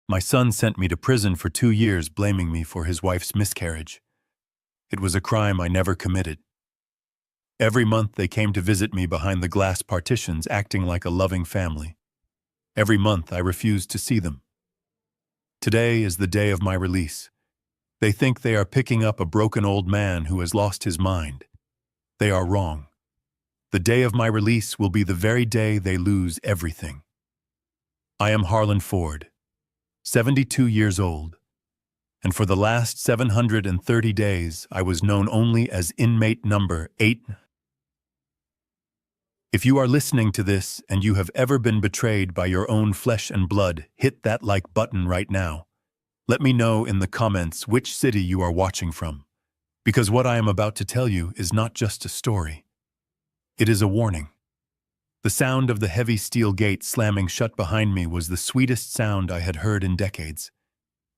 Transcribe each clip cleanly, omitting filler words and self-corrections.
My son sent me to prison for 2 years, blaming me for his wife's miscarriage. It was a crime I never committed. Every month they came to visit me behind the glass partitions, acting like a loving family. Every month I refused to see them. Today is the day of my release. They think they are picking up a broken old man who has lost his mind. They are wrong. The day of my release will be the very day they lose everything. I am Harlan Ford, 72 years old, and for the last 730 days I was known only as inmate number 8. If you are listening to this and you have ever been betrayed by your own flesh and blood, hit that like button right now. Let me know in the comments which city you are watching from, because what I am about to tell you is not just a story. It is a warning. The sound of the heavy steel gate slamming shut behind me was the sweetest sound I had heard in decades.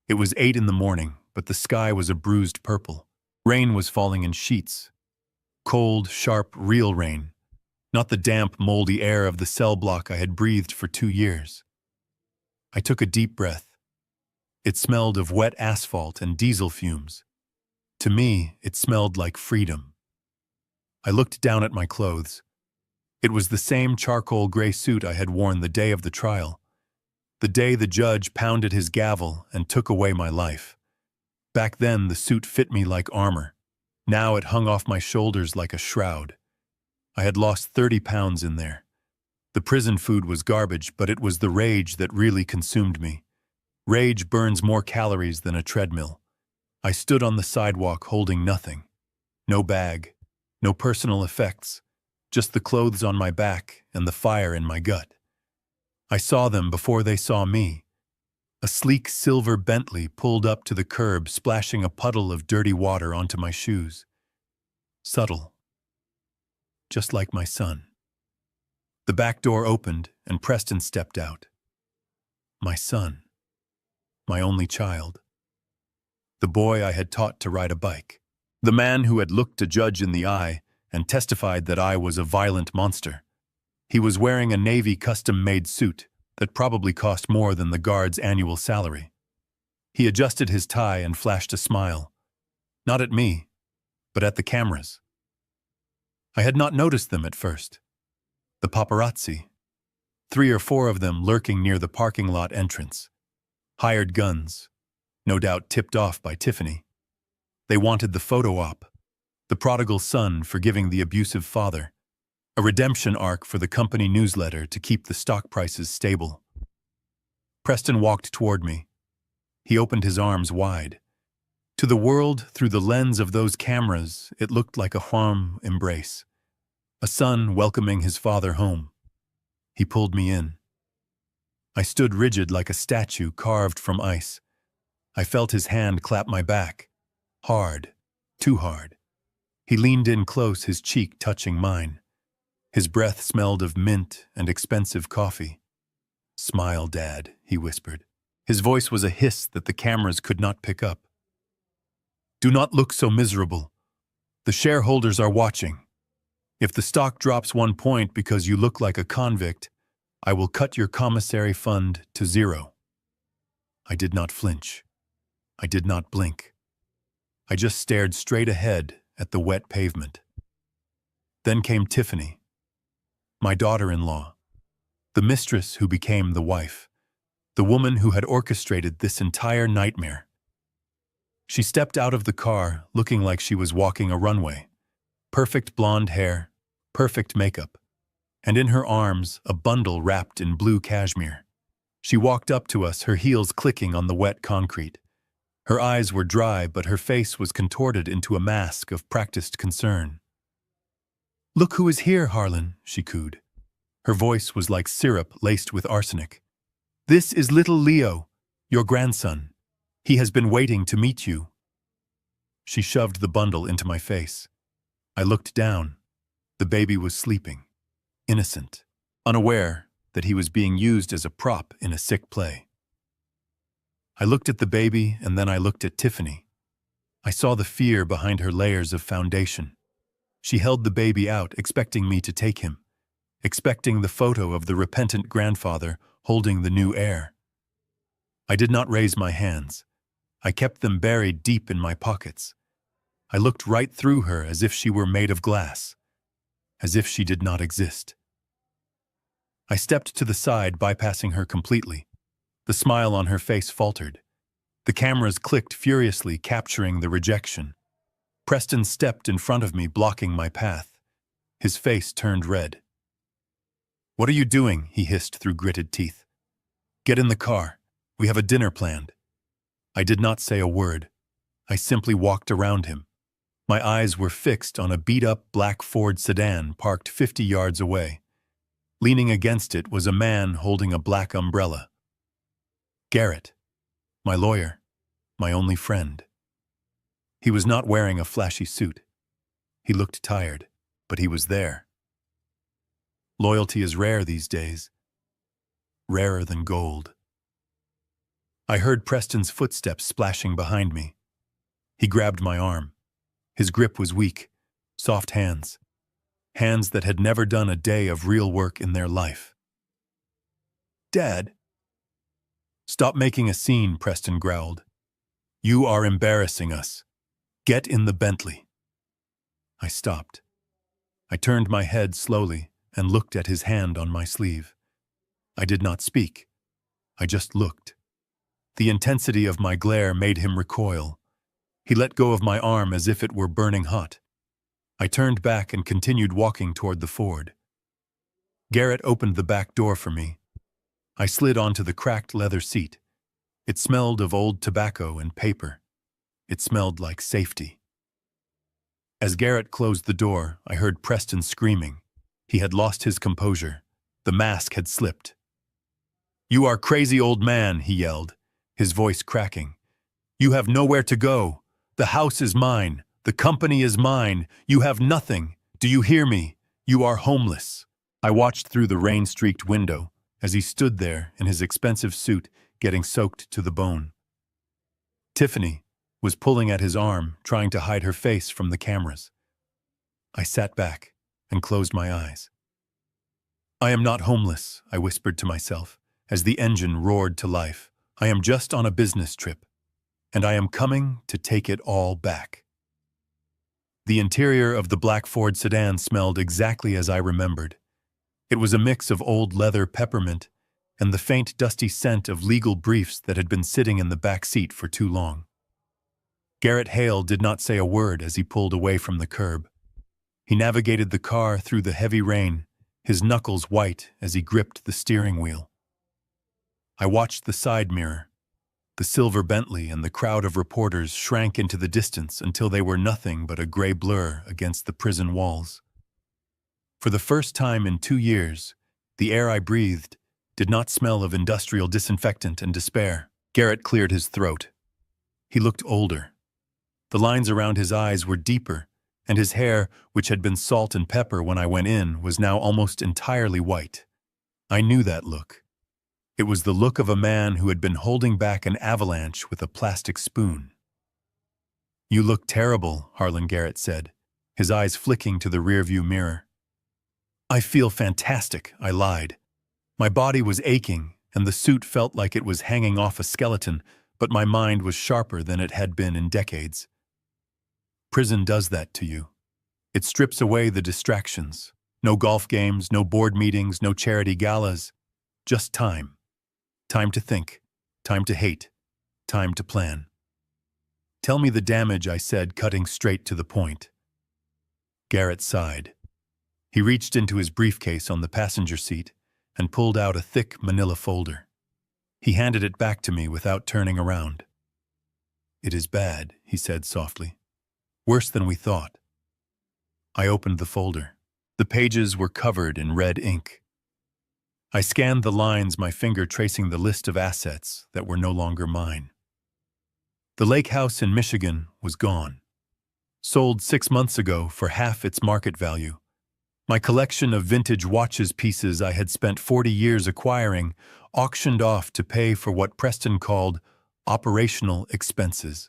It was 8 in the morning, but the sky was a bruised purple. Rain was falling in sheets. Cold, sharp, real rain. Not the damp, moldy air of the cell block I had breathed for 2 years. I took a deep breath. It smelled of wet asphalt and diesel fumes. To me, it smelled like freedom. I looked down at my clothes. It was the same charcoal gray suit I had worn the day of the trial, the day the judge pounded his gavel and took away my life. Back then, the suit fit me like armor. Now it hung off my shoulders like a shroud. I had lost 30 pounds in there. The prison food was garbage, but it was the rage that really consumed me. Rage burns more calories than a treadmill. I stood on the sidewalk holding nothing. No bag, no personal effects, just the clothes on my back and the fire in my gut. I saw them before they saw me. A sleek silver Bentley pulled up to the curb, splashing a puddle of dirty water onto my shoes. Subtle. Just like my son. The back door opened and Preston stepped out. My son. My only child. The boy I had taught to ride a bike. The man who had looked a judge in the eye and testified that I was a violent monster. He was wearing a Navy custom-made suit that probably cost more than the guard's annual salary. He adjusted his tie and flashed a smile. Not at me, but at the cameras. I had not noticed them at first. The paparazzi. 3 or 4 of them lurking near the parking lot entrance. Hired guns, no doubt tipped off by Tiffany. They wanted the photo op, the prodigal son forgiving the abusive father, a redemption arc for the company newsletter to keep the stock prices stable. Preston walked toward me. He opened his arms wide. To the world, through the lens of those cameras, it looked like a warm embrace. A son welcoming his father home. He pulled me in. I stood rigid like a statue carved from ice. I felt his hand clap my back. Hard. Too hard. He leaned in close, his cheek touching mine. His breath smelled of mint and expensive coffee. "Smile, Dad," he whispered. His voice was a hiss that the cameras could not pick up. "Do not look so miserable. The shareholders are watching. If the stock drops 1 point because you look like a convict, I will cut your commissary fund to 0. I did not flinch. I did not blink. I just stared straight ahead at the wet pavement. Then came Tiffany, my daughter-in-law, the mistress who became the wife, the woman who had orchestrated this entire nightmare. She stepped out of the car looking like she was walking a runway. Perfect blonde hair, perfect makeup, and in her arms a bundle wrapped in blue cashmere. She walked up to us, her heels clicking on the wet concrete. Her eyes were dry, but her face was contorted into a mask of practiced concern. "Look who is here, Harlan," she cooed. Her voice was like syrup laced with arsenic. "This is little Leo, your grandson. He has been waiting to meet you." She shoved the bundle into my face. I looked down. The baby was sleeping, innocent, unaware that he was being used as a prop in a sick play. I looked at the baby and then I looked at Tiffany. I saw the fear behind her layers of foundation. She held the baby out, expecting me to take him, expecting the photo of the repentant grandfather holding the new heir. I did not raise my hands. I kept them buried deep in my pockets. I looked right through her as if she were made of glass, as if she did not exist. I stepped to the side, bypassing her completely. The smile on her face faltered. The cameras clicked furiously, capturing the rejection. Preston stepped in front of me, blocking my path. His face turned red. "What are you doing?" he hissed through gritted teeth. "Get in the car. We have a dinner planned." I did not say a word. I simply walked around him. My eyes were fixed on a beat-up black Ford sedan parked 50 yards away. Leaning against it was a man holding a black umbrella. Garrett, my lawyer, my only friend. He was not wearing a flashy suit. He looked tired, but he was there. Loyalty is rare these days. Rarer than gold. I heard Preston's footsteps splashing behind me. He grabbed my arm. His grip was weak, soft hands. Hands that had never done a day of real work in their life. "Dad." "Stop making a scene," Preston growled. "You are embarrassing us. Get in the Bentley." I stopped. I turned my head slowly and looked at his hand on my sleeve. I did not speak. I just looked. The intensity of my glare made him recoil. He let go of my arm as if it were burning hot. I turned back and continued walking toward the Ford. Garrett opened the back door for me. I slid onto the cracked leather seat. It smelled of old tobacco and paper. It smelled like safety. As Garrett closed the door, I heard Preston screaming. He had lost his composure. The mask had slipped. "You are crazy, old man," he yelled, his voice cracking. "You have nowhere to go. The house is mine. The company is mine. You have nothing. Do you hear me? You are homeless." I watched through the rain-streaked window as he stood there in his expensive suit, getting soaked to the bone. Tiffany was pulling at his arm, trying to hide her face from the cameras. I sat back and closed my eyes. "I am not homeless," I whispered to myself as the engine roared to life. "I am just on a business trip, and I am coming to take it all back." The interior of the black Ford sedan smelled exactly as I remembered. It was a mix of old leather peppermint and the faint dusty scent of legal briefs that had been sitting in the back seat for too long. Garrett Hale did not say a word as he pulled away from the curb. He navigated the car through the heavy rain, his knuckles white as he gripped the steering wheel. I watched the side mirror. The silver Bentley and the crowd of reporters shrank into the distance until they were nothing but a gray blur against the prison walls. For the first time in 2 years, the air I breathed did not smell of industrial disinfectant and despair. Garrett cleared his throat. He looked older. The lines around his eyes were deeper, and his hair, which had been salt and pepper when I went in, was now almost entirely white. I knew that look. It was the look of a man who had been holding back an avalanche with a plastic spoon. "You look terrible," Harlan Garrett said, his eyes flicking to the rearview mirror. "I feel fantastic," I lied. My body was aching, and the suit felt like it was hanging off a skeleton, but my mind was sharper than it had been in decades. Prison does that to you. It strips away the distractions. No golf games, no board meetings, no charity galas. Just time. Time to think. Time to hate. Time to plan. "Tell me the damage," I said, cutting straight to the point. Garrett sighed. He reached into his briefcase on the passenger seat and pulled out a thick manila folder. He handed it back to me without turning around. "It is bad," he said softly. "Worse than we thought." I opened the folder. The pages were covered in red ink. I scanned the lines, my finger tracing the list of assets that were no longer mine. The lake house in Michigan was gone. Sold 6 months ago for half its market value. My collection of vintage watches pieces I had spent 40 years acquiring auctioned off to pay for what Preston called operational expenses.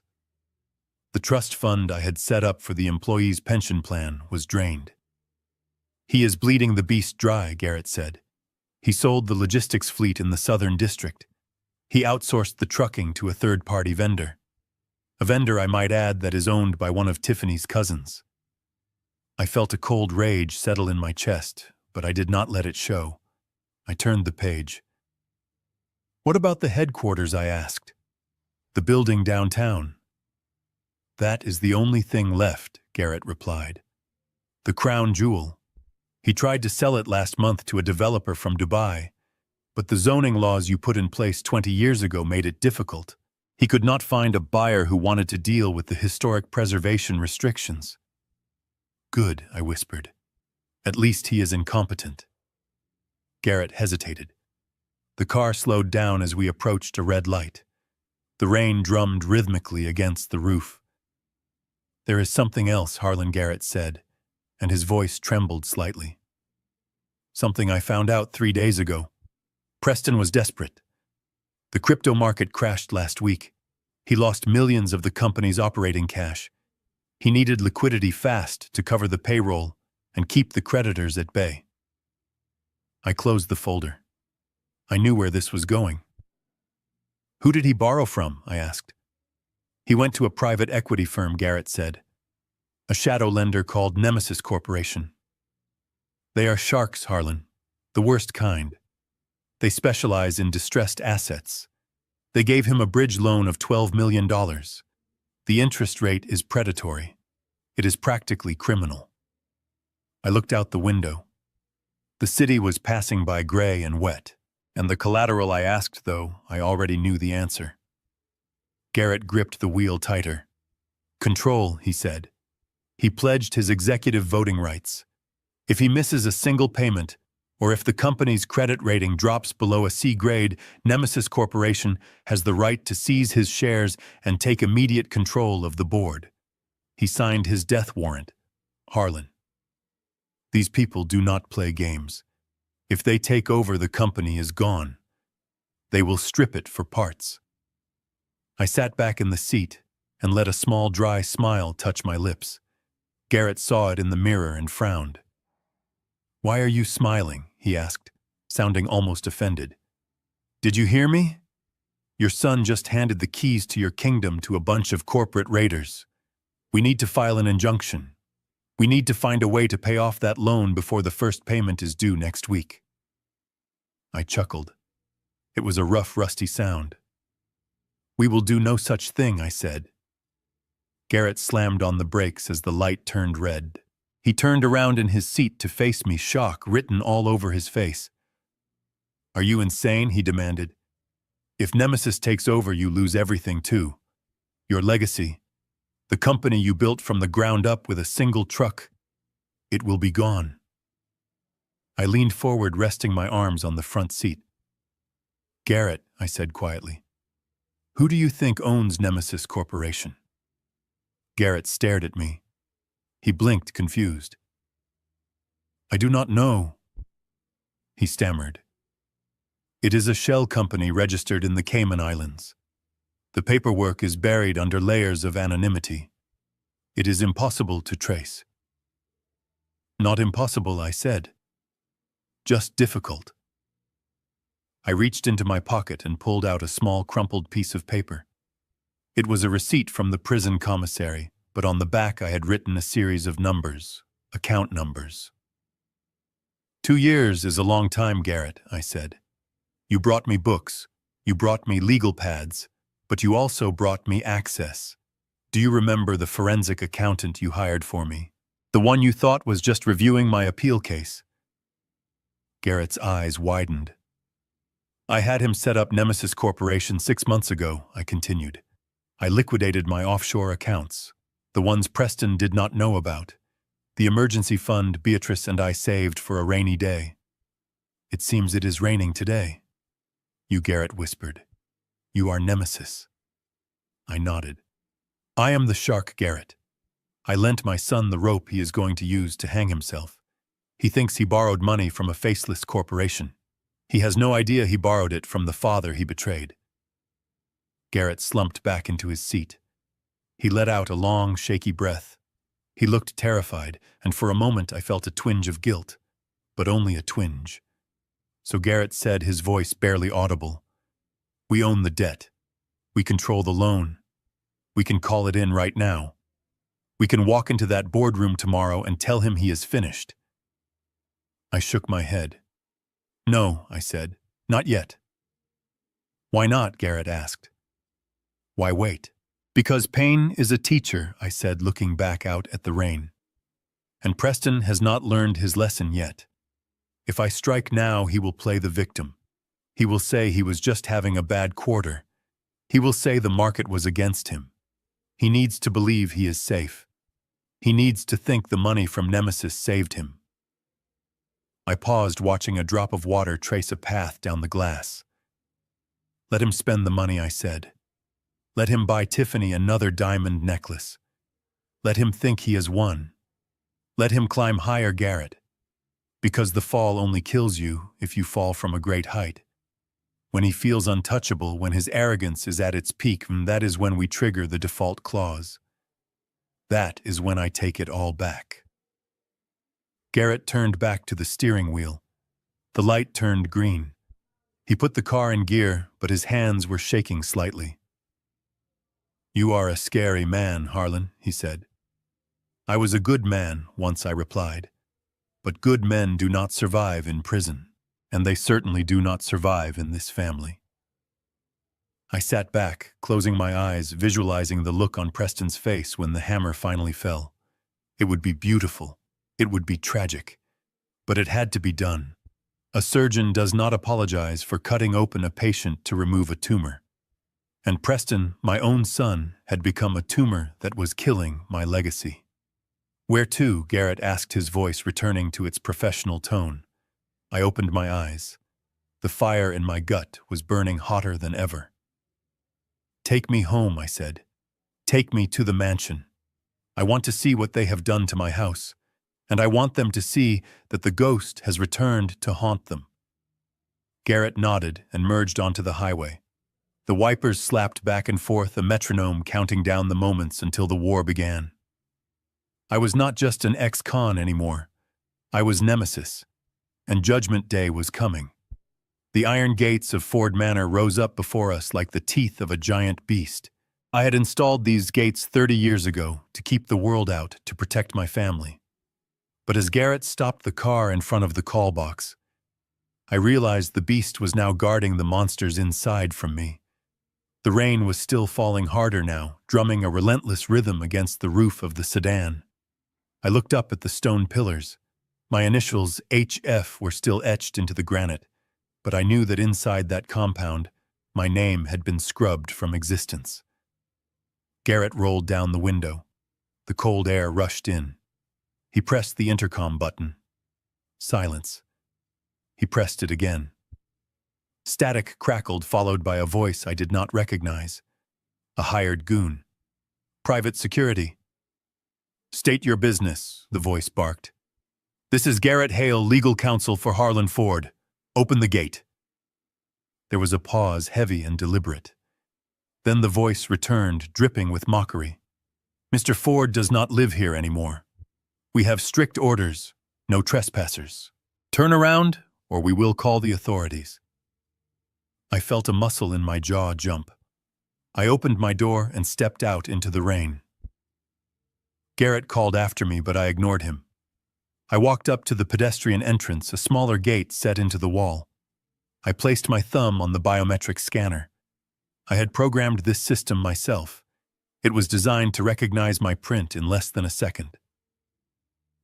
The trust fund I had set up for the employees' pension plan was drained. "He is bleeding the beast dry," Garrett said. "He sold the logistics fleet in the Southern District. He outsourced the trucking to a third-party vendor. A vendor, I might add, that is owned by one of Tiffany's cousins. I felt a cold rage settle in my chest, but I did not let it show. I turned the page. "What about the headquarters?" I asked. "The building downtown." "That is the only thing left," Garrett replied. "The crown jewel. He tried to sell it last month to a developer from Dubai, but the zoning laws you put in place 20 years ago made it difficult. He could not find a buyer who wanted to deal with the historic preservation restrictions." "Good," I whispered. "At least he is incompetent." Garrett hesitated. The car slowed down as we approached a red light. The rain drummed rhythmically against the roof. "There is something else," Harlan Garrett said, and his voice trembled slightly. "Something I found out 3 days ago. Preston was desperate. The crypto market crashed last week. He lost millions of the company's operating cash. He needed liquidity fast to cover the payroll and keep the creditors at bay." I closed the folder. I knew where this was going. "Who did he borrow from?" I asked. "He went to a private equity firm," Garrett said. "A shadow lender called Nemesis Corporation. They are sharks, Harlan. The worst kind. They specialize in distressed assets. They gave him a bridge loan of $12 million. The interest rate is predatory. It is practically criminal." I looked out the window. The city was passing by gray and wet, and the collateral I asked, though, I already knew the answer. Garrett gripped the wheel tighter. "Control," he said. "He pledged his executive voting rights. If he misses a single payment, or if the company's credit rating drops below a C grade, Nemesis Corporation has the right to seize his shares and take immediate control of the board. He signed his death warrant. Harlan. These people do not play games. If they take over, the company is gone. They will strip it for parts." I sat back in the seat and let a small dry smile touch my lips. Garrett saw it in the mirror and frowned. "Why are you smiling?" he asked, sounding almost offended. "Did you hear me? Your son just handed the keys to your kingdom to a bunch of corporate raiders. We need to file an injunction. We need to find a way to pay off that loan before the first payment is due next week." I chuckled. It was a rough, rusty sound. "We will do no such thing," I said. Garrett slammed on the brakes as the light turned red. He turned around in his seat to face me, shock written all over his face. "Are you insane?" he demanded. "If Nemesis takes over, you lose everything too. Your legacy. The company you built from the ground up with a single truck. It will be gone." I leaned forward, resting my arms on the front seat. "Garrett," I said quietly, "who do you think owns Nemesis Corporation?" Garrett stared at me. He blinked, confused. "I do not know," he stammered. "It is a shell company registered in the Cayman Islands. The paperwork is buried under layers of anonymity. It is impossible to trace." "Not impossible," I said. "Just difficult." I reached into my pocket and pulled out a small crumpled piece of paper. It was a receipt from the prison commissary, but on the back I had written a series of numbers, account numbers. "2 years is a long time, Garrett," I said. "You brought me books, you brought me legal pads, but you also brought me access. Do you remember the forensic accountant you hired for me? The one you thought was just reviewing my appeal case?" Garrett's eyes widened. "I had him set up Nemesis Corporation 6 months ago," I continued. "I liquidated my offshore accounts, the ones Preston did not know about, the emergency fund Beatrice and I saved for a rainy day. It seems it is raining today." "You," Garrett whispered. "You are Nemesis." I nodded. "I am the shark, Garrett. I lent my son the rope he is going to use to hang himself. He thinks he borrowed money from a faceless corporation. He has no idea he borrowed it from the father he betrayed." Garrett slumped back into his seat. He let out a long, shaky breath. He looked terrified, and for a moment I felt a twinge of guilt, but only a twinge. So Garrett said, his voice barely audible, We own the debt. We control the loan. We can call it in right now. We can walk into that boardroom tomorrow and tell him he is finished. I shook my head. No, I said, not yet. Why not? Garrett asked. Why wait? Because pain is a teacher, I said, looking back out at the rain. And Preston has not learned his lesson yet. If I strike now, he will play the victim. He will say he was just having a bad quarter. He will say the market was against him. He needs to believe he is safe. He needs to think the money from Nemesis saved him. I paused, watching a drop of water trace a path down the glass. Let him spend the money, I said. Let him buy Tiffany another diamond necklace. Let him think he has won. Let him climb higher, Garrett. Because the fall only kills you if you fall from a great height. When he feels untouchable, when his arrogance is at its peak, that is when we trigger the default clause. That is when I take it all back. Garrett turned back to the steering wheel. The light turned green. He put the car in gear, but his hands were shaking slightly. You are a scary man, Harlan, he said. I was a good man once, I replied. But good men do not survive in prison, and they certainly do not survive in this family. I sat back, closing my eyes, visualizing the look on Preston's face when the hammer finally fell. It would be beautiful. It would be tragic. But it had to be done. A surgeon does not apologize for cutting open a patient to remove a tumor. And Preston, my own son, had become a tumor that was killing my legacy. Where to? Garrett asked, his voice returning to its professional tone. I opened my eyes. The fire in my gut was burning hotter than ever. Take me home, I said. Take me to the mansion. I want to see what they have done to my house, and I want them to see that the ghost has returned to haunt them. Garrett nodded and merged onto the highway. The wipers slapped back and forth, a metronome counting down the moments until the war began. I was not just an ex-con anymore. I was Nemesis, and Judgment Day was coming. The iron gates of Ford Manor rose up before us like the teeth of a giant beast. I had installed these gates 30 years ago to keep the world out, to protect my family. But as Garrett stopped the car in front of the call box, I realized the beast was now guarding the monsters inside from me. The rain was still falling harder now, drumming a relentless rhythm against the roof of the sedan. I looked up at the stone pillars. My initials, HF, were still etched into the granite, but I knew that inside that compound, my name had been scrubbed from existence. Garrett rolled down the window. The cold air rushed in. He pressed the intercom button. Silence. He pressed it again. Static crackled, followed by a voice I did not recognize. A hired goon. Private security. State your business, the voice barked. This is Garrett Hale, legal counsel for Harlan Ford. Open the gate. There was a pause, heavy and deliberate. Then the voice returned, dripping with mockery. Mr. Ford does not live here anymore. We have strict orders, no trespassers. Turn around, or we will call the authorities. I felt a muscle in my jaw jump. I opened my door and stepped out into the rain. Garrett called after me, but I ignored him. I walked up to the pedestrian entrance, a smaller gate set into the wall. I placed my thumb on the biometric scanner. I had programmed this system myself. It was designed to recognize my print in less than a second.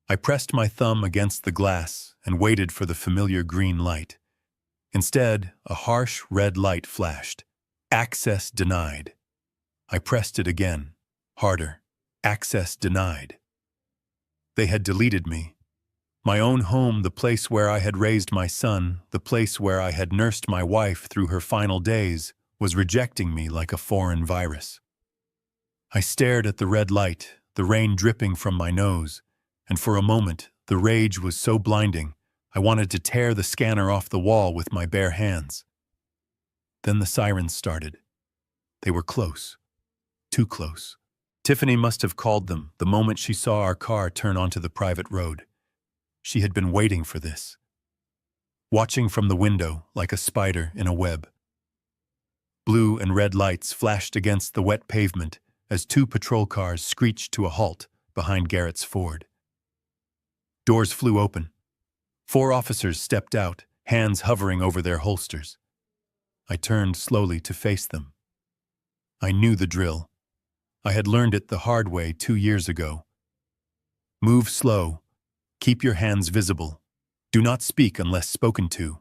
I pressed my thumb against the glass and waited for the familiar green light. Instead, a harsh red light flashed. Access denied. I pressed it again, harder. Access denied. They had deleted me. My own home, the place where I had raised my son, the place where I had nursed my wife through her final days, was rejecting me like a foreign virus. I stared at the red light, the rain dripping from my nose, and for a moment, the rage was so blinding, I wanted to tear the scanner off the wall with my bare hands. Then the sirens started. They were close. Too close. Tiffany must have called them the moment she saw our car turn onto the private road. She had been waiting for this. Watching from the window like a spider in a web. Blue and red lights flashed against the wet pavement as two patrol cars screeched to a halt behind Garrett's Ford. Doors flew open. 4 officers stepped out, hands hovering over their holsters. I turned slowly to face them. I knew the drill. I had learned it the hard way 2 years ago. Move slow. Keep your hands visible. Do not speak unless spoken to.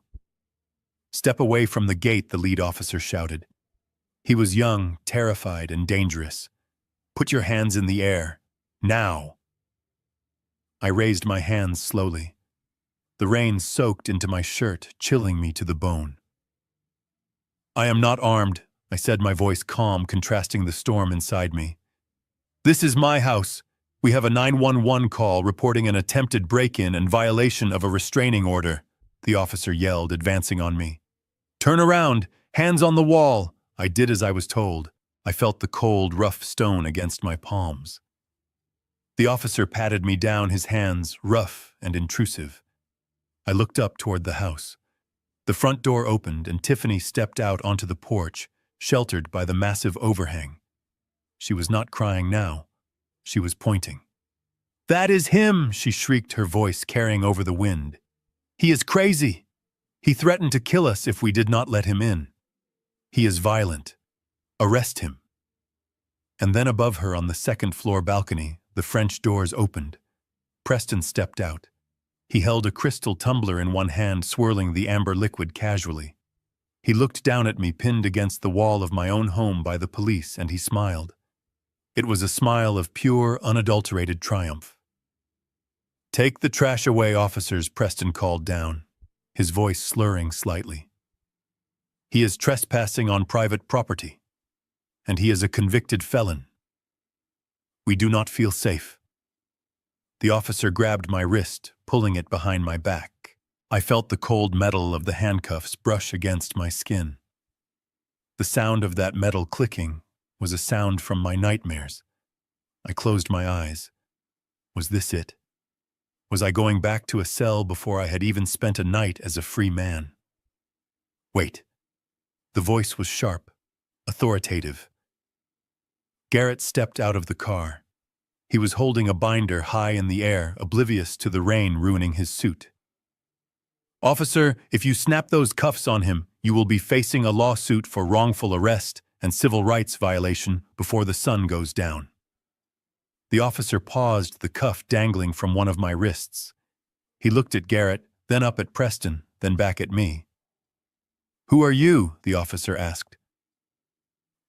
Step away from the gate, the lead officer shouted. He was young, terrified, and dangerous. Put your hands in the air. Now. I raised my hands slowly. The rain soaked into my shirt, chilling me to the bone. I am not armed, I said, my voice calm, contrasting the storm inside me. This is my house. We have a 911 call reporting an attempted break-in and violation of a restraining order, the officer yelled, advancing on me. Turn around, hands on the wall. I did as I was told. I felt the cold, rough stone against my palms. The officer patted me down, his hands rough and intrusive. I looked up toward the house. The front door opened and Tiffany stepped out onto the porch, sheltered by the massive overhang. She was not crying now. She was pointing. That is him, she shrieked, her voice carrying over the wind. He is crazy. He threatened to kill us if we did not let him in. He is violent. Arrest him. And then above her on the second-floor balcony, the French doors opened. Preston stepped out. He held a crystal tumbler in one hand, swirling the amber liquid casually. He looked down at me, pinned against the wall of my own home by the police, and he smiled. It was a smile of pure, unadulterated triumph. Take the trash away, officers, Preston called down, his voice slurring slightly. He is trespassing on private property, and he is a convicted felon. We do not feel safe. The officer grabbed my wrist, pulling it behind my back. I felt the cold metal of the handcuffs brush against my skin. The sound of that metal clicking was a sound from my nightmares. I closed my eyes. Was this it? Was I going back to a cell before I had even spent a night as a free man? Wait. The voice was sharp, authoritative. Garrett stepped out of the car. He was holding a binder high in the air, oblivious to the rain ruining his suit. Officer, if you snap those cuffs on him, you will be facing a lawsuit for wrongful arrest and civil rights violation before the sun goes down. The officer paused, the cuff dangling from one of my wrists. He looked at Garrett, then up at Preston, then back at me. Who are you? The officer asked.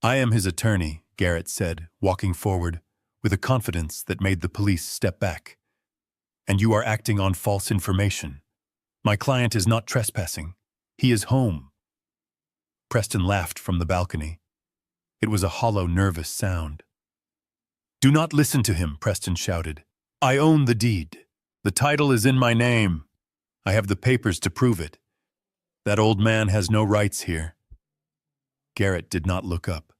I am his attorney, Garrett said, walking forward, with a confidence that made the police step back. And you are acting on false information. My client is not trespassing. He is home. Preston laughed from the balcony. It was a hollow, nervous sound. Do not listen to him, Preston shouted. I own the deed. The title is in my name. I have the papers to prove it. That old man has no rights here. Garrett did not look up.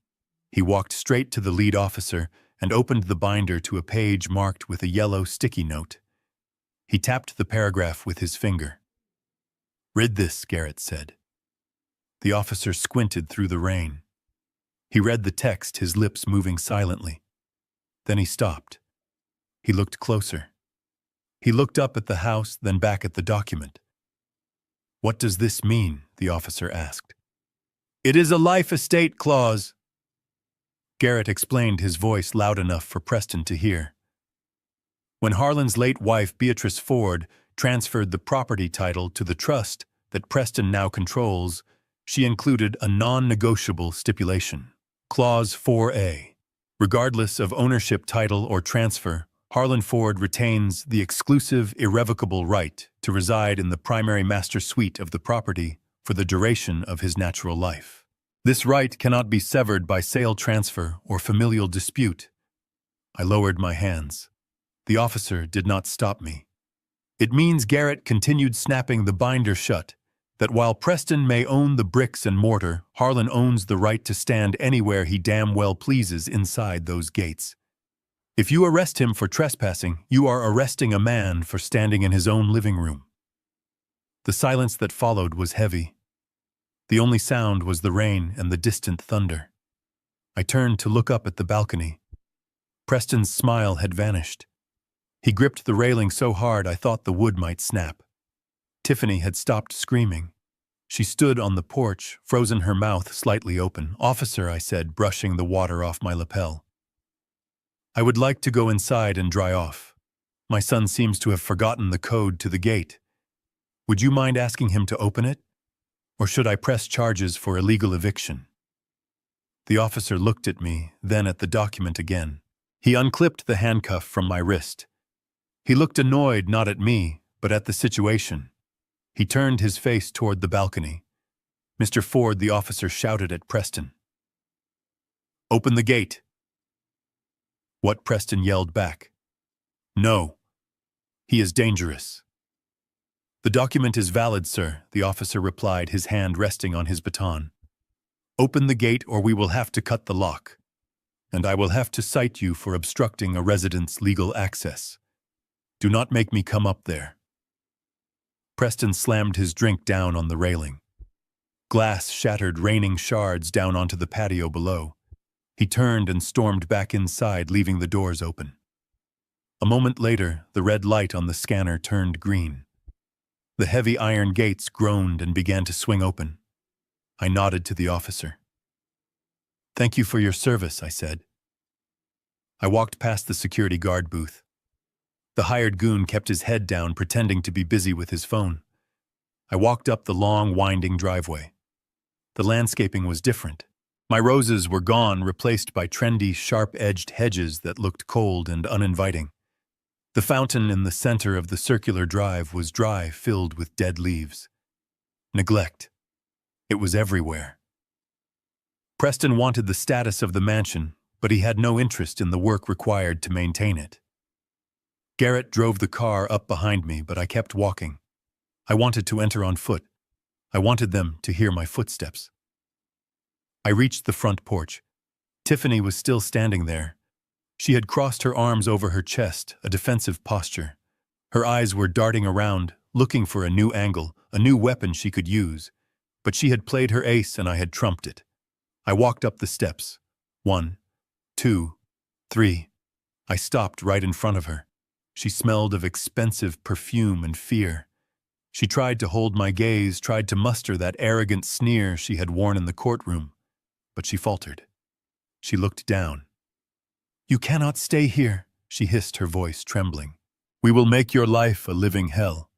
He walked straight to the lead officer and opened the binder to a page marked with a yellow sticky note. He tapped the paragraph with his finger. Read this, Garrett said. The officer squinted through the rain. He read the text, his lips moving silently. Then he stopped. He looked closer. He looked up at the house, then back at the document. What does this mean? The officer asked. It is a life estate clause. Garrett explained, his voice loud enough for Preston to hear. When Harlan's late wife, Beatrice Ford, transferred the property title to the trust that Preston now controls, she included a non-negotiable stipulation. Clause 4A. Regardless of ownership, title, or transfer, Harlan Ford retains the exclusive, irrevocable right to reside in the primary master suite of the property for the duration of his natural life. This right cannot be severed by sale, transfer, or familial dispute. I lowered my hands. The officer did not stop me. It means, Garrett continued, snapping the binder shut, that while Preston may own the bricks and mortar, Harlan owns the right to stand anywhere he damn well pleases inside those gates. If you arrest him for trespassing, you are arresting a man for standing in his own living room. The silence that followed was heavy. The only sound was the rain and the distant thunder. I turned to look up at the balcony. Preston's smile had vanished. He gripped the railing so hard I thought the wood might snap. Tiffany had stopped screaming. She stood on the porch, frozen, her mouth slightly open. "Officer," I said, brushing the water off my lapel. "I would like to go inside and dry off. My son seems to have forgotten the code to the gate. Would you mind asking him to open it? Or should I press charges for illegal eviction?" The officer looked at me, then at the document again. He unclipped the handcuff from my wrist. He looked annoyed not at me, but at the situation. He turned his face toward the balcony. "Mr. Ford," the officer shouted at Preston. "Open the gate." What? Preston yelled back. "No. He is dangerous." "The document is valid, sir," the officer replied, his hand resting on his baton. "Open the gate or we will have to cut the lock. And I will have to cite you for obstructing a resident's legal access. Do not make me come up there." Preston slammed his drink down on the railing. Glass shattered, raining shards down onto the patio below. He turned and stormed back inside, leaving the doors open. A moment later, the red light on the scanner turned green. The heavy iron gates groaned and began to swing open. I nodded to the officer. "Thank you for your service," I said. I walked past the security guard booth. The hired goon kept his head down, pretending to be busy with his phone. I walked up the long, winding driveway. The landscaping was different. My roses were gone, replaced by trendy, sharp-edged hedges that looked cold and uninviting. The fountain in the center of the circular drive was dry, filled with dead leaves. Neglect. It was everywhere. Preston wanted the status of the mansion, but he had no interest in the work required to maintain it. Garrett drove the car up behind me, but I kept walking. I wanted to enter on foot. I wanted them to hear my footsteps. I reached the front porch. Tiffany was still standing there. She had crossed her arms over her chest, a defensive posture. Her eyes were darting around, looking for a new angle, a new weapon she could use. But she had played her ace and I had trumped it. I walked up the steps. 1, 2, 3. I stopped right in front of her. She smelled of expensive perfume and fear. She tried to hold my gaze, tried to muster that arrogant sneer she had worn in the courtroom, but she faltered. She looked down. "You cannot stay here," she hissed, her voice trembling. "We will make your life a living hell.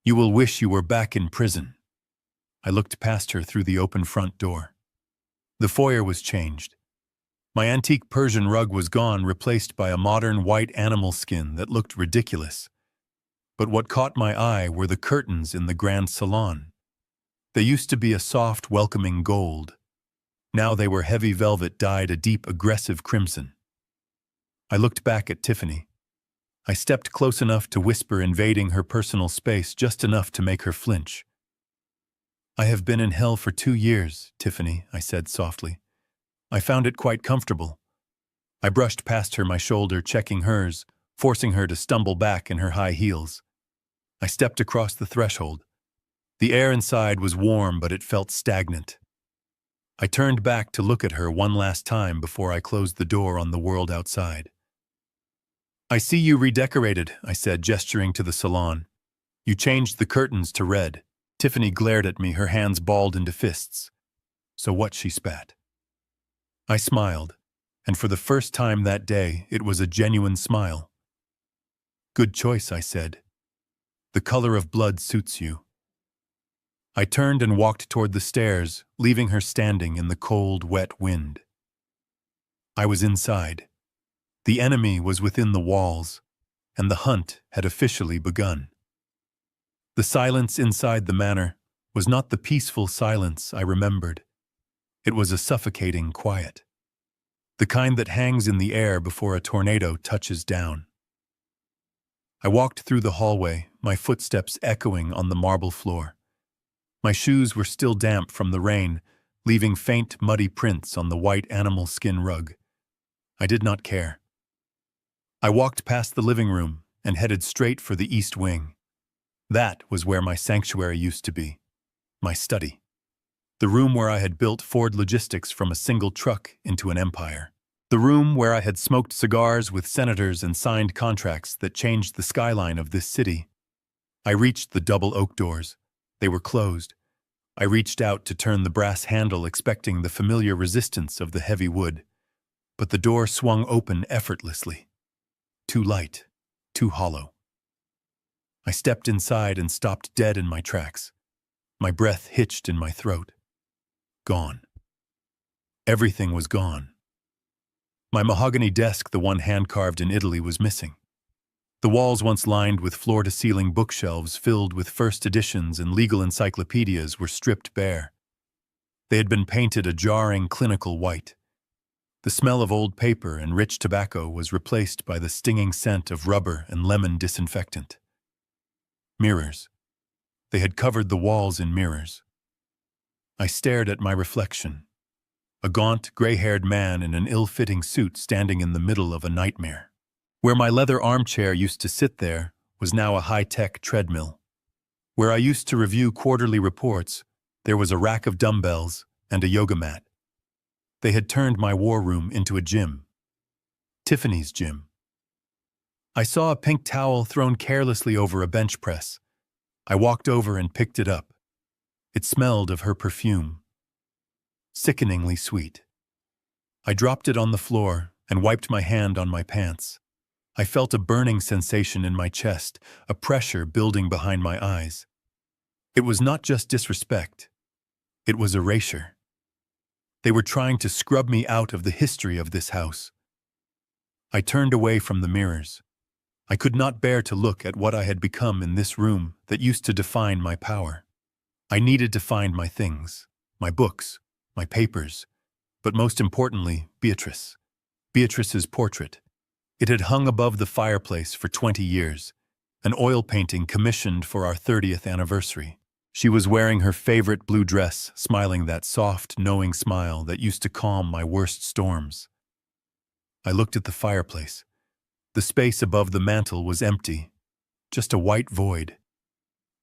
You will wish you were back in prison." I looked past her through the open front door. The foyer was changed. My antique Persian rug was gone, replaced by a modern white animal skin that looked ridiculous. But what caught my eye were the curtains in the grand salon. They used to be a soft, welcoming gold. Now they were heavy velvet dyed a deep, aggressive crimson. I looked back at Tiffany. I stepped close enough to whisper, invading her personal space, just enough to make her flinch. "I have been in hell for 2 years, Tiffany," I said softly. "I found it quite comfortable." I brushed past her, my shoulder checking hers, forcing her to stumble back in her high heels. I stepped across the threshold. The air inside was warm, but it felt stagnant. I turned back to look at her one last time before I closed the door on the world outside. "I see you redecorated," I said, gesturing to the salon. "You changed the curtains to red." Tiffany glared at me, her hands balled into fists. "So what?" she spat. I smiled, and for the first time that day, it was a genuine smile. "Good choice," I said. "The color of blood suits you." I turned and walked toward the stairs, leaving her standing in the cold, wet wind. I was inside. The enemy was within the walls, and the hunt had officially begun. The silence inside the manor was not the peaceful silence I remembered. It was a suffocating quiet. The kind that hangs in the air before a tornado touches down. I walked through the hallway, my footsteps echoing on the marble floor. My shoes were still damp from the rain, leaving faint, muddy prints on the white animal skin rug. I did not care. I walked past the living room and headed straight for the east wing. That was where my sanctuary used to be, my study. The room where I had built Ford Logistics from a single truck into an empire. The room where I had smoked cigars with senators and signed contracts that changed the skyline of this city. I reached the double oak doors. They were closed. I reached out to turn the brass handle, expecting the familiar resistance of the heavy wood. But the door swung open effortlessly. Too light, too hollow. I stepped inside and stopped dead in my tracks. My breath hitched in my throat. Gone. Everything was gone. My mahogany desk, the one hand-carved in Italy, was missing. The walls, once lined with floor-to-ceiling bookshelves filled with first editions and legal encyclopedias, were stripped bare. They had been painted a jarring, clinical white. The smell of old paper and rich tobacco was replaced by the stinging scent of rubber and lemon disinfectant. Mirrors. They had covered the walls in mirrors. I stared at my reflection. A gaunt, gray-haired man in an ill-fitting suit standing in the middle of a nightmare. Where my leather armchair used to sit there was now a high-tech treadmill. Where I used to review quarterly reports, there was a rack of dumbbells and a yoga mat. They had turned my war room into a gym. Tiffany's gym. I saw a pink towel thrown carelessly over a bench press. I walked over and picked it up. It smelled of her perfume. Sickeningly sweet. I dropped it on the floor and wiped my hand on my pants. I felt a burning sensation in my chest, a pressure building behind my eyes. It was not just disrespect. It was erasure. They were trying to scrub me out of the history of this house. I turned away from the mirrors. I could not bear to look at what I had become in this room that used to define my power. I needed to find my things, my books, my papers, but most importantly, Beatrice. Beatrice's portrait. It had hung above the fireplace for 20 years, an oil painting commissioned for our 30th anniversary. She was wearing her favorite blue dress, smiling that soft, knowing smile that used to calm my worst storms. I looked at the fireplace. The space above the mantel was empty, just a white void.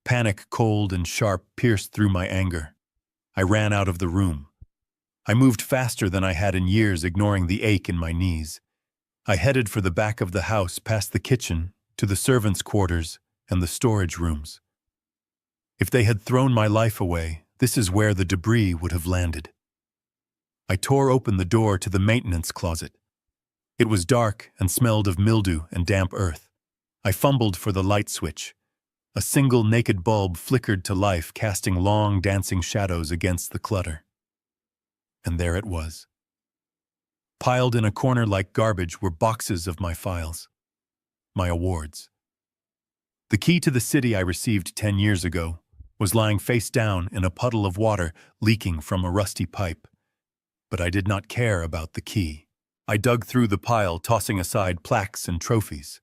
Panic, cold and sharp, pierced through my anger. I ran out of the room. I moved faster than I had in years, ignoring the ache in my knees. I headed for the back of the house, past the kitchen, to the servants' quarters and the storage rooms. If they had thrown my life away, this is where the debris would have landed. I tore open the door to the maintenance closet. It was dark and smelled of mildew and damp earth. I fumbled for the light switch. A single naked bulb flickered to life, casting long, dancing shadows against the clutter. And there it was. Piled in a corner like garbage were boxes of my files, my awards. The key to the city I received 10 years ago was lying face down in a puddle of water leaking from a rusty pipe. But I did not care about the key. I dug through the pile, tossing aside plaques and trophies.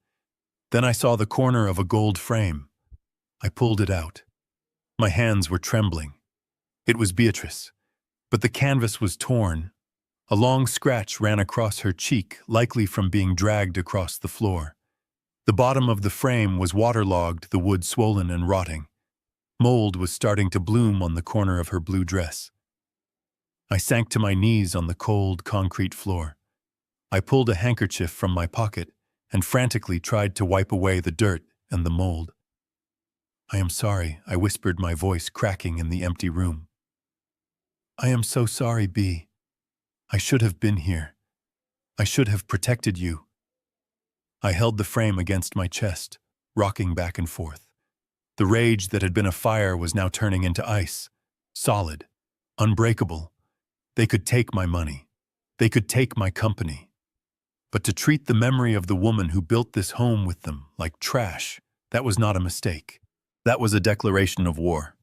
Then I saw the corner of a gold frame. I pulled it out. My hands were trembling. It was Beatrice. But the canvas was torn. A long scratch ran across her cheek, likely from being dragged across the floor. The bottom of the frame was waterlogged, the wood swollen and rotting. Mold was starting to bloom on the corner of her blue dress. I sank to my knees on the cold, concrete floor. I pulled a handkerchief from my pocket and frantically tried to wipe away the dirt and the mold. "I am sorry," I whispered, my voice cracking in the empty room. "I am so sorry, B. I should have been here. I should have protected you." I held the frame against my chest, rocking back and forth. The rage that had been a fire was now turning into ice, solid, unbreakable. They could take my money. They could take my company. But to treat the memory of the woman who built this home with them like trash, that was not a mistake. That was a declaration of war.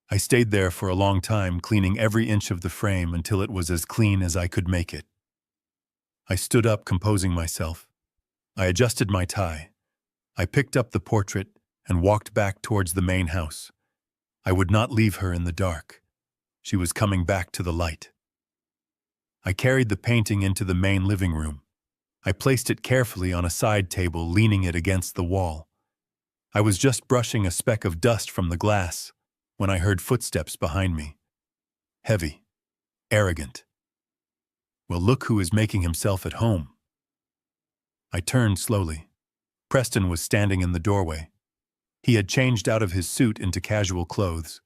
I stayed there for a long time, cleaning every inch of the frame until it was as clean as I could make it. I stood up, composing myself. I adjusted my tie. I picked up the portrait and walked back towards the main house. I would not leave her in the dark. She was coming back to the light. I carried the painting into the main living room. I placed it carefully on a side table, leaning it against the wall. I was just brushing a speck of dust from the glass when I heard footsteps behind me. heavy, arrogant. Well, look who is making himself at home. I turned slowly. Preston was standing in the doorway. He had changed out of his suit into casual clothes,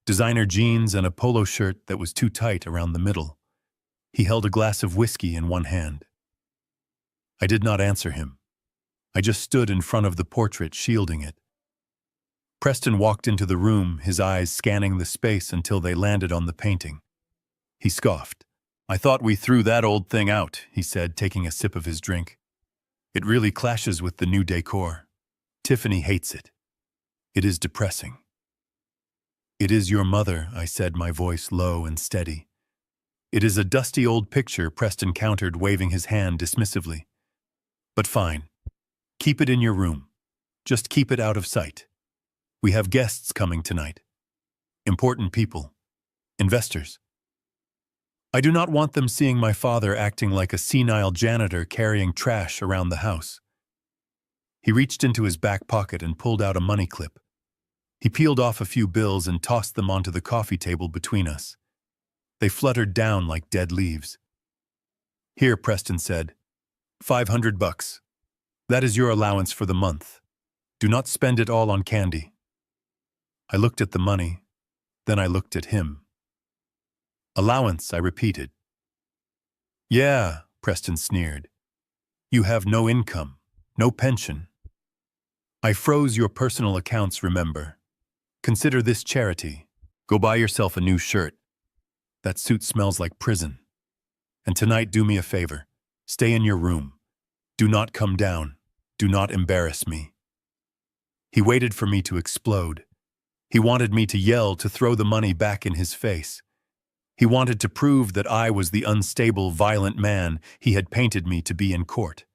designer jeans and a polo shirt that was too tight around the middle. He held a glass of whiskey in one hand. I did not answer him. I just stood in front of the portrait, shielding it. Preston walked into the room, his eyes scanning the space until they landed on the painting. He scoffed. "I thought we threw that old thing out," he said, taking a sip of his drink. "It really clashes with the new decor. Tiffany hates it. It is depressing." "It is your mother," I said, my voice low and steady. "It is a dusty old picture," Preston countered, waving his hand dismissively. "But fine. Keep it in your room. Just keep it out of sight. We have guests coming tonight. Important people. Investors. I do not want them seeing my father acting like a senile janitor carrying trash around the house." He reached into his back pocket and pulled out a money clip. He peeled off a few bills and tossed them onto the coffee table between us. They fluttered down like dead leaves. "Here," Preston said. $500. That is your allowance for the month. Do not spend it all on candy." I looked at the money, then I looked at him. "Allowance," I repeated. "Yeah," Preston sneered. "You have no income, no pension. I froze your personal accounts, remember. Consider this charity. Go buy yourself a new shirt. That suit smells like prison. And tonight, do me a favor. Stay in your room. Do not come down. Do not embarrass me." He waited for me to explode. He wanted me to yell, to throw the money back in his face. He wanted to prove that I was the unstable, violent man he had painted me to be in court.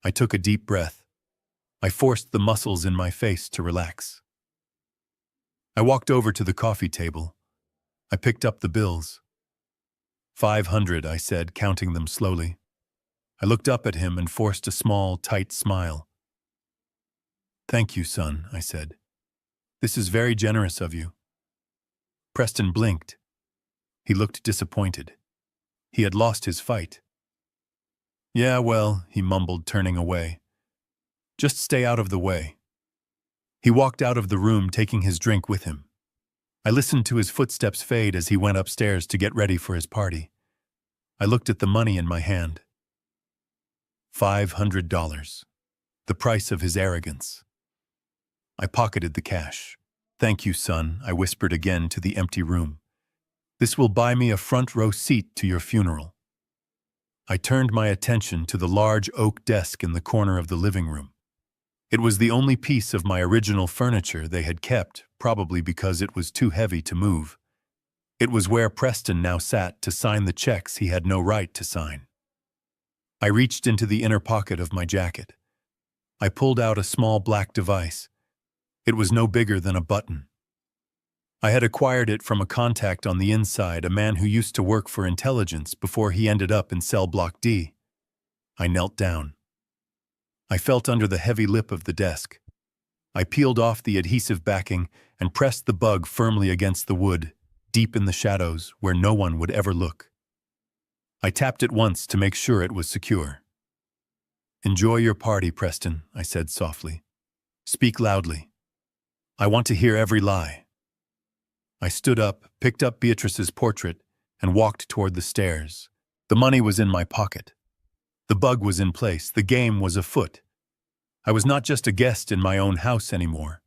I took a deep breath. I forced the muscles in my face to relax. I walked over to the coffee table. I picked up the bills. 500, I said, counting them slowly. I looked up at him and forced a small, tight smile. "Thank you, son," I said. "This is very generous of you." Preston blinked. He looked disappointed. He had lost his fight. "Yeah, well," he mumbled, turning away. "Just stay out of the way." He walked out of the room, taking his drink with him. I listened to his footsteps fade as he went upstairs to get ready for his party. I looked at the money in my hand. $500. The price of his arrogance. I pocketed the cash. "Thank you, son," I whispered again to the empty room. "This will buy me a front row seat to your funeral." I turned my attention to the large oak desk in the corner of the living room. It was the only piece of my original furniture they had kept, probably because it was too heavy to move. It was where Preston now sat to sign the checks he had no right to sign. I reached into the inner pocket of my jacket. I pulled out a small black device. It was no bigger than a button. I had acquired it from a contact on the inside, a man who used to work for intelligence before he ended up in cell block D. I knelt down. I felt under the heavy lip of the desk. I peeled off the adhesive backing and pressed the bug firmly against the wood, deep in the shadows where no one would ever look. I tapped it once to make sure it was secure. "Enjoy your party, Preston," I said softly. "Speak loudly. I want to hear every lie." I stood up, picked up Beatrice's portrait, and walked toward the stairs. The money was in my pocket. The bug was in place. The game was afoot. I was not just a guest in my own house anymore.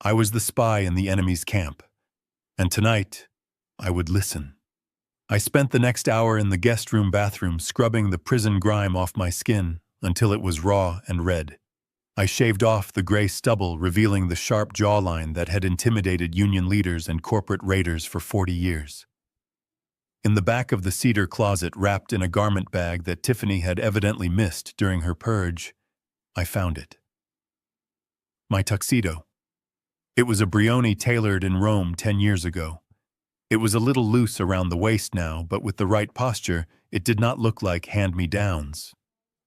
I was the spy in the enemy's camp. And tonight, I would listen. I spent the next hour in the guest room bathroom scrubbing the prison grime off my skin until it was raw and red. I shaved off the gray stubble, revealing the sharp jawline that had intimidated union leaders and corporate raiders for 40 years. In the back of the cedar closet, wrapped in a garment bag that Tiffany had evidently missed during her purge, I found it. My tuxedo. It was a Brioni tailored in Rome 10 years ago. It was a little loose around the waist now, but with the right posture, it did not look like hand-me-downs.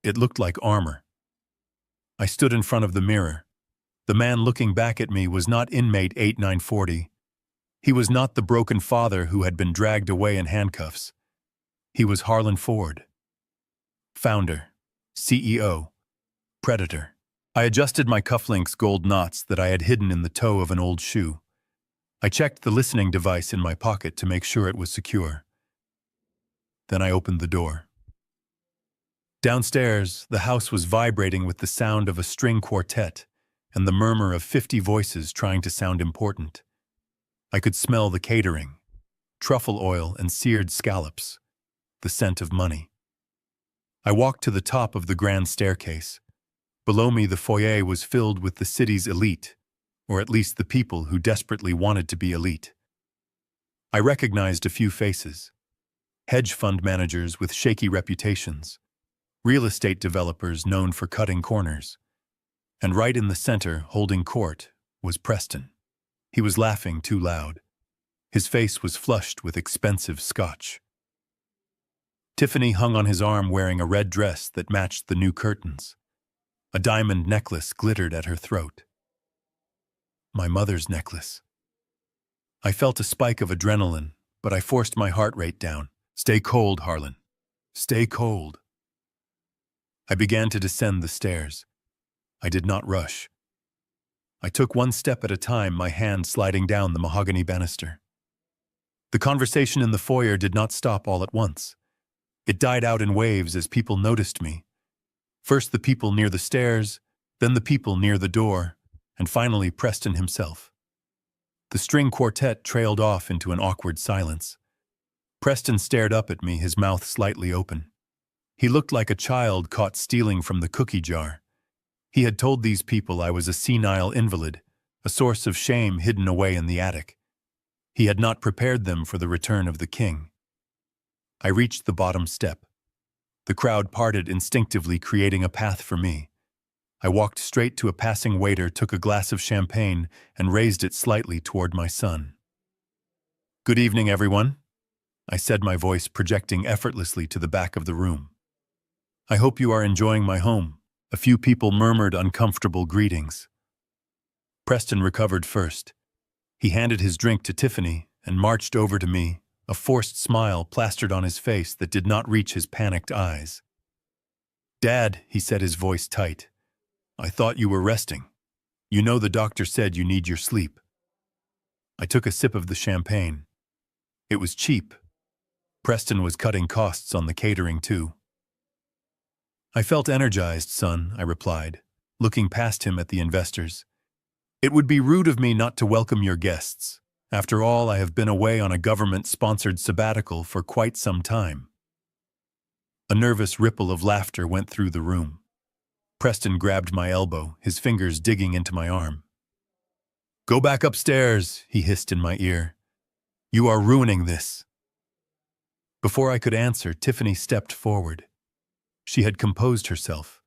It looked like armor. I stood in front of the mirror. The man looking back at me was not inmate 8940. He was not the broken father who had been dragged away in handcuffs. He was Harlan Ford, founder, CEO, predator. I adjusted my cufflinks' gold knots that I had hidden in the toe of an old shoe. I checked the listening device in my pocket to make sure it was secure. Then I opened the door. Downstairs, the house was vibrating with the sound of a string quartet and the murmur of 50 voices trying to sound important. I could smell the catering, truffle oil and seared scallops, the scent of money. I walked to the top of the grand staircase. Below me, the foyer was filled with the city's elite, or at least the people who desperately wanted to be elite. I recognized a few faces: hedge fund managers with shaky reputations, real estate developers known for cutting corners. And right in the center, holding court, was Preston. He was laughing too loud. His face was flushed with expensive scotch. Tiffany hung on his arm wearing a red dress that matched the new curtains. A diamond necklace glittered at her throat. My mother's necklace. I felt a spike of adrenaline, but I forced my heart rate down. Stay cold, Harlan. Stay cold. I began to descend the stairs. I did not rush. I took one step at a time, my hand sliding down the mahogany banister. The conversation in the foyer did not stop all at once. It died out in waves as people noticed me. First the people near the stairs, then the people near the door, and finally Preston himself. The string quartet trailed off into an awkward silence. Preston stared up at me, his mouth slightly open. He looked like a child caught stealing from the cookie jar. He had told these people I was a senile invalid, a source of shame hidden away in the attic. He had not prepared them for the return of the king. I reached the bottom step. The crowd parted instinctively, creating a path for me. I walked straight to a passing waiter, took a glass of champagne, and raised it slightly toward my son. "Good evening, everyone," I said, my voice projecting effortlessly to the back of the room. "I hope you are enjoying my home." A few people murmured uncomfortable greetings. Preston recovered first. He handed his drink to Tiffany and marched over to me, a forced smile plastered on his face that did not reach his panicked eyes. "Dad," he said, his voice tight, "I thought you were resting. You know the doctor said you need your sleep." I took a sip of the champagne. It was cheap. Preston was cutting costs on the catering too. "I felt energized, son," I replied, looking past him at the investors. "It would be rude of me not to welcome your guests. After all, I have been away on a government-sponsored sabbatical for quite some time." A nervous ripple of laughter went through the room. Preston grabbed my elbow, his fingers digging into my arm. "Go back upstairs," he hissed in my ear. "You are ruining this." Before I could answer, Tiffany stepped forward. She had composed herself.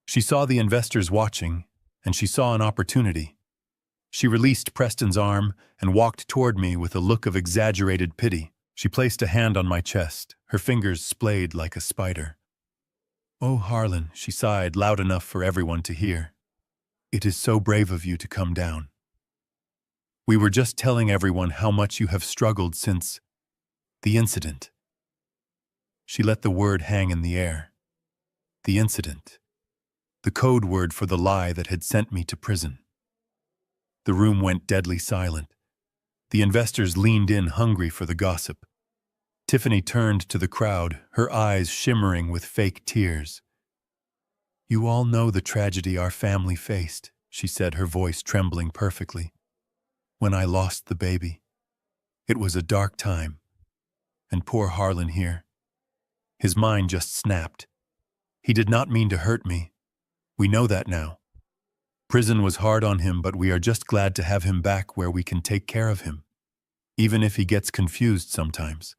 She saw the investors watching, and she saw an opportunity. She released Preston's arm and walked toward me with a look of exaggerated pity. She placed a hand on my chest, her fingers splayed like a spider. "Oh, Harlan," she sighed, loud enough for everyone to hear. "It is so brave of you to come down. We were just telling everyone how much you have struggled since the incident." She let the word hang in the air. The incident. The code word for the lie that had sent me to prison. The room went deadly silent. The investors leaned in, hungry for the gossip. Tiffany turned to the crowd, her eyes shimmering with fake tears. "You all know the tragedy our family faced," she said, her voice trembling perfectly. "When I lost the baby. It was a dark time. And poor Harlan here. His mind just snapped. He did not mean to hurt me. We know that now. Prison was hard on him, but we are just glad to have him back where we can take care of him, even if he gets confused sometimes."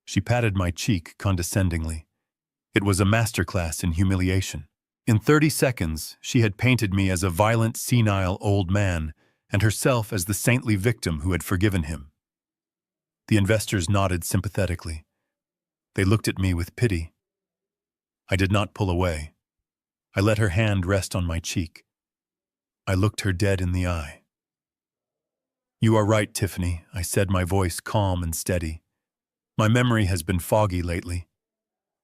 She patted my cheek condescendingly. It was a masterclass in humiliation. In 30 seconds, she had painted me as a violent, senile old man, and herself as the saintly victim who had forgiven him. The investors nodded sympathetically. They looked at me with pity. I did not pull away. I let her hand rest on my cheek. I looked her dead in the eye. You are right, Tiffany, I said, my voice calm and steady. My memory has been foggy lately.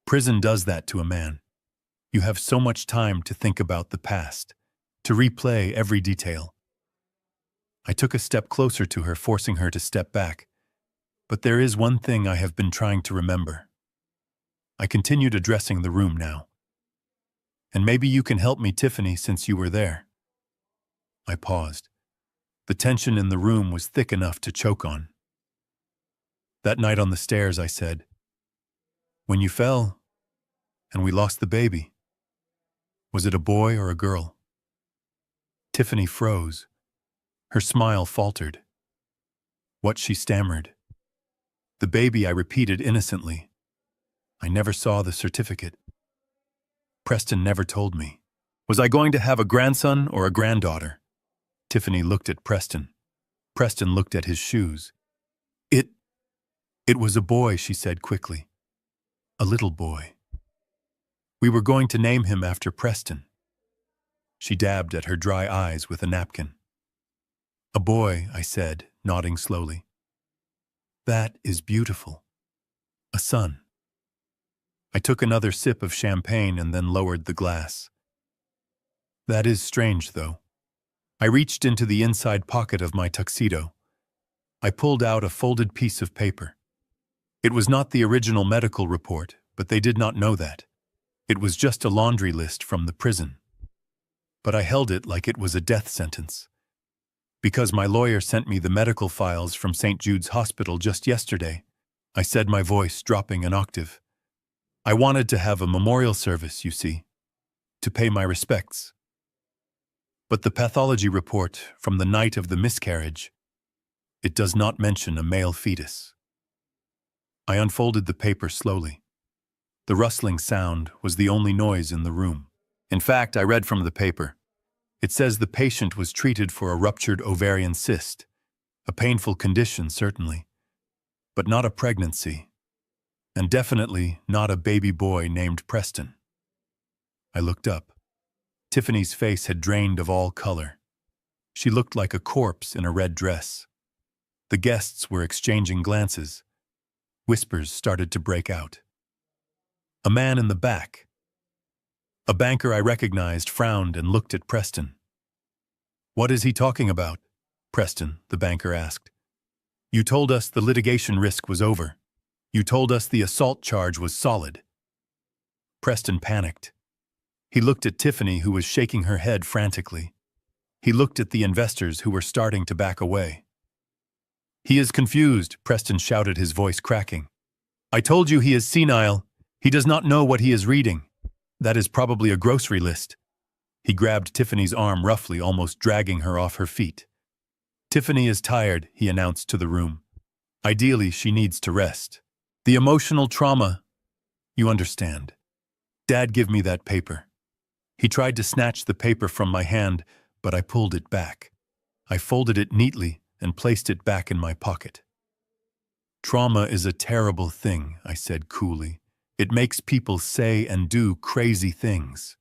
Prison does that to a man. You have so much time to think about the past, to replay every detail. I took a step closer to her, forcing her to step back. But there is one thing I have been trying to remember. I continued, addressing the room now. And maybe you can help me, Tiffany, since you were there. I paused. The tension in the room was thick enough to choke on. That night on the stairs, I said, when you fell and we lost the baby, was it a boy or a girl? Tiffany froze. Her smile faltered. What, she stammered. The baby, I repeated innocently. I never saw the certificate. Preston never told me. Was I going to have a grandson or a granddaughter? Tiffany looked at Preston. Preston looked at his shoes. It was a boy, she said quickly. A little boy. We were going to name him after Preston. She dabbed at her dry eyes with a napkin. A boy, I said, nodding slowly. That is beautiful. A son. I took another sip of champagne and then lowered the glass. That is strange, though. I reached into the inside pocket of my tuxedo. I pulled out a folded piece of paper. It was not the original medical report, but they did not know that. It was just a laundry list from the prison. But I held it like it was a death sentence. Because my lawyer sent me the medical files from St. Jude's Hospital just yesterday, I said, my voice dropping an octave. I wanted to have a memorial service, you see, to pay my respects. But the pathology report from the night of the miscarriage, it does not mention a male fetus. I unfolded the paper slowly. The rustling sound was the only noise in the room. In fact, I read from the paper. It says the patient was treated for a ruptured ovarian cyst, a painful condition, certainly, but not a pregnancy, and definitely not a baby boy named Preston. I looked up. Tiffany's face had drained of all color. She looked like a corpse in a red dress. The guests were exchanging glances. Whispers started to break out. A man in the back, a banker I recognized, frowned and looked at Preston. What is he talking about? Preston, the banker asked. You told us the litigation risk was over. You told us the assault charge was solid. Preston panicked. He looked at Tiffany, who was shaking her head frantically. He looked at the investors who were starting to back away. He is confused, Preston shouted, his voice cracking. I told you he is senile. He does not know what he is reading. That is probably a grocery list. He grabbed Tiffany's arm roughly, almost dragging her off her feet. Tiffany is tired, he announced to the room. Ideally, she needs to rest. The emotional trauma. You understand. Dad, give me that paper. He tried to snatch the paper from my hand, but I pulled it back. I folded it neatly and placed it back in my pocket. Trauma is a terrible thing, I said coolly. It makes people say and do crazy things.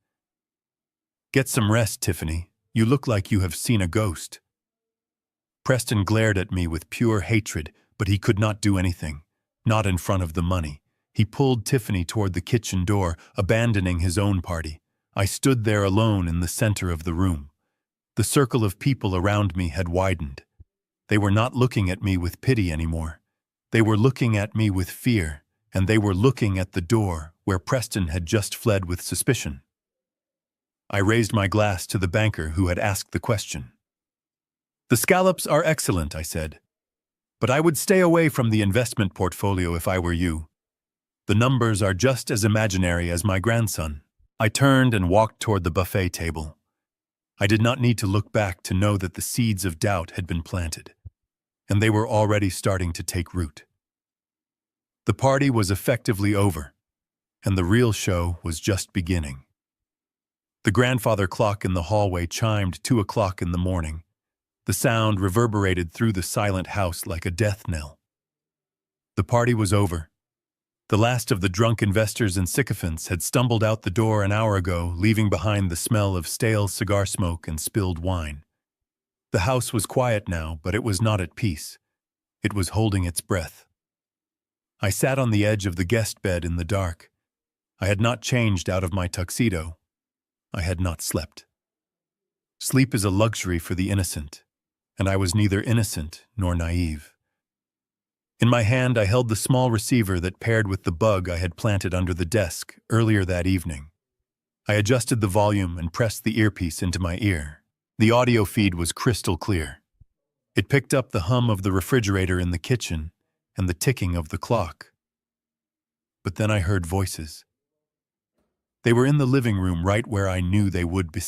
Get some rest, Tiffany. You look like you have seen a ghost. Preston glared at me with pure hatred, but he could not do anything. Not in front of the money. He pulled Tiffany toward the kitchen door, abandoning his own party. I stood there alone in the center of the room. The circle of people around me had widened. They were not looking at me with pity anymore. They were looking at me with fear, and they were looking at the door where Preston had just fled with suspicion. I raised my glass to the banker who had asked the question. The scallops are excellent, I said, but I would stay away from the investment portfolio if I were you. The numbers are just as imaginary as my grandson. I turned and walked toward the buffet table. I did not need to look back to know that the seeds of doubt had been planted, and they were already starting to take root. The party was effectively over, and the real show was just beginning. The grandfather clock in the hallway chimed 2 o'clock in the morning. The sound reverberated through the silent house like a death knell. The party was over. The last of the drunk investors and sycophants had stumbled out the door an hour ago, leaving behind the smell of stale cigar smoke and spilled wine. The house was quiet now, but it was not at peace. It was holding its breath. I sat on the edge of the guest bed in the dark. I had not changed out of my tuxedo. I had not slept. Sleep is a luxury for the innocent, and I was neither innocent nor naive. In my hand, I held the small receiver that paired with the bug I had planted under the desk earlier that evening. I adjusted the volume and pressed the earpiece into my ear. The audio feed was crystal clear. It picked up the hum of the refrigerator in the kitchen and the ticking of the clock. But then I heard voices. They were in the living room right where I knew they would be.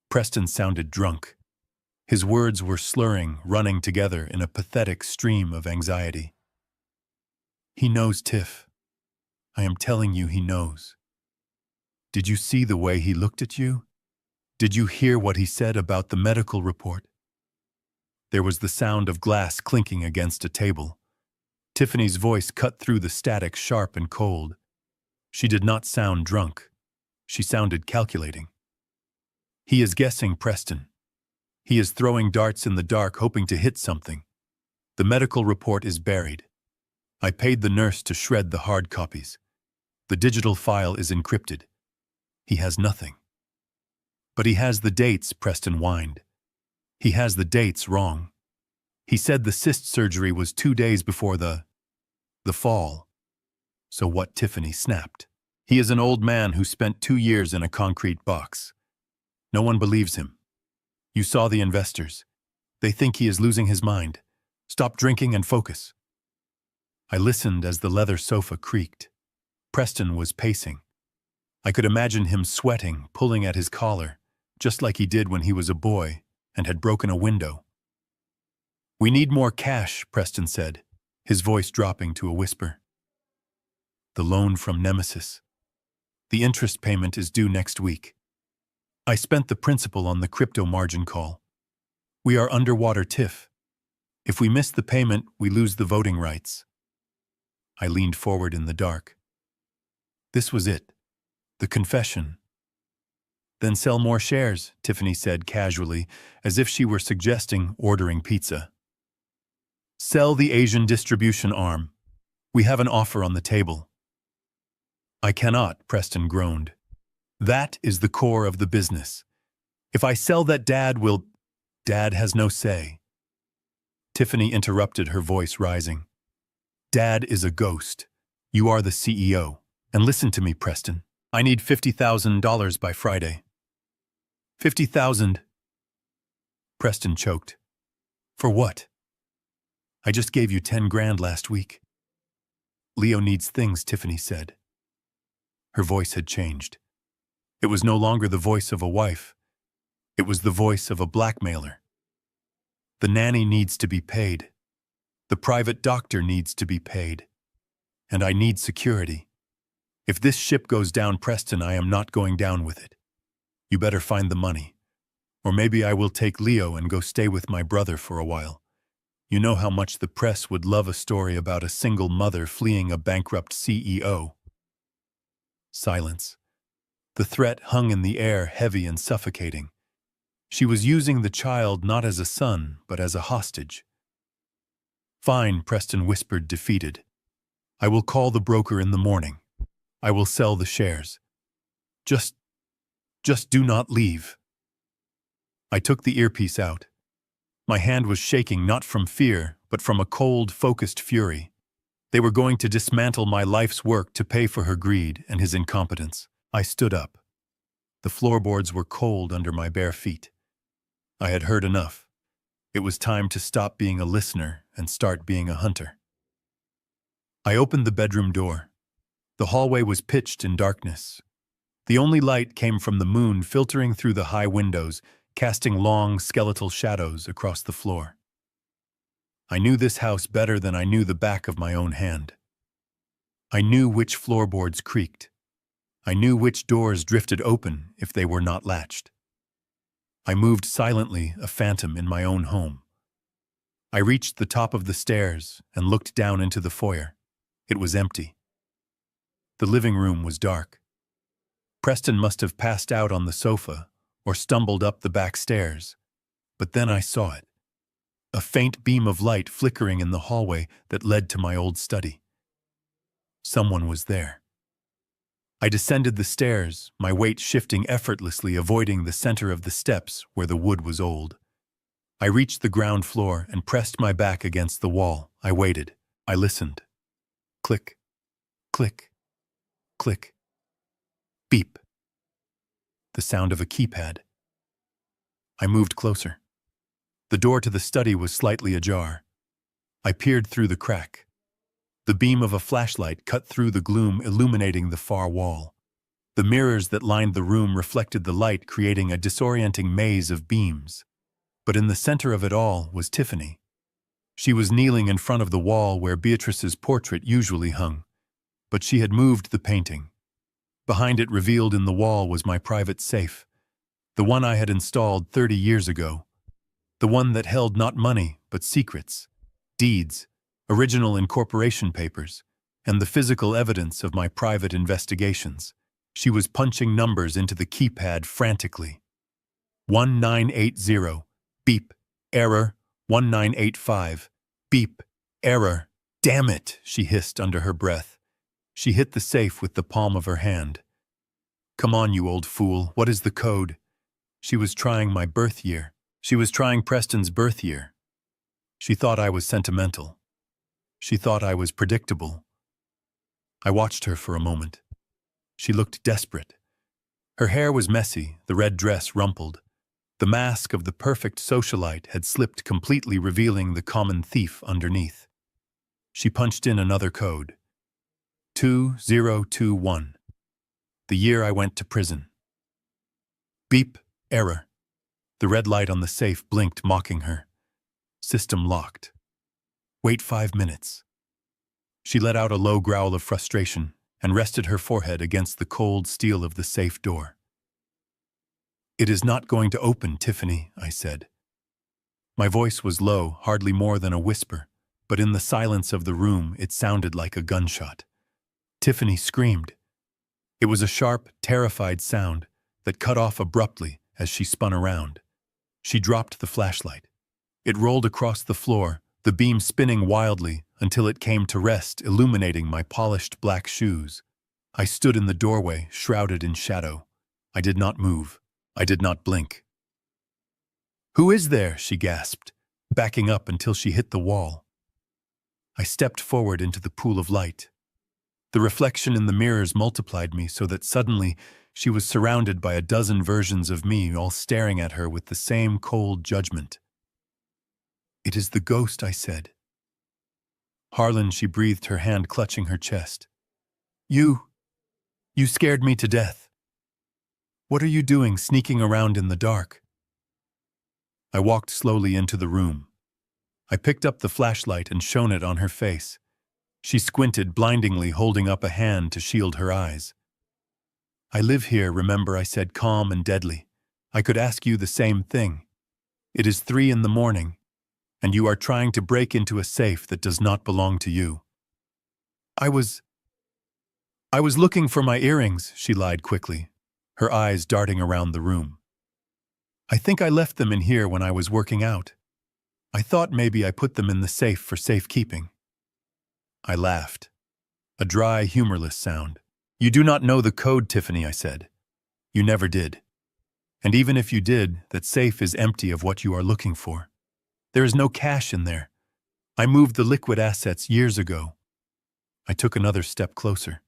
Preston sounded drunk. His words were slurring, running together in a pathetic stream of anxiety. He knows, Tiff. I am telling you, he knows. Did you see the way he looked at you? Did you hear what he said about the medical report? There was the sound of glass clinking against a table. Tiffany's voice cut through the static, sharp and cold. She did not sound drunk. She sounded calculating. He is guessing, Preston. He is throwing darts in the dark, hoping to hit something. The medical report is buried. I paid the nurse to shred the hard copies. The digital file is encrypted. He has nothing. But he has the dates, Preston whined. He has the dates wrong. He said the cyst surgery was 2 days before the fall. So what? Tiffany snapped. He is an old man who spent 2 years in a concrete box. No one believes him. You saw the investors. They think he is losing his mind. Stop drinking and focus. I listened as the leather sofa creaked. Preston was pacing. I could imagine him sweating, pulling at his collar, just like he did when he was a boy and had broken a window. We need more cash, Preston said, his voice dropping to a whisper. The loan from Nemesis. The interest payment is due next week. I spent the principal on the crypto margin call. We are underwater, Tiff. If we miss the payment, we lose the voting rights. I leaned forward in the dark. This was it. The confession. Then sell more shares, Tiffany said casually, as if she were suggesting ordering pizza. Sell the Asian distribution arm. We have an offer on the table. I cannot, Preston groaned. That is the core of the business. If I sell that, Dad has no say. Tiffany interrupted, her voice rising. Dad is a ghost. You are the CEO. And listen to me, Preston. I need $50,000 by Friday. 50,000. Preston choked. For what? I just gave you 10 grand last week. Leo needs things, Tiffany said. Her voice had changed. It was no longer the voice of a wife. It was the voice of a blackmailer. The nanny needs to be paid. The private doctor needs to be paid. And I need security. If this ship goes down, Preston, I am not going down with it. You better find the money. Or maybe I will take Leo and go stay with my brother for a while. You know how much the press would love a story about a single mother fleeing a bankrupt CEO. Silence. The threat hung in the air, heavy and suffocating. She was using the child not as a son, but as a hostage. Fine, Preston whispered, defeated. I will call the broker in the morning. I will sell the shares. Just do not leave. I took the earpiece out. My hand was shaking not from fear, but from a cold, focused fury. They were going to dismantle my life's work to pay for her greed and his incompetence. I stood up. The floorboards were cold under my bare feet. I had heard enough. It was time to stop being a listener and start being a hunter. I opened the bedroom door. The hallway was pitched in darkness. The only light came from the moon filtering through the high windows, casting long, skeletal shadows across the floor. I knew this house better than I knew the back of my own hand. I knew which floorboards creaked. I knew which doors drifted open if they were not latched. I moved silently, a phantom in my own home. I reached the top of the stairs and looked down into the foyer. It was empty. The living room was dark. Preston must have passed out on the sofa or stumbled up the back stairs. But then I saw it. A faint beam of light flickering in the hallway that led to my old study. Someone was there. I descended the stairs, my weight shifting effortlessly, avoiding the center of the steps where the wood was old. I reached the ground floor and pressed my back against the wall. I waited. I listened. Click, click, click. Beep. The sound of a keypad. I moved closer. The door to the study was slightly ajar. I peered through the crack. The beam of a flashlight cut through the gloom, illuminating the far wall. The mirrors that lined the room reflected the light, creating a disorienting maze of beams. But in the center of it all was Tiffany. She was kneeling in front of the wall where Beatrice's portrait usually hung, but she had moved the painting. Behind it, revealed in the wall, was my private safe, the one I had installed 30 years ago, the one that held not money but secrets, deeds, original incorporation papers, and the physical evidence of my private investigations. She was punching numbers into the keypad frantically. 1980, beep, error, 1985, beep, error. Damn it, she hissed under her breath. She hit the safe with the palm of her hand. Come on, you old fool, what is the code? She was trying my birth year. She was trying Preston's birth year. She thought I was sentimental. She thought I was predictable. I watched her for a moment. She looked desperate. Her hair was messy, the red dress rumpled. The mask of the perfect socialite had slipped completely, revealing the common thief underneath. She punched in another code. 2021. The year I went to prison. Beep, error. The red light on the safe blinked, mocking her. System locked. Wait 5 minutes. She let out a low growl of frustration and rested her forehead against the cold steel of the safe door. It is not going to open, Tiffany, I said. My voice was low, hardly more than a whisper, but in the silence of the room it sounded like a gunshot. Tiffany screamed. It was a sharp, terrified sound that cut off abruptly as she spun around. She dropped the flashlight. It rolled across the floor, the beam spinning wildly until it came to rest, illuminating my polished black shoes. I stood in the doorway, shrouded in shadow. I did not move. I did not blink. Who is there? She gasped, backing up until she hit the wall. I stepped forward into the pool of light. The reflection in the mirrors multiplied me so that suddenly she was surrounded by a dozen versions of me, all staring at her with the same cold judgment. It is the ghost, I said. Harlan, she breathed, her hand clutching her chest. You scared me to death. What are you doing sneaking around in the dark? I walked slowly into the room. I picked up the flashlight and shone it on her face. She squinted blindingly, holding up a hand to shield her eyes. I live here, remember, I said, calm and deadly. I could ask you the same thing. It is 3 a.m, and you are trying to break into a safe that does not belong to you. I was looking for my earrings, she lied quickly, her eyes darting around the room. I think I left them in here when I was working out. I thought maybe I put them in the safe for safekeeping. I laughed. A dry, humorless sound. You do not know the code, Tiffany, I said. You never did. And even if you did, that safe is empty of what you are looking for. There is no cash in there. I moved the liquid assets years ago. I took another step closer.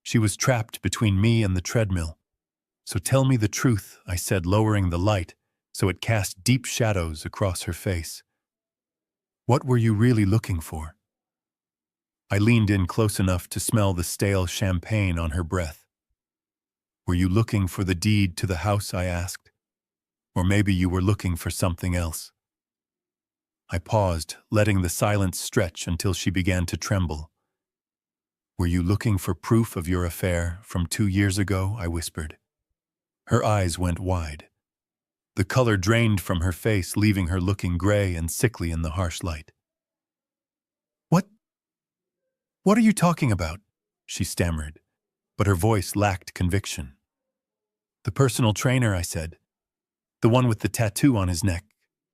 She was trapped between me and the treadmill. So tell me the truth, I said, lowering the light so it cast deep shadows across her face. What were you really looking for? I leaned in close enough to smell the stale champagne on her breath. Were you looking for the deed to the house, I asked? Or maybe you were looking for something else? I paused, letting the silence stretch until she began to tremble. Were you looking for proof of your affair from 2 years ago? I whispered. Her eyes went wide. The color drained from her face, leaving her looking gray and sickly in the harsh light. What are you talking about? She stammered, but her voice lacked conviction. The personal trainer, I said. The one with the tattoo on his neck.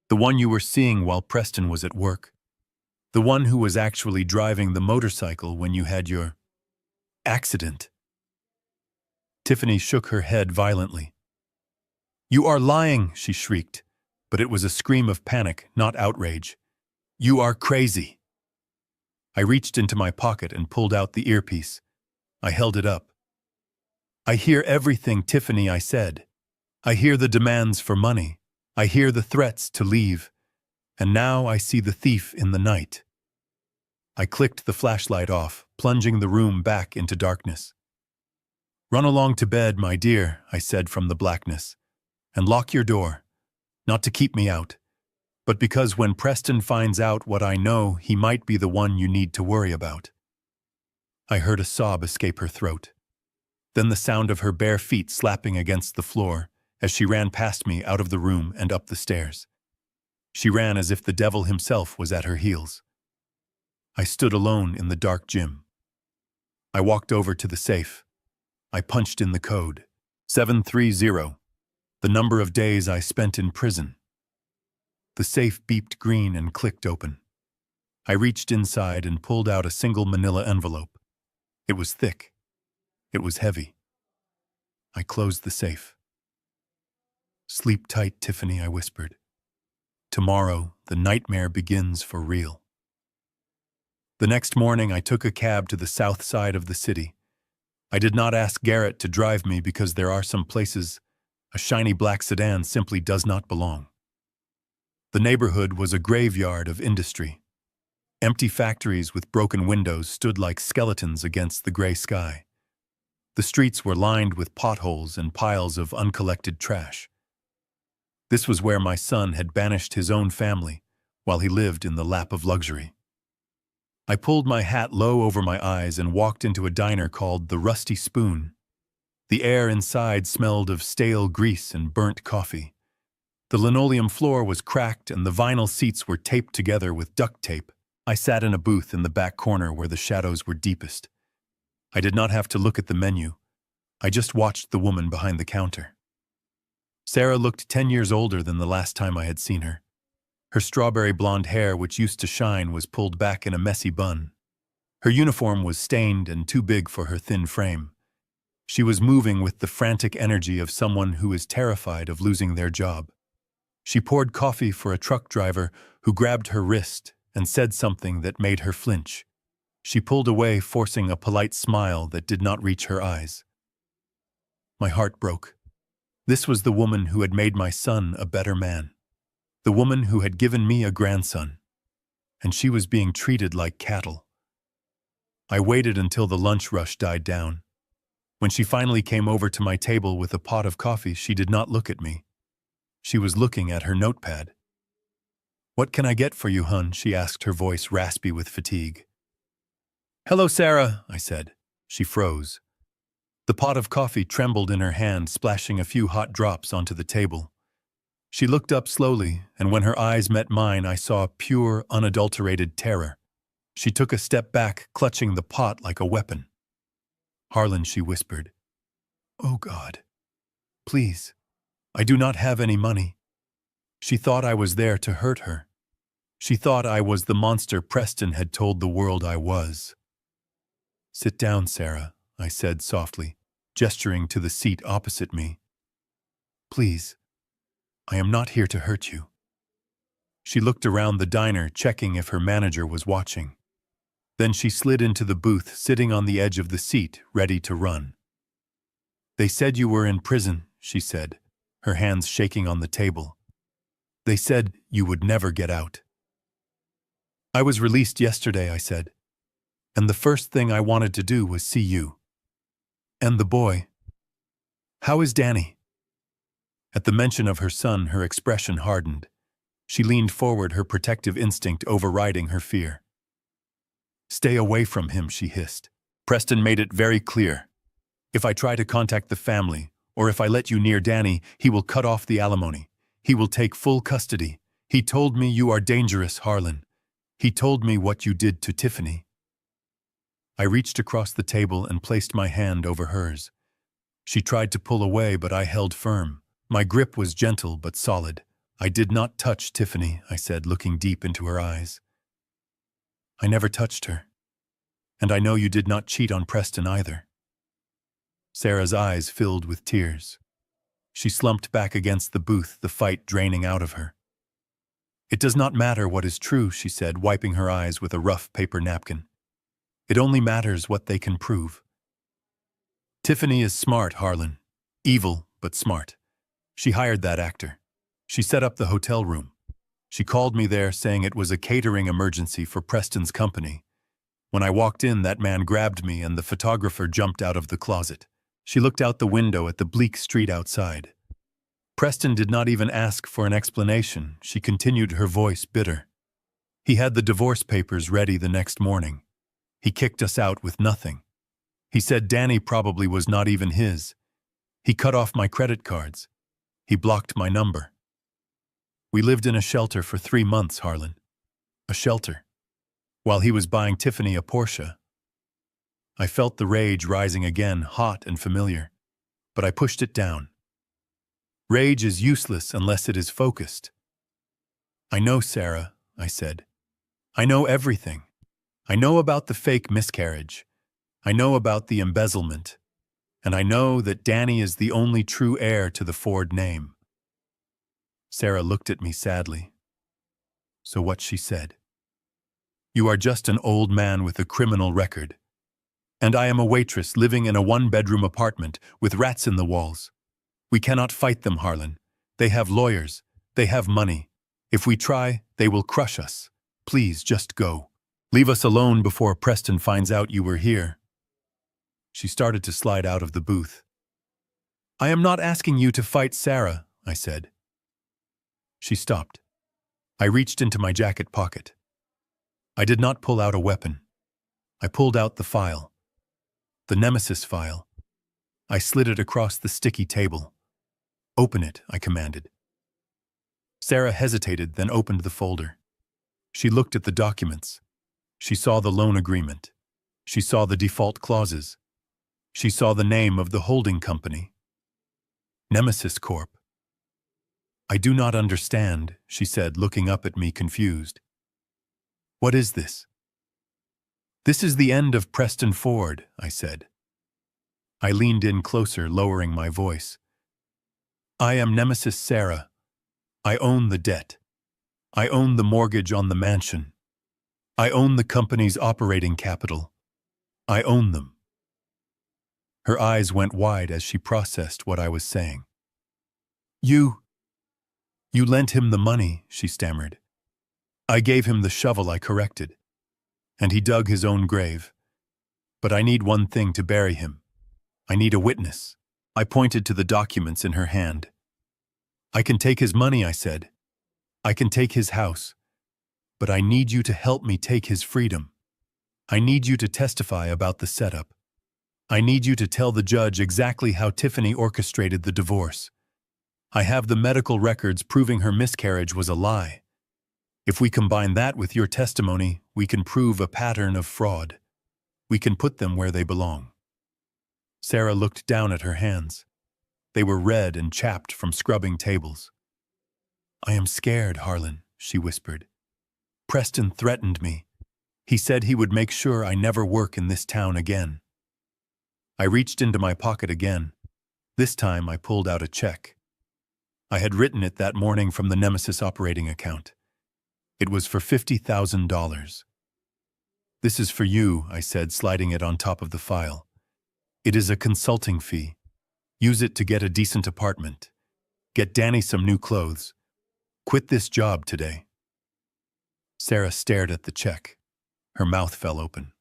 The one you were seeing while Preston was at work. The one who was actually driving the motorcycle when you had your accident. Tiffany shook her head violently. "You are lying," she shrieked, but it was a scream of panic, not outrage. "You are crazy." I reached into my pocket and pulled out the earpiece. I held it up. "I hear everything, Tiffany," I said. "I hear the demands for money. I hear the threats to leave. And now I see the thief in the night." I clicked the flashlight off, plunging the room back into darkness. "Run along to bed, my dear," I said from the blackness. "And lock your door. Not to keep me out, but because when Preston finds out what I know, he might be the one you need to worry about." I heard a sob escape her throat. Then the sound of her bare feet slapping against the floor as she ran past me out of the room and up the stairs. She ran as if the devil himself was at her heels. I stood alone in the dark gym. I walked over to the safe. I punched in the code, 730, the number of days I spent in prison. The safe beeped green and clicked open. I reached inside and pulled out a single manila envelope. It was thick. It was heavy. I closed the safe. "Sleep tight, Tiffany," I whispered. "Tomorrow, the nightmare begins for real." The next morning, I took a cab to the south side of the city. I did not ask Garrett to drive me because there are some places a shiny black sedan simply does not belong. The neighborhood was a graveyard of industry. Empty factories with broken windows stood like skeletons against the gray sky. The streets were lined with potholes and piles of uncollected trash. This was where my son had banished his own family while he lived in the lap of luxury. I pulled my hat low over my eyes and walked into a diner called the Rusty Spoon. The air inside smelled of stale grease and burnt coffee. The linoleum floor was cracked and the vinyl seats were taped together with duct tape. I sat in a booth in the back corner where the shadows were deepest. I did not have to look at the menu. I just watched the woman behind the counter. Sarah looked 10 years older than the last time I had seen her. Her strawberry blonde hair, which used to shine, was pulled back in a messy bun. Her uniform was stained and too big for her thin frame. She was moving with the frantic energy of someone who is terrified of losing their job. She poured coffee for a truck driver who grabbed her wrist and said something that made her flinch. She pulled away, forcing a polite smile that did not reach her eyes. My heart broke. This was the woman who had made my son a better man. The woman who had given me a grandson. And she was being treated like cattle. I waited until the lunch rush died down. When she finally came over to my table with a pot of coffee, she did not look at me. She was looking at her notepad. "What can I get for you, hun?" she asked, her voice raspy with fatigue. "Hello, Sarah," I said. She froze. The pot of coffee trembled in her hand, splashing a few hot drops onto the table. She looked up slowly, and when her eyes met mine, I saw pure, unadulterated terror. She took a step back, clutching the pot like a weapon. "Harlan," she whispered. "Oh, God. Please. I do not have any money." She thought I was there to hurt her. She thought I was the monster Preston had told the world I was. "Sit down, Sarah," I said softly, gesturing to the seat opposite me. "Please. I am not here to hurt you." She looked around the diner, checking if her manager was watching. Then she slid into the booth, sitting on the edge of the seat, ready to run. "They said you were in prison," she said, her hands shaking on the table. "They said you would never get out." "I was released yesterday," I said. "And the first thing I wanted to do was see you. And the boy. How is Danny?" At the mention of her son, her expression hardened. She leaned forward, her protective instinct overriding her fear. "Stay away from him," she hissed. "Preston made it very clear. If I try to contact the family, or if I let you near Danny, he will cut off the alimony. He will take full custody. He told me you are dangerous, Harlan. He told me what you did to Tiffany." I reached across the table and placed my hand over hers. She tried to pull away, but I held firm. My grip was gentle but solid. I did not touch Tiffany, I said, looking deep into her eyes. I never touched her. And I know you did not cheat on Preston either. Sarah's eyes filled with tears. She slumped back against the booth, the fight draining out of her. It does not matter what is true, she said, wiping her eyes with a rough paper napkin. It only matters what they can prove. Tiffany is smart, Harlan. Evil, but smart. She hired that actor. She set up the hotel room. She called me there saying it was a catering emergency for Preston's company. When I walked in, that man grabbed me and the photographer jumped out of the closet. She looked out the window at the bleak street outside. Preston did not even ask for an explanation. She continued, her voice bitter. He had the divorce papers ready the next morning. He kicked us out with nothing. He said Danny probably was not even his. He cut off my credit cards. He blocked my number. We lived in a shelter for 3 months, Harlan. A shelter. While he was buying Tiffany a Porsche. I felt the rage rising again, hot and familiar. But I pushed it down. Rage is useless unless it is focused. I know, Sarah, I said. I know everything. I know about the fake miscarriage. I know about the embezzlement. And I know that Danny is the only true heir to the Ford name. Sarah looked at me sadly. So what she said? You are just an old man with a criminal record. And I am a waitress living in a 1-bedroom apartment with rats in the walls. We cannot fight them, Harlan. They have lawyers. They have money. If we try, they will crush us. Please, just go. Leave us alone before Preston finds out you were here. She started to slide out of the booth. I am not asking you to fight Sarah, I said. She stopped. I reached into my jacket pocket. I did not pull out a weapon. I pulled out the file. The Nemesis file. I slid it across the sticky table. Open it, I commanded. Sarah hesitated, then opened the folder. She looked at the documents. She saw the loan agreement. She saw the default clauses. She saw the name of the holding company. Nemesis Corp. I do not understand, she said, looking up at me confused. What is this? This is the end of Preston Ford, I said. I leaned in closer, lowering my voice. I am Nemesis Sarah. I own the debt. I own the mortgage on the mansion. I own the company's operating capital. I own them. Her eyes went wide as she processed what I was saying. You lent him the money, she stammered. I gave him the shovel I corrected. And he dug his own grave. But I need one thing to bury him. I need a witness. I pointed to the documents in her hand. I can take his money, I said. I can take his house. But I need you to help me take his freedom. I need you to testify about the setup. I need you to tell the judge exactly how Tiffany orchestrated the divorce. I have the medical records proving her miscarriage was a lie. If we combine that with your testimony, we can prove a pattern of fraud. We can put them where they belong. Sarah looked down at her hands. They were red and chapped from scrubbing tables. I am scared, Harlan, she whispered. Preston threatened me. He said he would make sure I never work in this town again. I reached into my pocket again. This time I pulled out a check. I had written it that morning from the Nemesis operating account. It was for $50,000. This is for you, I said, sliding it on top of the file. It is a consulting fee. Use it to get a decent apartment. Get Danny some new clothes. Quit this job today. Sarah stared at the check. Her mouth fell open.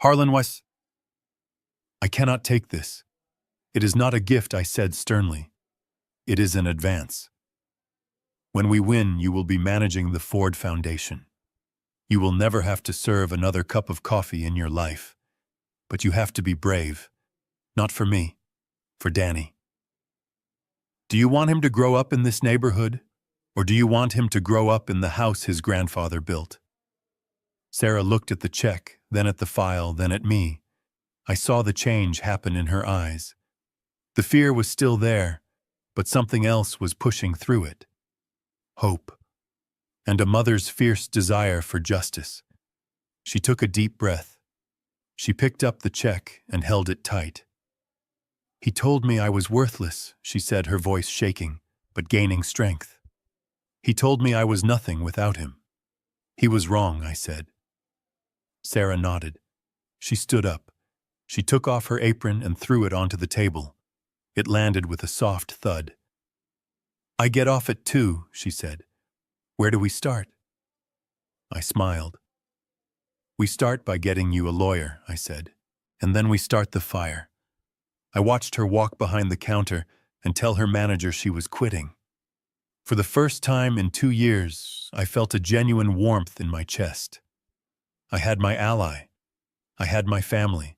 Harlan West. I cannot take this. It is not a gift, I said sternly. It is an advance. When we win, you will be managing the Ford Foundation. You will never have to serve another cup of coffee in your life. But you have to be brave. Not for me, for Danny. Do you want him to grow up in this neighborhood? Or do you want him to grow up in the house his grandfather built? Sarah looked at the check, then at the file, then at me. I saw the change happen in her eyes. The fear was still there, but something else was pushing through it. Hope. And a mother's fierce desire for justice. She took a deep breath. She picked up the check and held it tight. "He told me I was worthless," she said, her voice shaking, but gaining strength. "He told me I was nothing without him." "He was wrong," I said. Sarah nodded. She stood up. She took off her apron and threw it onto the table. It landed with a soft thud. "I get off at 2, she said. "Where do we start?" I smiled. "We start by getting you a lawyer," I said, "and then we start the fire." I watched her walk behind the counter and tell her manager she was quitting. For the first time in 2 years, I felt a genuine warmth in my chest. I had my ally. I had my family.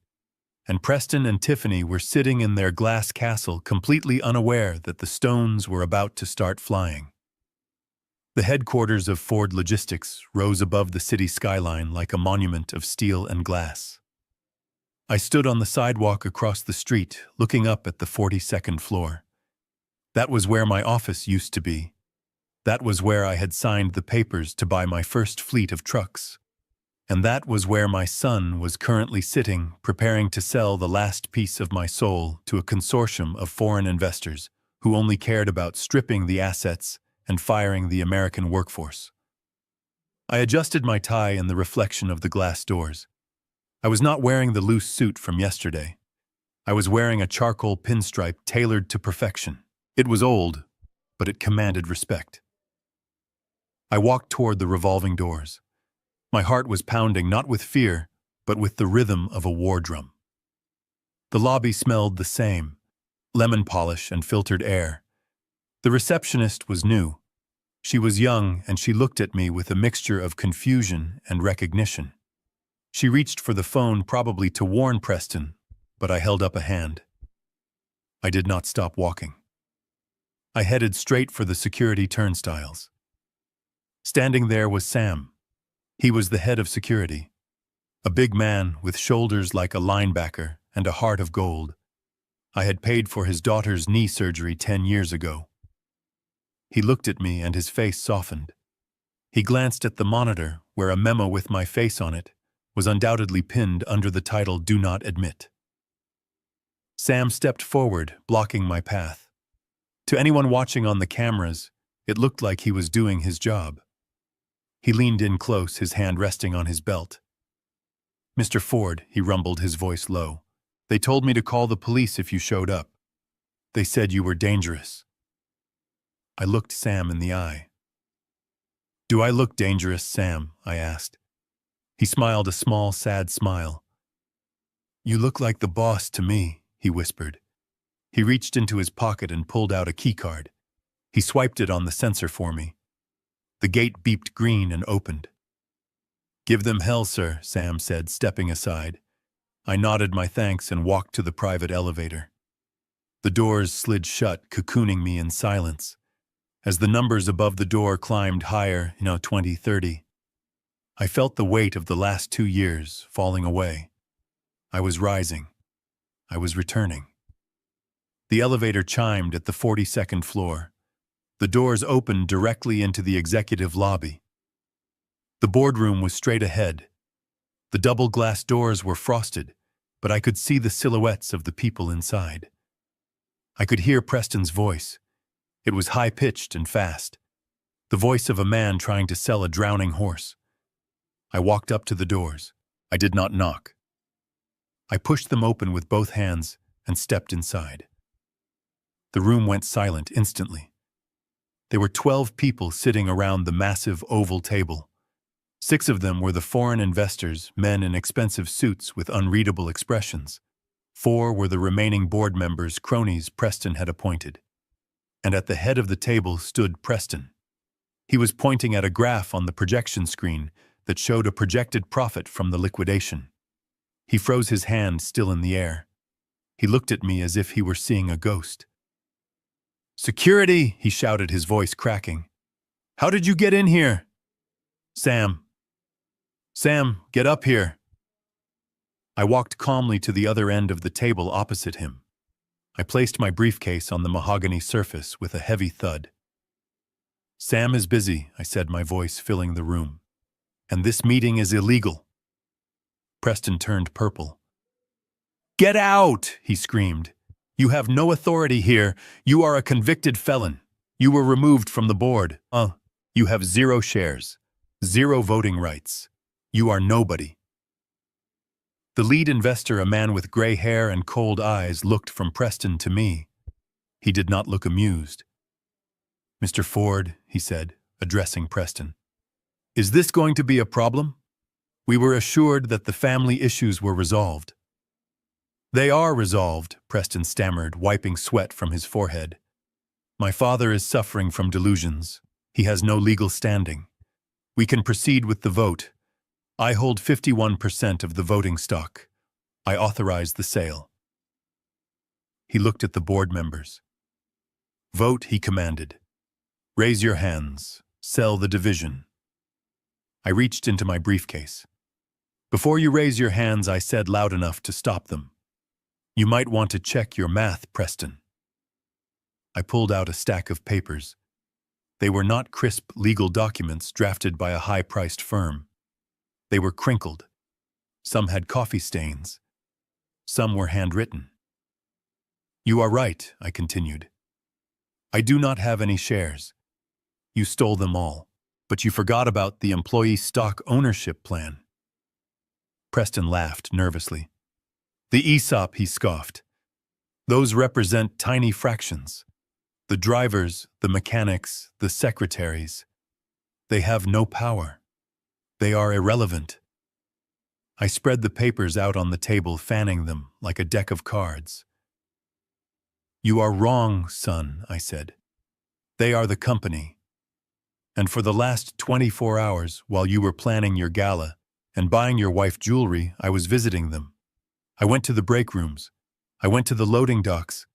And Preston and Tiffany were sitting in their glass castle, completely unaware that the stones were about to start flying. The headquarters of Ford Logistics rose above the city skyline like a monument of steel and glass. I stood on the sidewalk across the street, looking up at the 42nd floor. That was where my office used to be. That was where I had signed the papers to buy my first fleet of trucks. And that was where my son was currently sitting, preparing to sell the last piece of my soul to a consortium of foreign investors who only cared about stripping the assets and firing the American workforce. I adjusted my tie in the reflection of the glass doors. I was not wearing the loose suit from yesterday. I was wearing a charcoal pinstripe tailored to perfection. It was old, but it commanded respect. I walked toward the revolving doors. My heart was pounding not with fear, but with the rhythm of a war drum. The lobby smelled the same, lemon polish and filtered air. The receptionist was new. She was young, and she looked at me with a mixture of confusion and recognition. She reached for the phone, probably to warn Preston, but I held up a hand. I did not stop walking. I headed straight for the security turnstiles. Standing there was Sam. He was the head of security. A big man with shoulders like a linebacker and a heart of gold. I had paid for his daughter's knee surgery 10 years ago. He looked at me and his face softened. He glanced at the monitor where a memo with my face on it was undoubtedly pinned under the title "Do Not Admit." Sam stepped forward, blocking my path. To anyone watching on the cameras, it looked like he was doing his job. He leaned in close, his hand resting on his belt. "Mr. Ford," he rumbled, his voice low, "they told me to call the police if you showed up. They said you were dangerous." I looked Sam in the eye. "Do I look dangerous, Sam?" I asked. He smiled a small, sad smile. "You look like the boss to me," he whispered. He reached into his pocket and pulled out a keycard. He swiped it on the sensor for me. The gate beeped green and opened. "Give them hell, sir," Sam said, stepping aside. I nodded my thanks and walked to the private elevator. The doors slid shut, cocooning me in silence. As the numbers above the door climbed higher, 20, 30, I felt the weight of the last 2 years falling away. I was rising. I was returning. The elevator chimed at the 42nd floor. The doors opened directly into the executive lobby. The boardroom was straight ahead. The double glass doors were frosted, but I could see the silhouettes of the people inside. I could hear Preston's voice. It was high-pitched and fast, the voice of a man trying to sell a drowning horse. I walked up to the doors. I did not knock. I pushed them open with both hands and stepped inside. The room went silent instantly. There were 12 people sitting around the massive oval table. 6 of them were the foreign investors, men in expensive suits with unreadable expressions. 4 were the remaining board members, cronies Preston had appointed. And at the head of the table stood Preston. He was pointing at a graph on the projection screen that showed a projected profit from the liquidation. He froze his hand still in the air. He looked at me as if he were seeing a ghost. "Security!" he shouted, his voice cracking. "How did you get in here?" Sam, get up here." I walked calmly to the other end of the table opposite him. I placed my briefcase on the mahogany surface with a heavy thud. "Sam is busy," I said, my voice filling the room. "And this meeting is illegal." Preston turned purple. "Get out!" he screamed. "You have no authority here. You are a convicted felon. You were removed from the board. You have 0 shares, 0 voting rights. You are nobody." The lead investor, a man with gray hair and cold eyes, looked from Preston to me. He did not look amused. "Mr. Ford," he said, addressing Preston, "is this going to be a problem? We were assured that the family issues were resolved." "They are resolved," Preston stammered, wiping sweat from his forehead. "My father is suffering from delusions. He has no legal standing. We can proceed with the vote. I hold 51% of the voting stock. I authorize the sale." He looked at the board members. "Vote," he commanded. "Raise your hands. Sell the division." I reached into my briefcase. "Before you raise your hands," I said loud enough to stop them, "you might want to check your math, Preston." I pulled out a stack of papers. They were not crisp legal documents drafted by a high-priced firm. They were crinkled. Some had coffee stains. Some were handwritten. "You are right," I continued. "I do not have any shares. You stole them all, but you forgot about the employee stock ownership plan." Preston laughed nervously. "The ESOP," he scoffed. "Those represent tiny fractions. The drivers, the mechanics, the secretaries. They have no power. They are irrelevant." I spread the papers out on the table, fanning them like a deck of cards. "You are wrong, son," I said. "They are the company. And for the last 24 hours, while you were planning your gala and buying your wife jewelry, I was visiting them. I went to the break rooms. I went to the loading docks.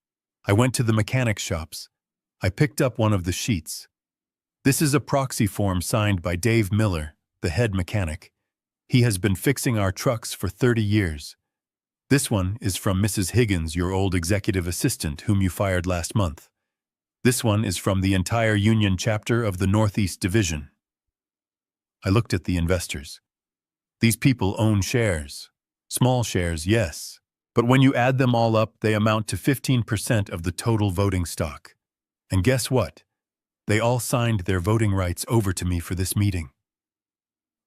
I went to the mechanic shops. I picked up one of the sheets. This is a proxy form signed by Dave Miller, the head mechanic. He has been fixing our trucks for 30 years. This one is from Mrs. Higgins, your old executive assistant, whom you fired last month. This one is from the entire union chapter of the Northeast Division." I looked at the investors. These people own shares. Small shares, yes. But when you add them all up, they amount to 15% of the total voting stock. And guess what? They all signed their voting rights over to me for this meeting.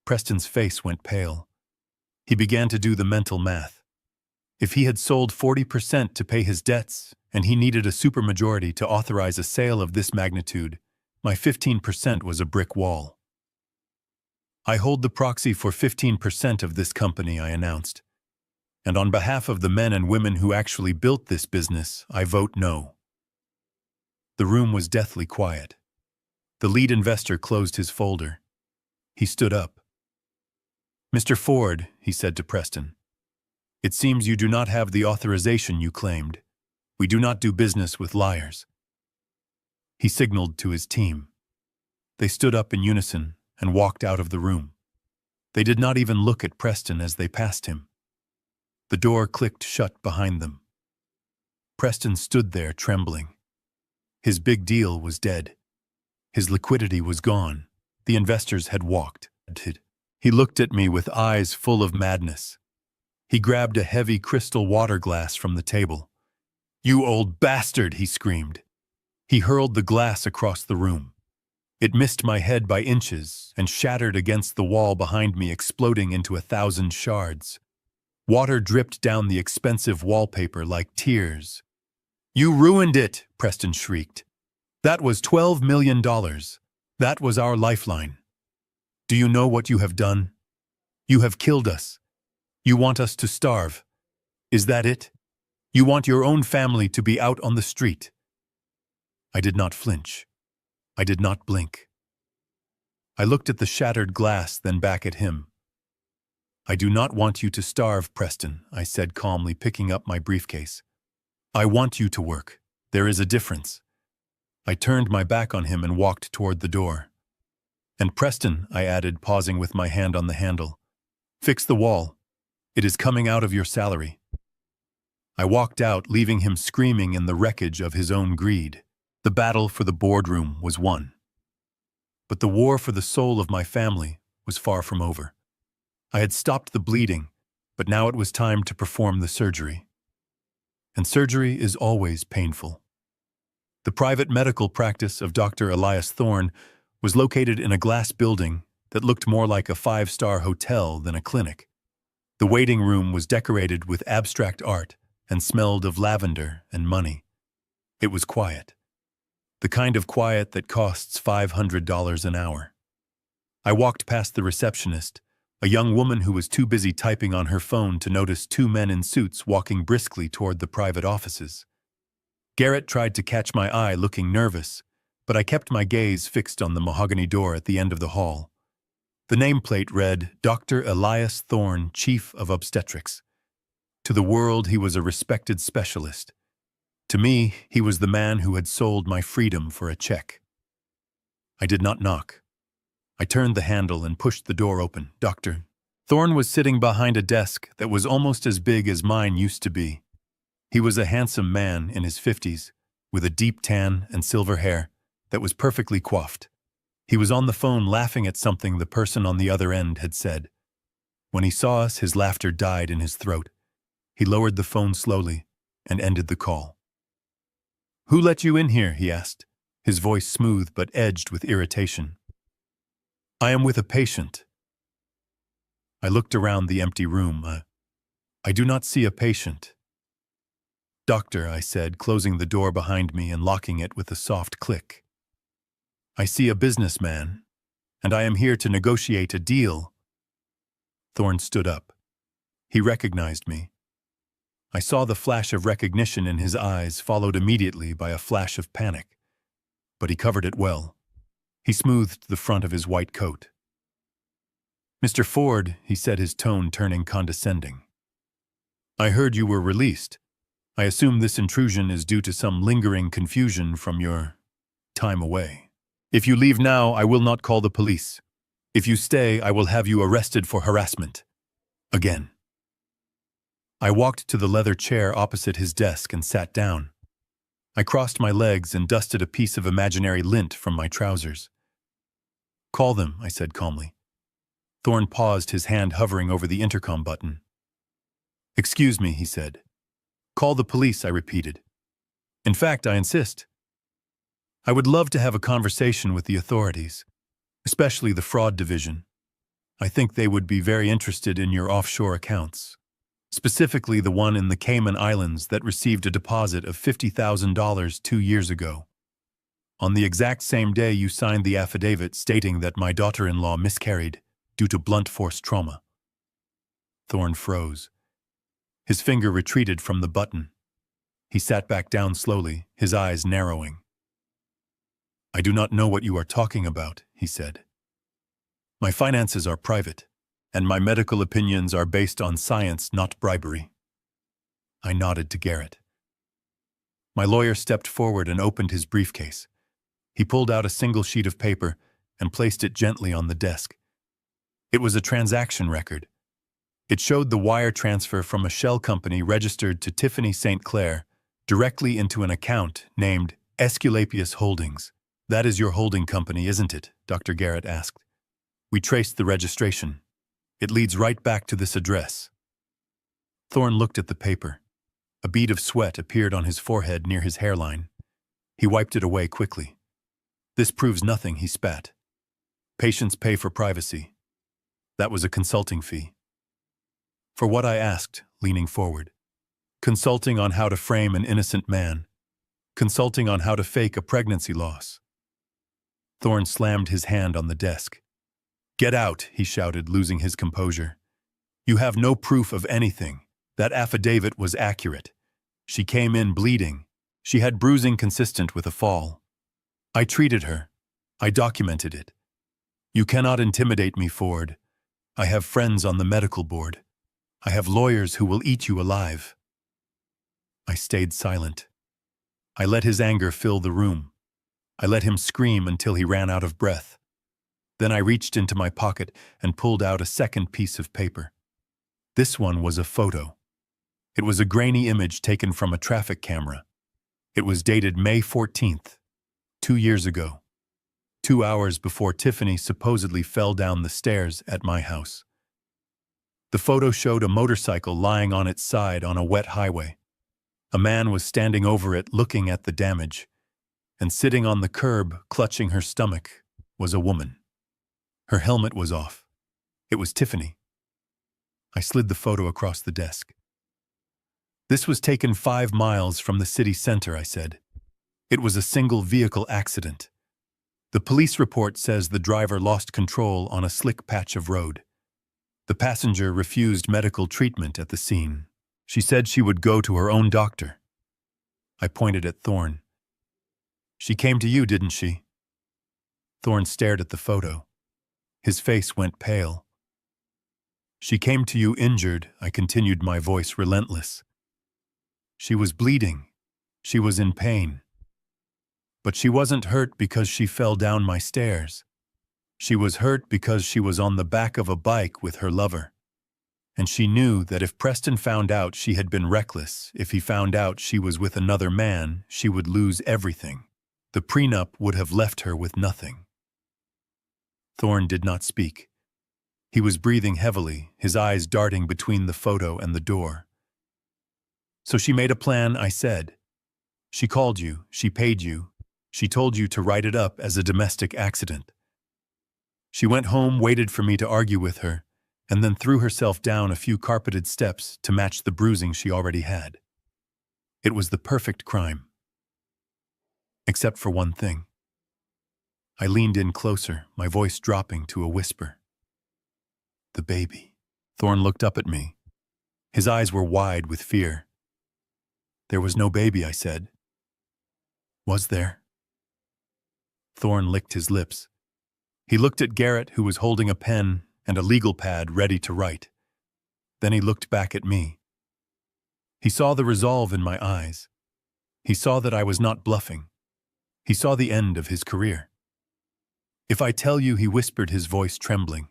Preston's face went pale. He began to do the mental math. If he had sold 40% to pay his debts, and he needed a supermajority to authorize a sale of this magnitude, my 15% was a brick wall. "I hold the proxy for 15% of this company," I announced. "And on behalf of the men and women who actually built this business, I vote no." The room was deathly quiet. The lead investor closed his folder. He stood up. "Mr. Ford," he said to Preston, "it seems you do not have the authorization you claimed. We do not do business with liars." He signaled to his team. They stood up in unison and walked out of the room. They did not even look at Preston as they passed him. The door clicked shut behind them. Preston stood there trembling. His big deal was dead. His liquidity was gone. The investors had walked. He looked at me with eyes full of madness. He grabbed a heavy crystal water glass from the table. "You old bastard!" he screamed. He hurled the glass across the room. It missed my head by inches and shattered against the wall behind me, exploding into 1,000 shards. Water dripped down the expensive wallpaper like tears. "You ruined it!" Preston shrieked. "That was $12 million. That was our lifeline. Do you know what you have done? You have killed us. You want us to starve. Is that it? You want your own family to be out on the street." I did not flinch. I did not blink. I looked at the shattered glass, then back at him. "I do not want you to starve, Preston," I said calmly, picking up my briefcase. "I want you to work. There is a difference." I turned my back on him and walked toward the door. "And Preston," I added, pausing with my hand on the handle, "fix the wall. It is coming out of your salary." I walked out, leaving him screaming in the wreckage of his own greed. The battle for the boardroom was won. But the war for the soul of my family was far from over. I had stopped the bleeding, but now it was time to perform the surgery. And surgery is always painful. The private medical practice of Dr. Elias Thorne was located in a glass building that looked more like a five-star hotel than a clinic. The waiting room was decorated with abstract art and smelled of lavender and money. It was quiet. The kind of quiet that costs $500 an hour. I walked past the receptionist, a young woman who was too busy typing on her phone to notice two men in suits walking briskly toward the private offices. Garrett tried to catch my eye, looking nervous, but I kept my gaze fixed on the mahogany door at the end of the hall. The nameplate read, Dr. Elias Thorne, Chief of Obstetrics. To the world, he was a respected specialist. To me, he was the man who had sold my freedom for a check. I did not knock. I turned the handle and pushed the door open. Dr. Thorne was sitting behind a desk that was almost as big as mine used to be. He was a handsome man in his 50s, with a deep tan and silver hair that was perfectly coiffed. He was on the phone laughing at something the person on the other end had said. When he saw us, his laughter died in his throat. He lowered the phone slowly and ended the call. "Who let you in here?" he asked, his voice smooth but edged with irritation. "I am with a patient." I looked around the empty room. I do not see a patient. "Doctor," I said, closing the door behind me and locking it with a soft click. "I see a businessman, and I am here to negotiate a deal." Thorne stood up. He recognized me. I saw the flash of recognition in his eyes, followed immediately by a flash of panic. But he covered it well. He smoothed the front of his white coat. "Mr. Ford," he said, his tone turning condescending. "I heard you were released. I assume this intrusion is due to some lingering confusion from your time away. If you leave now, I will not call the police. If you stay, I will have you arrested for harassment. Again." I walked to the leather chair opposite his desk and sat down. I crossed my legs and dusted a piece of imaginary lint from my trousers. "Call them," I said calmly. Thorne paused, his hand hovering over the intercom button. "Excuse me," he said. "Call the police," I repeated. "In fact, I insist. I would love to have a conversation with the authorities, especially the fraud division. I think they would be very interested in your offshore accounts, specifically the one in the Cayman Islands that received a deposit of $50,000 2 years ago, on the exact same day you signed the affidavit stating that my daughter-in-law miscarried due to blunt force trauma." Thorne froze. His finger retreated from the button. He sat back down slowly, his eyes narrowing. "I do not know what you are talking about," he said. "My finances are private, and my medical opinions are based on science, not bribery." I nodded to Garrett. My lawyer stepped forward and opened his briefcase. He pulled out a single sheet of paper and placed it gently on the desk. It was a transaction record. It showed the wire transfer from a shell company registered to Tiffany St. Clair directly into an account named Esculapius Holdings. "That is your holding company, isn't it?" Dr. Garrett asked. "We traced the registration. It leads right back to this address." Thorne looked at the paper. A bead of sweat appeared on his forehead near his hairline. He wiped it away quickly. "This proves nothing," he spat. "Patients pay for privacy. That was a consulting fee." "For what?" I asked, leaning forward. "Consulting on how to frame an innocent man. Consulting on how to fake a pregnancy loss." Thorne slammed his hand on the desk. "Get out," he shouted, losing his composure. "You have no proof of anything. That affidavit was accurate. She came in bleeding. She had bruising consistent with a fall. I treated her. I documented it. You cannot intimidate me, Ford. I have friends on the medical board. I have lawyers who will eat you alive." I stayed silent. I let his anger fill the room. I let him scream until he ran out of breath. Then I reached into my pocket and pulled out a second piece of paper. This one was a photo. It was a grainy image taken from a traffic camera. It was dated May 14th, 2 years ago, 2 hours before Tiffany supposedly fell down the stairs at my house. The photo showed a motorcycle lying on its side on a wet highway. A man was standing over it looking at the damage, and sitting on the curb, clutching her stomach, was a woman. Her helmet was off. It was Tiffany. I slid the photo across the desk. This was taken 5 miles from the city center, I said. It was a single vehicle accident. The police report says the driver lost control on a slick patch of road. The passenger refused medical treatment at the scene. She said she would go to her own doctor. I pointed at Thorne. She came to you, didn't she? Thorne stared at the photo. His face went pale. She came to you injured, I continued, my voice relentless. She was bleeding. She was in pain. But she wasn't hurt because she fell down my stairs. She was hurt because she was on the back of a bike with her lover. And she knew that if Preston found out she had been reckless, if he found out she was with another man, she would lose everything. The prenup would have left her with nothing. Thorne did not speak. He was breathing heavily, his eyes darting between the photo and the door. So she made a plan, I said. She called you, she paid you, she told you to write it up as a domestic accident. She went home, waited for me to argue with her, and then threw herself down a few carpeted steps to match the bruising she already had. It was the perfect crime. Except for one thing. I leaned in closer, my voice dropping to a whisper. The baby. Thorne looked up at me. His eyes were wide with fear. There was no baby, I said. Was there? Thorne licked his lips. He looked at Garrett, who was holding a pen and a legal pad ready to write. Then he looked back at me. He saw the resolve in my eyes. He saw that I was not bluffing. He saw the end of his career. If I tell you, he whispered, his voice trembling,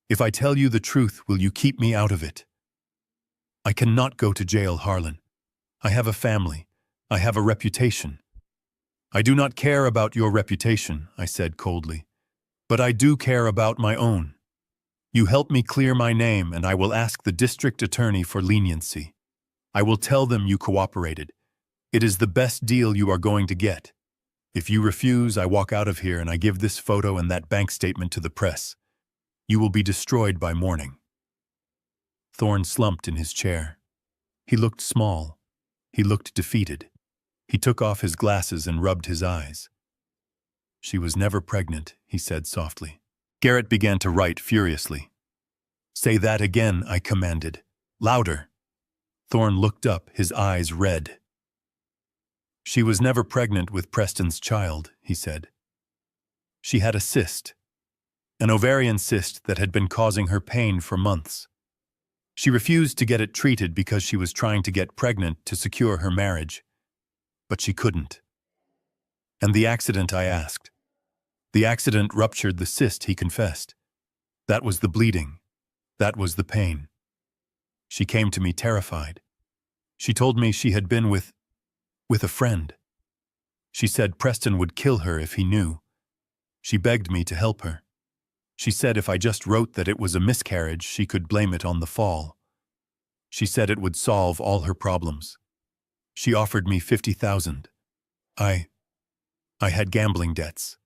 if I tell you the truth, will you keep me out of it? I cannot go to jail, Harlan. I have a family. I have a reputation. I do not care about your reputation, I said coldly, but I do care about my own. You help me clear my name, and I will ask the district attorney for leniency. I will tell them you cooperated. It is the best deal you are going to get. If you refuse, I walk out of here and I give this photo and that bank statement to the press. You will be destroyed by morning. Thorne slumped in his chair. He looked small. He looked defeated. He took off his glasses and rubbed his eyes. She was never pregnant, he said softly. Garrett began to write furiously. Say that again, I commanded. Louder. Thorne looked up, his eyes red. She was never pregnant with Preston's child, he said. She had a cyst, an ovarian cyst that had been causing her pain for months. She refused to get it treated because she was trying to get pregnant to secure her marriage. But she couldn't. And the accident, I asked. The accident ruptured the cyst, he confessed. That was the bleeding. That was the pain. She came to me terrified. She told me she had been with a friend. She said Preston would kill her if he knew. She begged me to help her. She said if I just wrote that it was a miscarriage, she could blame it on the fall. She said it would solve all her problems. She offered me $50,000. I had gambling debts.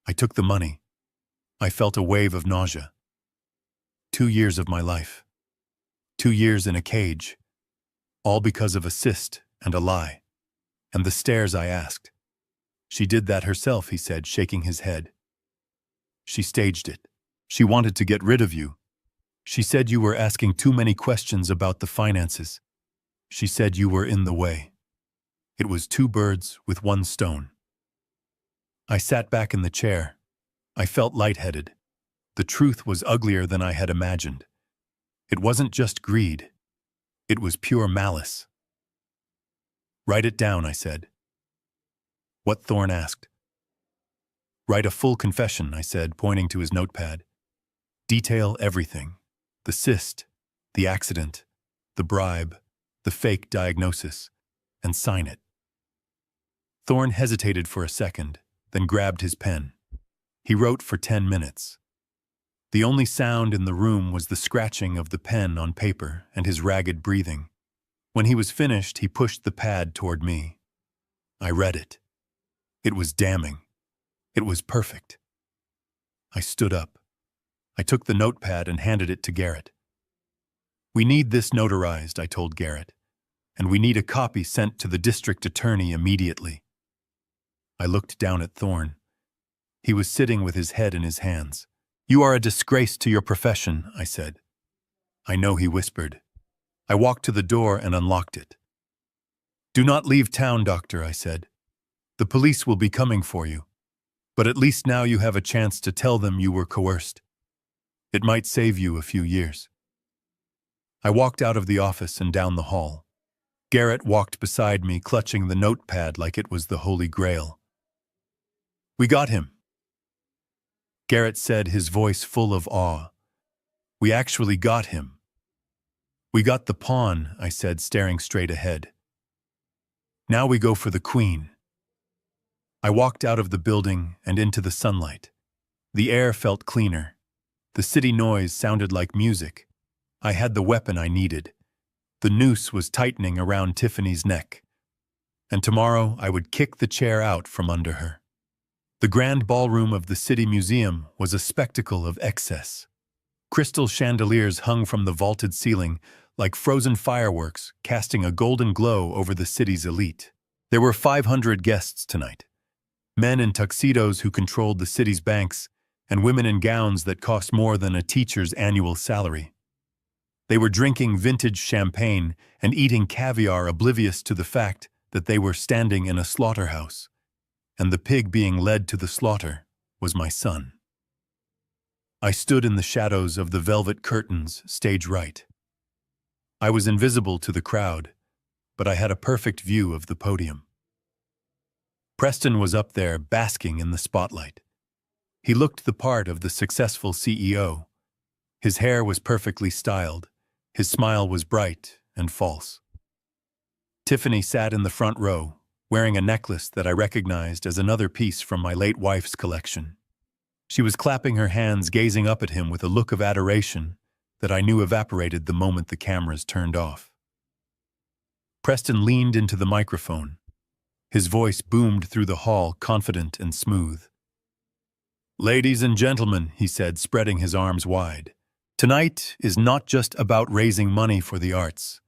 I took the money. I felt a wave of nausea. 2 years of my life. 2 years in a cage. All because of a cyst and a lie. And the stairs, I asked. She did that herself, he said, shaking his head. She staged it. She wanted to get rid of you. She said you were asking too many questions about the finances. She said you were in the way. It was 2 birds with 1 stone. I sat back in the chair. I felt lightheaded. The truth was uglier than I had imagined. It wasn't just greed. It was pure malice. Write it down, I said. What? Thorne asked. Write a full confession, I said, pointing to his notepad. Detail everything. The cyst, the accident, the bribe, the fake diagnosis, and sign it. Thorne hesitated for a second, then grabbed his pen. He wrote for 10 minutes. The only sound in the room was the scratching of the pen on paper and his ragged breathing. When he was finished, he pushed the pad toward me. I read it. It was damning. It was perfect. I stood up. I took the notepad and handed it to Garrett. "We need this notarized," I told Garrett, "and we need a copy sent to the district attorney immediately." I looked down at Thorne. He was sitting with his head in his hands. "You are a disgrace to your profession," I said. "I know," he whispered. I walked to the door and unlocked it. "Do not leave town, doctor," I said. "The police will be coming for you. But at least now you have a chance to tell them you were coerced. It might save you a few years." I walked out of the office and down the hall. Garrett walked beside me, clutching the notepad like it was the Holy Grail. "We got him," Garrett said, his voice full of awe. "We actually got him." "We got the pawn," I said, staring straight ahead. "Now we go for the queen." I walked out of the building and into the sunlight. The air felt cleaner. The city noise sounded like music. I had the weapon I needed. The noose was tightening around Tiffany's neck. And tomorrow I would kick the chair out from under her. The grand ballroom of the city museum was a spectacle of excess. Crystal chandeliers hung from the vaulted ceiling like frozen fireworks, casting a golden glow over the city's elite. There were 500 guests tonight. Men in tuxedos who controlled the city's banks, and women in gowns that cost more than a teacher's annual salary. They were drinking vintage champagne and eating caviar, oblivious to the fact that they were standing in a slaughterhouse, and the pig being led to the slaughter was my son. I stood in the shadows of the velvet curtains, stage right. I was invisible to the crowd, but I had a perfect view of the podium. Preston was up there, basking in the spotlight. He looked the part of the successful CEO. His hair was perfectly styled. His smile was bright and false. Tiffany sat in the front row, wearing a necklace that I recognized as another piece from my late wife's collection. She was clapping her hands, gazing up at him with a look of adoration that I knew evaporated the moment the cameras turned off. Preston leaned into the microphone. His voice boomed through the hall, confident and smooth. "Ladies and gentlemen," he said, spreading his arms wide, "tonight is not just about raising money for the arts.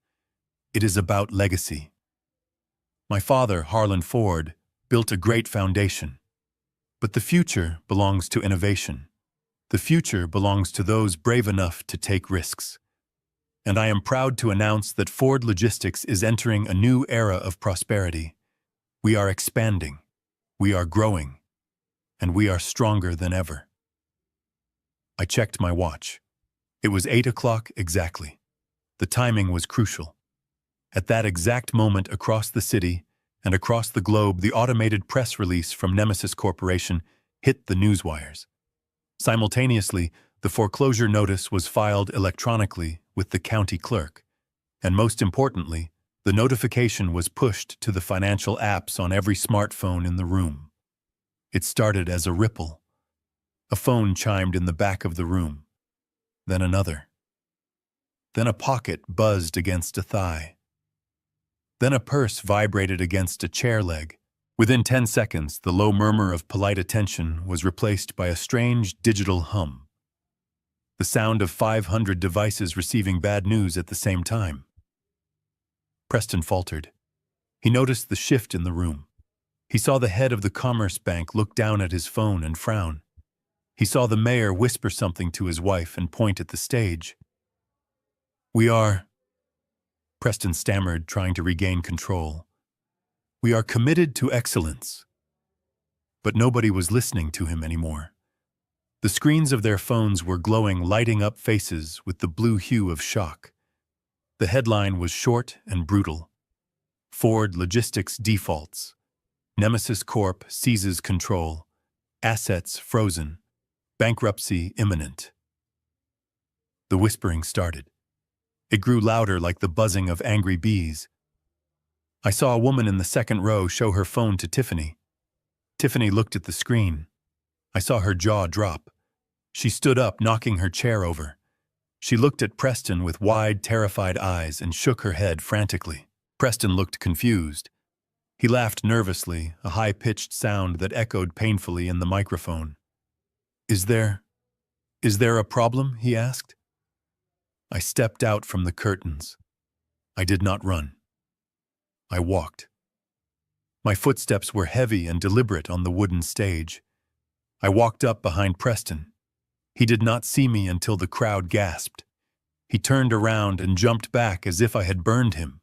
It is about legacy. My father, Harlan Ford, built a great foundation. But the future belongs to innovation. The future belongs to those brave enough to take risks. And I am proud to announce that Ford Logistics is entering a new era of prosperity. We are expanding, we are growing, and we are stronger than ever." I checked my watch. It was 8 o'clock exactly. The timing was crucial. At that exact moment, across the city and across the globe, the automated press release from Nemesis Corporation hit the newswires. Simultaneously, the foreclosure notice was filed electronically with the county clerk, and most importantly, the notification was pushed to the financial apps on every smartphone in the room. It started as a ripple. A phone chimed in the back of the room. Then another. Then a pocket buzzed against a thigh. Then a purse vibrated against a chair leg. Within 10 seconds, the low murmur of polite attention was replaced by a strange digital hum. The sound of 500 devices receiving bad news at the same time. Preston faltered. He noticed the shift in the room. He saw the head of the Commerce Bank look down at his phone and frown. He saw the mayor whisper something to his wife and point at the stage. "We are," Preston stammered, trying to regain control. "We are committed to excellence." But nobody was listening to him anymore. The screens of their phones were glowing, lighting up faces with the blue hue of shock. The headline was short and brutal. "Ford Logistics defaults. Nemesis Corp seizes control. Assets frozen. Bankruptcy imminent." The whispering started. It grew louder like the buzzing of angry bees. I saw a woman in the second row show her phone to Tiffany. Tiffany looked at the screen. I saw her jaw drop. She stood up, knocking her chair over. She looked at Preston with wide, terrified eyes and shook her head frantically. Preston looked confused. He laughed nervously, a high-pitched sound that echoed painfully in the microphone. Is there a problem?" he asked. I stepped out from the curtains. I did not run. I walked. My footsteps were heavy and deliberate on the wooden stage. I walked up behind Preston. He did not see me until the crowd gasped. He turned around and jumped back as if I had burned him.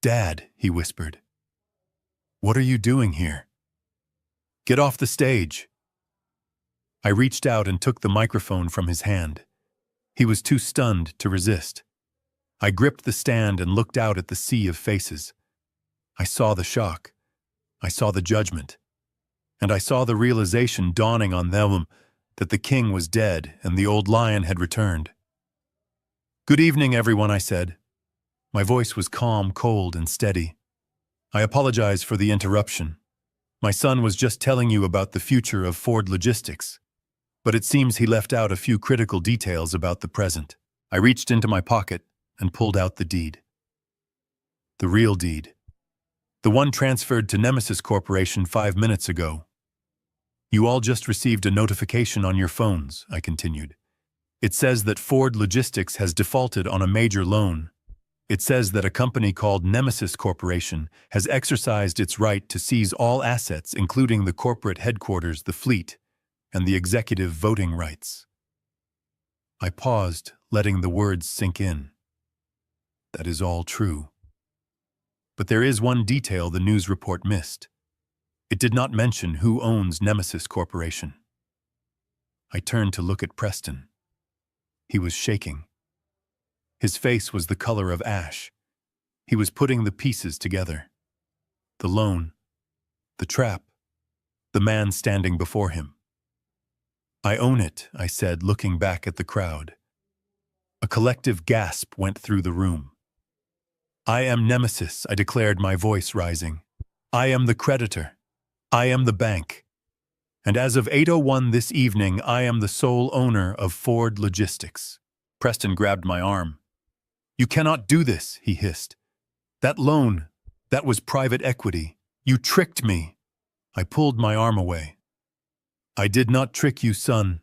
"Dad," he whispered. "What are you doing here? Get off the stage." I reached out and took the microphone from his hand. He was too stunned to resist. I gripped the stand and looked out at the sea of faces. I saw the shock. I saw the judgment. And I saw the realization dawning on them that the king was dead and the old lion had returned. "Good evening, everyone," I said. My voice was calm, cold, and steady. "I apologize for the interruption. My son was just telling you about the future of Ford Logistics, but it seems he left out a few critical details about the present." I reached into my pocket and pulled out the deed. The real deed. The one transferred to Nemesis Corporation 5 minutes ago. "You all just received a notification on your phones," I continued. "It says that Ford Logistics has defaulted on a major loan. It says that a company called Nemesis Corporation has exercised its right to seize all assets, including the corporate headquarters, the fleet, and the executive voting rights." I paused, letting the words sink in. That is all true. But there is one detail the news report missed. It did not mention who owns Nemesis Corporation. I turned to look at Preston. He was shaking. His face was the color of ash. He was putting the pieces together. The loan, the trap, the man standing before him. "I own it," I said, looking back at the crowd. A collective gasp went through the room. "I am Nemesis," I declared, my voice rising. "I am the creditor. I am the bank. And as of 8:01 this evening, I am the sole owner of Ford Logistics." Preston grabbed my arm. "You cannot do this," he hissed. "That loan, that was private equity. You tricked me." I pulled my arm away. "I did not trick you, son.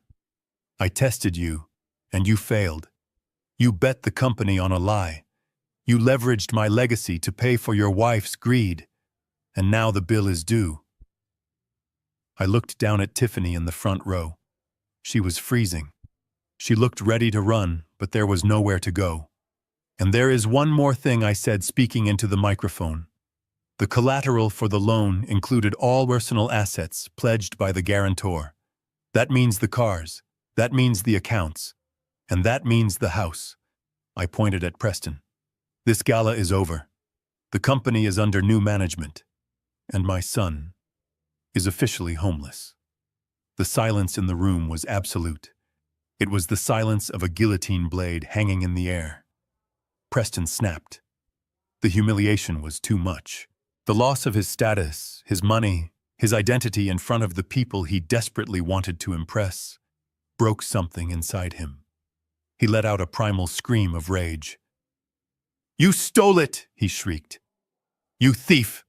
I tested you, and you failed. You bet the company on a lie. You leveraged my legacy to pay for your wife's greed, and now the bill is due." I looked down at Tiffany in the front row. She was freezing. She looked ready to run, but there was nowhere to go. "And there is one more thing," I said, speaking into the microphone. "The collateral for the loan included all personal assets pledged by the guarantor. That means the cars, that means the accounts, and that means the house." I pointed at Preston. "This gala is over. The company is under new management, and my son is officially homeless." The silence in the room was absolute. It was the silence of a guillotine blade hanging in the air. Preston snapped. The humiliation was too much. The loss of his status, his money, his identity in front of the people he desperately wanted to impress, broke something inside him. He let out a primal scream of rage. "You stole it!" he shrieked. "You thief!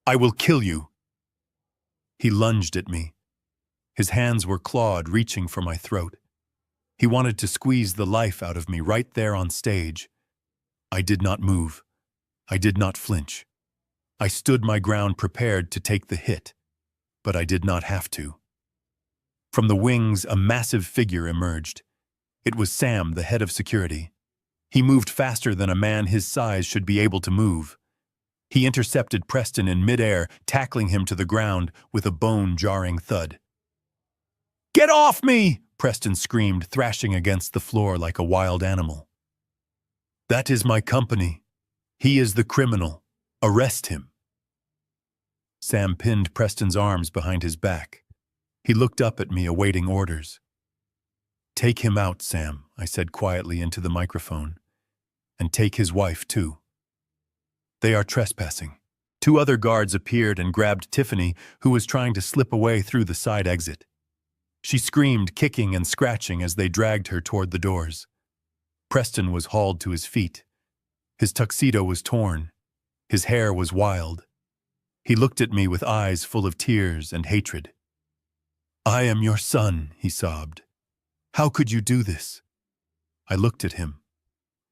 I will kill you!" He lunged at me. His hands were clawed, reaching for my throat. He wanted to squeeze the life out of me right there on stage. I did not move. I did not flinch. I stood my ground, prepared to take the hit, but I did not have to. From the wings, a massive figure emerged. It was Sam, the head of security. He moved faster than a man his size should be able to move. He intercepted Preston in midair, tackling him to the ground with a bone-jarring thud. "Get off me!" Preston screamed, thrashing against the floor like a wild animal. "That is my company. He is the criminal. Arrest him." Sam pinned Preston's arms behind his back. He looked up at me, awaiting orders. "Take him out, Sam," I said quietly into the microphone. and take his wife too. They are trespassing. Two other guards appeared and grabbed Tiffany, who was trying to slip away through the side exit. She screamed, kicking and scratching as they dragged her toward the doors. Preston was hauled to his feet. His tuxedo was torn. His hair was wild. He looked at me with eyes full of tears and hatred. "I am your son," he sobbed. "How could you do this?" I looked at him.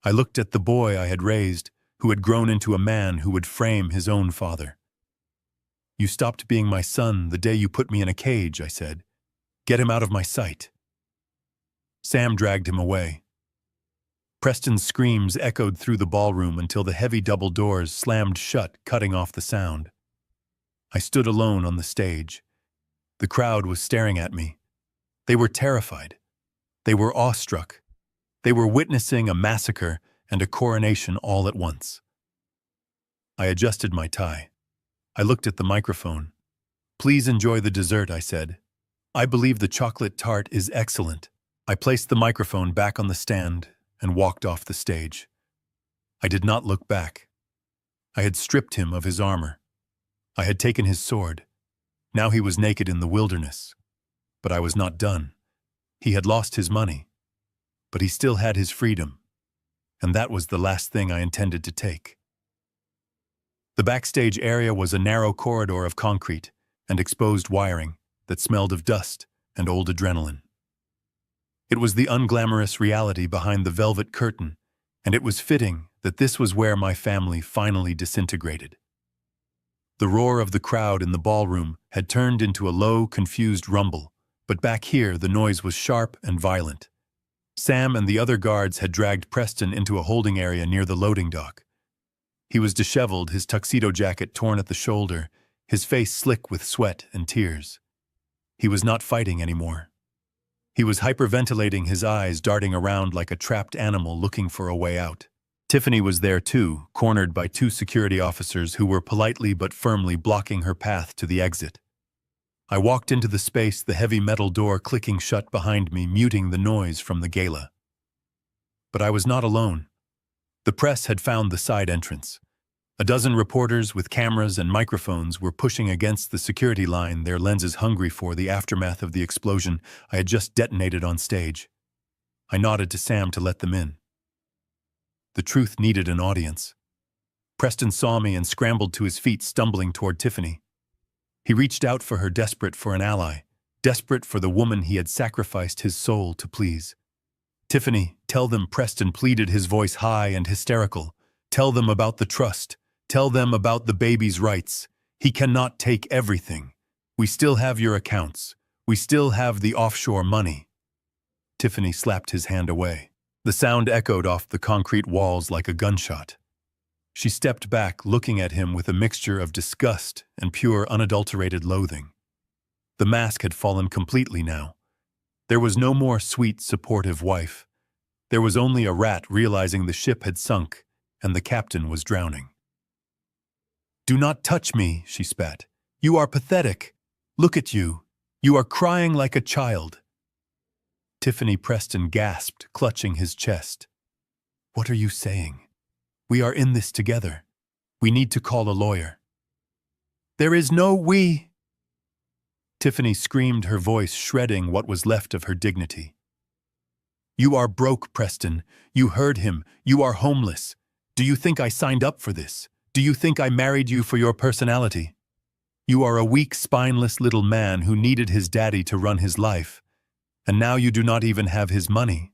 I looked at the boy I had raised, who had grown into a man who would frame his own father. "You stopped being my son the day you put me in a cage," I said. "Get him out of my sight." Sam dragged him away. Preston's screams echoed through the ballroom until the heavy double doors slammed shut, cutting off the sound. I stood alone on the stage. The crowd was staring at me. They were terrified. They were awestruck. They were witnessing a massacre and a coronation all at once. I adjusted my tie. I looked at the microphone. "Please enjoy the dessert," I said. "I believe the chocolate tart is excellent." I placed the microphone back on the stand and walked off the stage. I did not look back. I had stripped him of his armor. I had taken his sword. Now he was naked in the wilderness. But I was not done. He had lost his money. But he still had his freedom. And that was the last thing I intended to take. The backstage area was a narrow corridor of concrete and exposed wiring that smelled of dust and old adrenaline. It was the unglamorous reality behind the velvet curtain, and it was fitting that this was where my family finally disintegrated. The roar of the crowd in the ballroom had turned into a low, confused rumble, but back here the noise was sharp and violent. Sam and the other guards had dragged Preston into a holding area near the loading dock. He was disheveled, his tuxedo jacket torn at the shoulder, his face slick with sweat and tears. He was not fighting anymore. He was hyperventilating, his eyes darting around like a trapped animal looking for a way out. Tiffany was there too, cornered by two security officers who were politely but firmly blocking her path to the exit. I walked into the space, the heavy metal door clicking shut behind me, muting the noise from the gala. But I was not alone. The press had found the side entrance. A dozen reporters with cameras and microphones were pushing against the security line, their lenses hungry for the aftermath of the explosion I had just detonated on stage. I nodded to Sam to let them in. The truth needed an audience. Preston saw me and scrambled to his feet, stumbling toward Tiffany. He reached out for her, desperate for an ally, desperate for the woman he had sacrificed his soul to please. "Tiffany, tell them," Preston pleaded, his voice high and hysterical. "Tell them about the trust. Tell them about the baby's rights. He cannot take everything. We still have your accounts. We still have the offshore money." Tiffany slapped his hand away. The sound echoed off the concrete walls like a gunshot. She stepped back, looking at him with a mixture of disgust and pure, unadulterated loathing. The mask had fallen completely now. There was no more sweet, supportive wife. There was only a rat realizing the ship had sunk and the captain was drowning. "Do not touch me," she spat. "You are pathetic. Look at you. You are crying like a child." Tiffany Preston gasped, clutching his chest. "What are you saying? We are in this together. We need to call a lawyer." "There is no we." Tiffany screamed, her voice shredding what was left of her dignity. "You are broke, Preston. You heard him. You are homeless. Do you think I signed up for this? Do you think I married you for your personality? You are a weak, spineless little man who needed his daddy to run his life, and now you do not even have his money."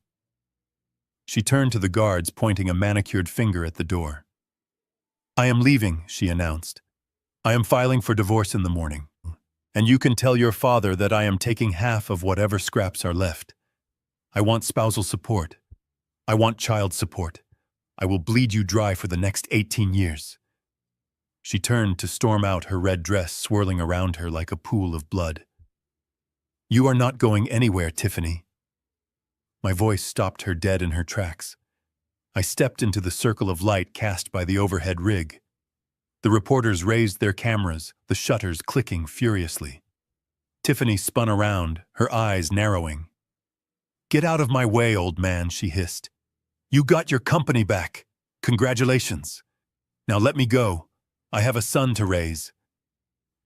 She turned to the guards, pointing a manicured finger at the door. "I am leaving," she announced. "I am filing for divorce in the morning. And you can tell your father that I am taking half of whatever scraps are left. I want spousal support. I want child support. I will bleed you dry for the next 18 years. She turned to storm out, her red dress swirling around her like a pool of blood. "You are not going anywhere, Tiffany." My voice stopped her dead in her tracks. I stepped into the circle of light cast by the overhead rig. The reporters raised their cameras, the shutters clicking furiously. Tiffany spun around, her eyes narrowing. "Get out of my way, old man," she hissed. "You got your company back. Congratulations. Now let me go. I have a son to raise.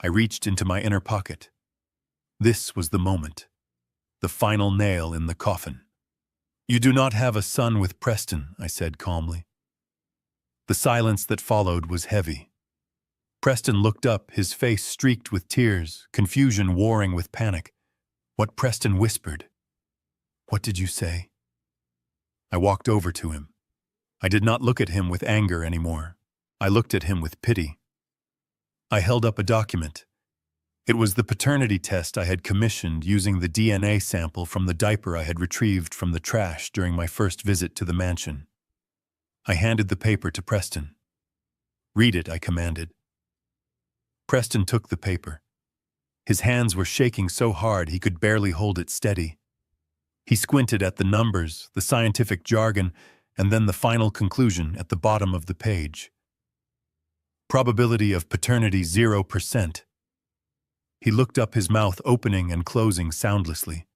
I reached into my inner pocket. This was the moment. The final nail in the coffin. You do not have a son with Preston, I said calmly. The silence that followed was heavy. Preston looked up, his face streaked with tears, confusion warring with panic. What Preston whispered. What did you say? I walked over to him. I did not look at him with anger anymore. I looked at him with pity. I held up a document. It was the paternity test I had commissioned using the DNA sample from the diaper I had retrieved from the trash during my first visit to the mansion. I handed the paper to Preston. Read it, I commanded. Preston took the paper. His hands were shaking so hard he could barely hold it steady. He squinted at the numbers, the scientific jargon, and then the final conclusion at the bottom of the page. Probability of paternity 0%. He looked up, his mouth opening and closing soundlessly.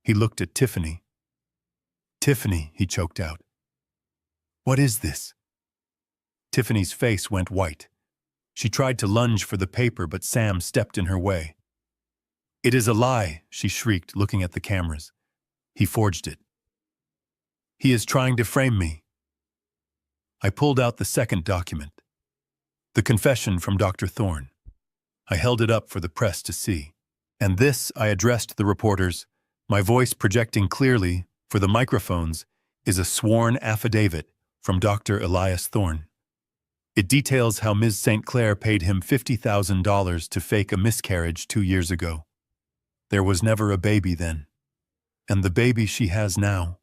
He looked at Tiffany. Tiffany, he choked out. What is this? Tiffany's face went white. She tried to lunge for the paper, but Sam stepped in her way. It is a lie, she shrieked, looking at the cameras. He forged it. He is trying to frame me. I pulled out the second document. The confession from Dr. Thorne. I held it up for the press to see. And this, I addressed the reporters, my voice projecting clearly for the microphones, is a sworn affidavit from Dr. Elias Thorne. It details how Ms. St. Clair paid him $50,000 to fake a miscarriage 2 years ago. There was never a baby then. And the baby she has now.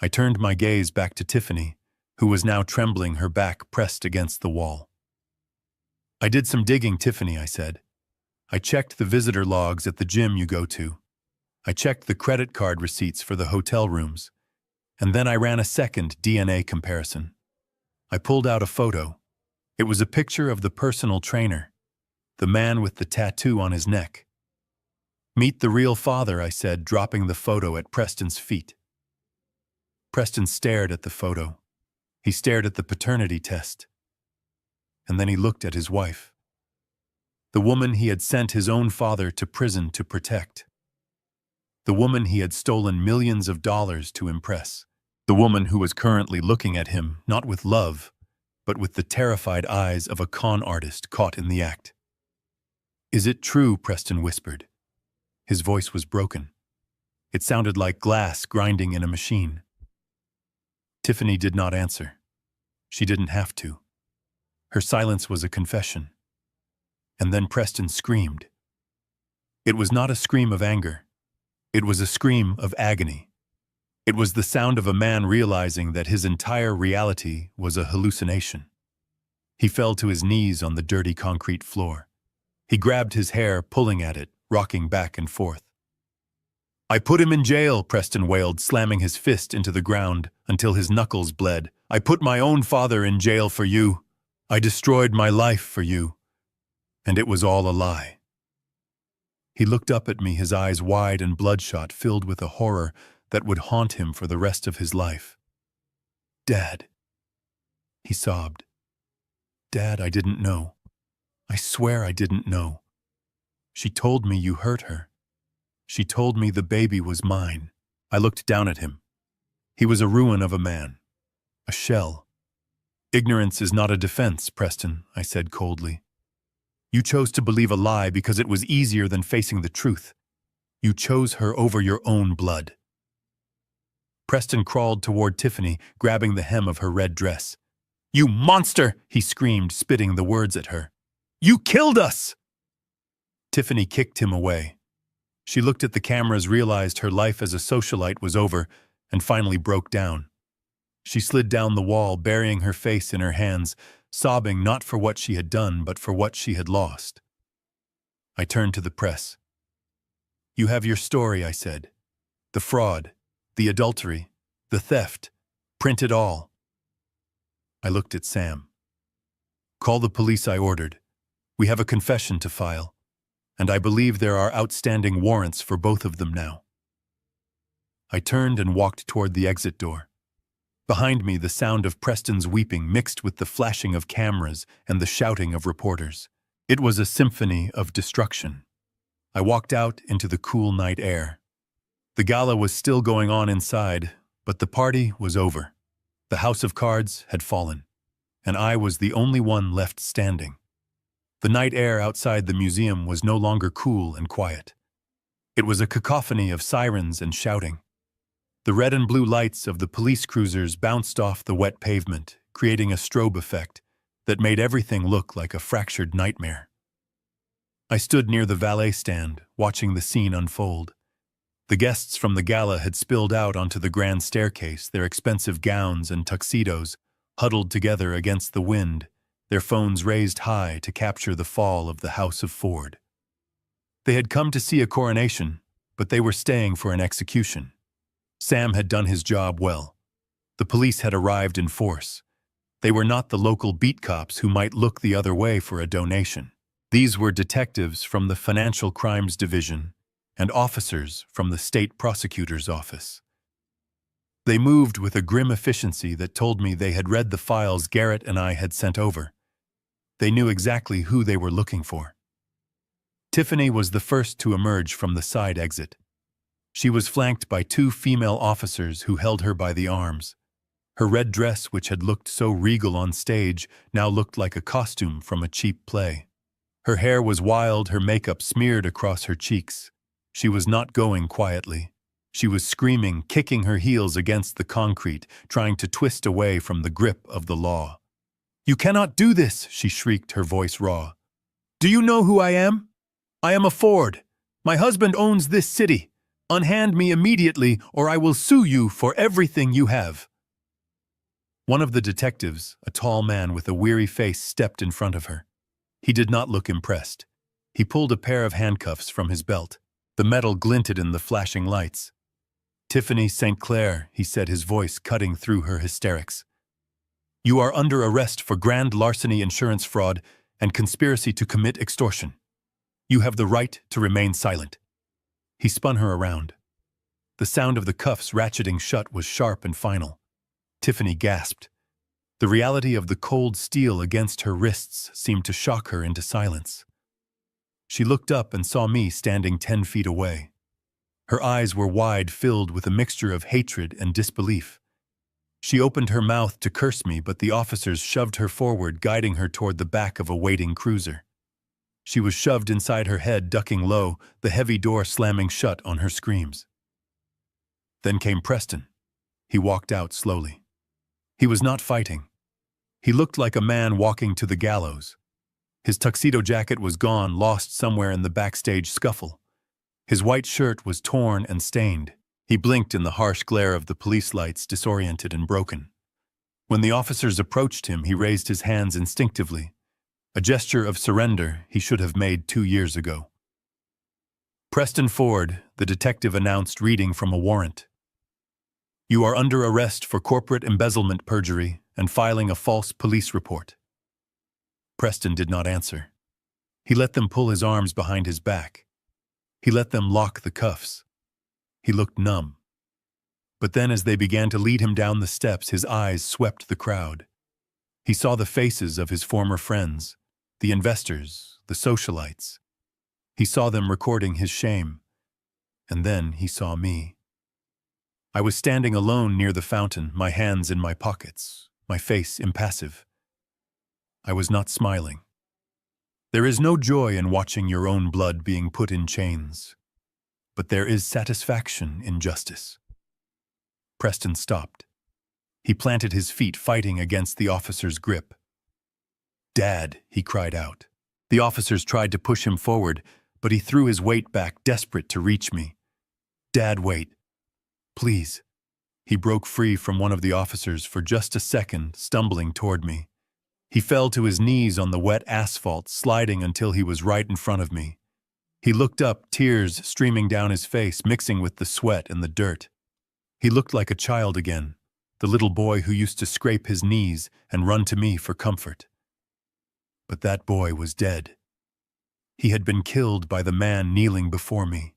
I turned my gaze back to Tiffany, who was now trembling, her back pressed against the wall. I did some digging, Tiffany, I said. I checked the visitor logs at the gym you go to. I checked the credit card receipts for the hotel rooms. And then I ran a second DNA comparison. I pulled out a photo. It was a picture of the personal trainer, the man with the tattoo on his neck. Meet the real father, I said, dropping the photo at Preston's feet. Preston stared at the photo. He stared at the paternity test. And then he looked at his wife. The woman he had sent his own father to prison to protect. The woman he had stolen millions of dollars to impress. The woman who was currently looking at him, not with love, but with the terrified eyes of a con artist caught in the act. Is it true? Preston whispered. His voice was broken. It sounded like glass grinding in a machine. Tiffany did not answer. She didn't have to. Her silence was a confession. And then Preston screamed. It was not a scream of anger. It was a scream of agony. It was the sound of a man realizing that his entire reality was a hallucination. He fell to his knees on the dirty concrete floor. He grabbed his hair, pulling at it, rocking back and forth. I put him in jail, Preston wailed, slamming his fist into the ground until his knuckles bled. I put my own father in jail for you. I destroyed my life for you. And it was all a lie. He looked up at me, his eyes wide and bloodshot, filled with a horror that would haunt him for the rest of his life. Dad, he sobbed. Dad, I didn't know. I swear I didn't know. She told me you hurt her. She told me the baby was mine. I looked down at him. He was a ruin of a man. A shell. Ignorance is not a defense, Preston, I said coldly. You chose to believe a lie because it was easier than facing the truth. You chose her over your own blood. Preston crawled toward Tiffany, grabbing the hem of her red dress. You monster, he screamed, spitting the words at her. You killed us! Tiffany kicked him away. She looked at the cameras, realized her life as a socialite was over, and finally broke down. She slid down the wall, burying her face in her hands, sobbing not for what she had done, but for what she had lost. I turned to the press. You have your story, I said. The fraud, the adultery, the theft. Print it all. I looked at Sam. Call the police, I ordered. We have a confession to file, and I believe there are outstanding warrants for both of them now. I turned and walked toward the exit door. Behind me, the sound of Preston's weeping mixed with the flashing of cameras and the shouting of reporters. It was a symphony of destruction. I walked out into the cool night air. The gala was still going on inside, but the party was over. The house of cards had fallen, and I was the only one left standing. The night air outside the museum was no longer cool and quiet. It was a cacophony of sirens and shouting. The red and blue lights of the police cruisers bounced off the wet pavement, creating a strobe effect that made everything look like a fractured nightmare. I stood near the valet stand, watching the scene unfold. The guests from the gala had spilled out onto the grand staircase, their expensive gowns and tuxedos huddled together against the wind, their phones raised high to capture the fall of the House of Ford. They had come to see a coronation, but they were staying for an execution. Sam had done his job well. The police had arrived in force. They were not the local beat cops who might look the other way for a donation. These were detectives from the Financial Crimes Division and officers from the State Prosecutor's Office. They moved with a grim efficiency that told me they had read the files Garrett and I had sent over. They knew exactly who they were looking for. Tiffany was the first to emerge from the side exit. She was flanked by two female officers who held her by the arms. Her red dress, which had looked so regal on stage, now looked like a costume from a cheap play. Her hair was wild, her makeup smeared across her cheeks. She was not going quietly. She was screaming, kicking her heels against the concrete, trying to twist away from the grip of the law. "You cannot do this," she shrieked, her voice raw. "Do you know who I am? I am a Ford. My husband owns this city. Unhand me immediately, or I will sue you for everything you have." One of the detectives, a tall man with a weary face, stepped in front of her. He did not look impressed. He pulled a pair of handcuffs from his belt. The metal glinted in the flashing lights. "Tiffany St. Clair," he said, his voice cutting through her hysterics. "You are under arrest for grand larceny, insurance fraud, and conspiracy to commit extortion. You have the right to remain silent." He spun her around. The sound of the cuffs ratcheting shut was sharp and final. Tiffany gasped. The reality of the cold steel against her wrists seemed to shock her into silence. She looked up and saw me standing 10 feet away. Her eyes were wide, filled with a mixture of hatred and disbelief. She opened her mouth to curse me, but the officers shoved her forward, guiding her toward the back of a waiting cruiser. She was shoved inside her head, ducking low, the heavy door slamming shut on her screams. Then came Preston. He walked out slowly. He was not fighting. He looked like a man walking to the gallows. His tuxedo jacket was gone, lost somewhere in the backstage scuffle. His white shirt was torn and stained. He blinked in the harsh glare of the police lights, disoriented and broken. When the officers approached him, he raised his hands instinctively, a gesture of surrender he should have made 2 years ago. "Preston Ford," the detective announced, reading from a warrant. "You are under arrest for corporate embezzlement, perjury, and filing a false police report." Preston did not answer. He let them pull his arms behind his back. He let them lock the cuffs. He looked numb. But then, as they began to lead him down the steps, his eyes swept the crowd. He saw the faces of his former friends, the investors, the socialites. He saw them recording his shame. And then he saw me. I was standing alone near the fountain, my hands in my pockets, my face impassive. I was not smiling. There is no joy in watching your own blood being put in chains, but there is satisfaction in justice. Preston stopped. He planted his feet, fighting against the officer's grip. "Dad," he cried out. The officers tried to push him forward, but he threw his weight back, desperate to reach me. "Dad, wait. Please." He broke free from one of the officers for just a second, stumbling toward me. He fell to his knees on the wet asphalt, sliding until he was right in front of me. He looked up, tears streaming down his face, mixing with the sweat and the dirt. He looked like a child again, the little boy who used to scrape his knees and run to me for comfort. But that boy was dead. He had been killed by the man kneeling before me.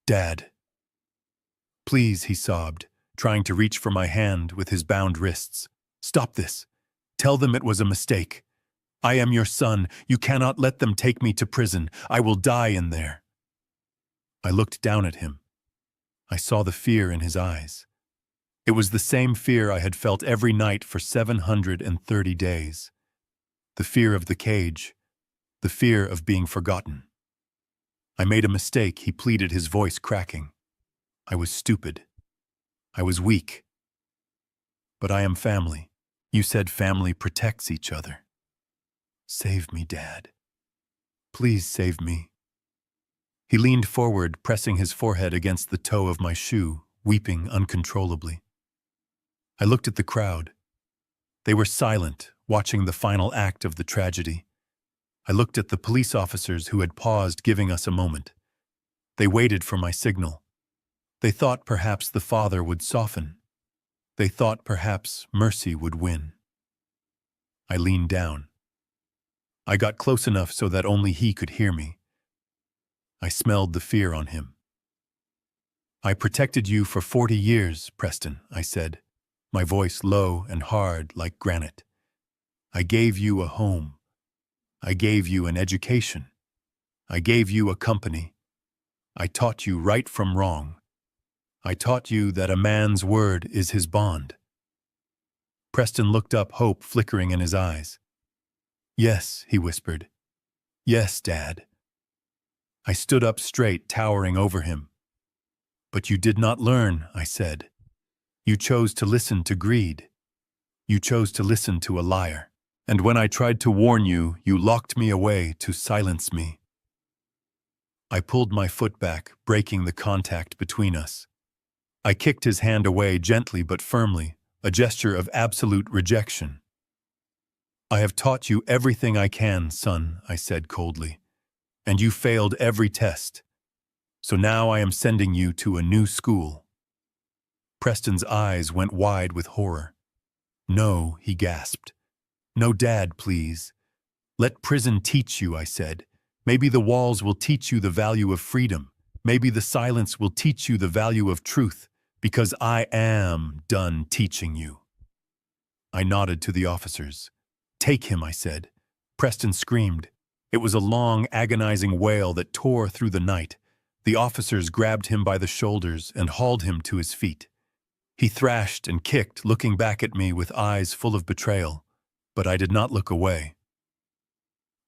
"Dad. Please," he sobbed, trying to reach for my hand with his bound wrists. "Stop this. Tell them it was a mistake. I am your son. You cannot let them take me to prison. I will die in there." I looked down at him. I saw the fear in his eyes. It was the same fear I had felt every night for 730 days. The fear of the cage, the fear of being forgotten. "I made a mistake," he pleaded, his voice cracking. "I was stupid. I was weak. But I am family. You said family protects each other. Save me, Dad. Please save me." He leaned forward, pressing his forehead against the toe of my shoe, weeping uncontrollably. I looked at the crowd. They were silent, watching the final act of the tragedy. I looked at the police officers who had paused, giving us a moment. They waited for my signal. They thought perhaps the father would soften. They thought perhaps mercy would win. I leaned down. I got close enough so that only he could hear me. I smelled the fear on him. "I protected you for 40 years, Preston," I said, my voice low and hard like granite. "I gave you a home. I gave you an education. I gave you a company. I taught you right from wrong. I taught you that a man's word is his bond." Preston looked up, hope flickering in his eyes. "Yes," he whispered. "Yes, Dad." I stood up straight, towering over him. "But you did not learn," I said. "You chose to listen to greed. You chose to listen to a liar. And when I tried to warn you, you locked me away to silence me." I pulled my foot back, breaking the contact between us. I kicked his hand away gently but firmly, a gesture of absolute rejection. "I have taught you everything I can, son," I said coldly. "And you failed every test. So now I am sending you to a new school." Preston's eyes went wide with horror. "No," he gasped. "No, Dad, please. Let prison teach you," I said. "Maybe the walls will teach you the value of freedom. Maybe the silence will teach you the value of truth, because I am done teaching you." I nodded to the officers. "Take him," I said. Preston screamed. It was a long, agonizing wail that tore through the night. The officers grabbed him by the shoulders and hauled him to his feet. He thrashed and kicked, looking back at me with eyes full of betrayal, but I did not look away.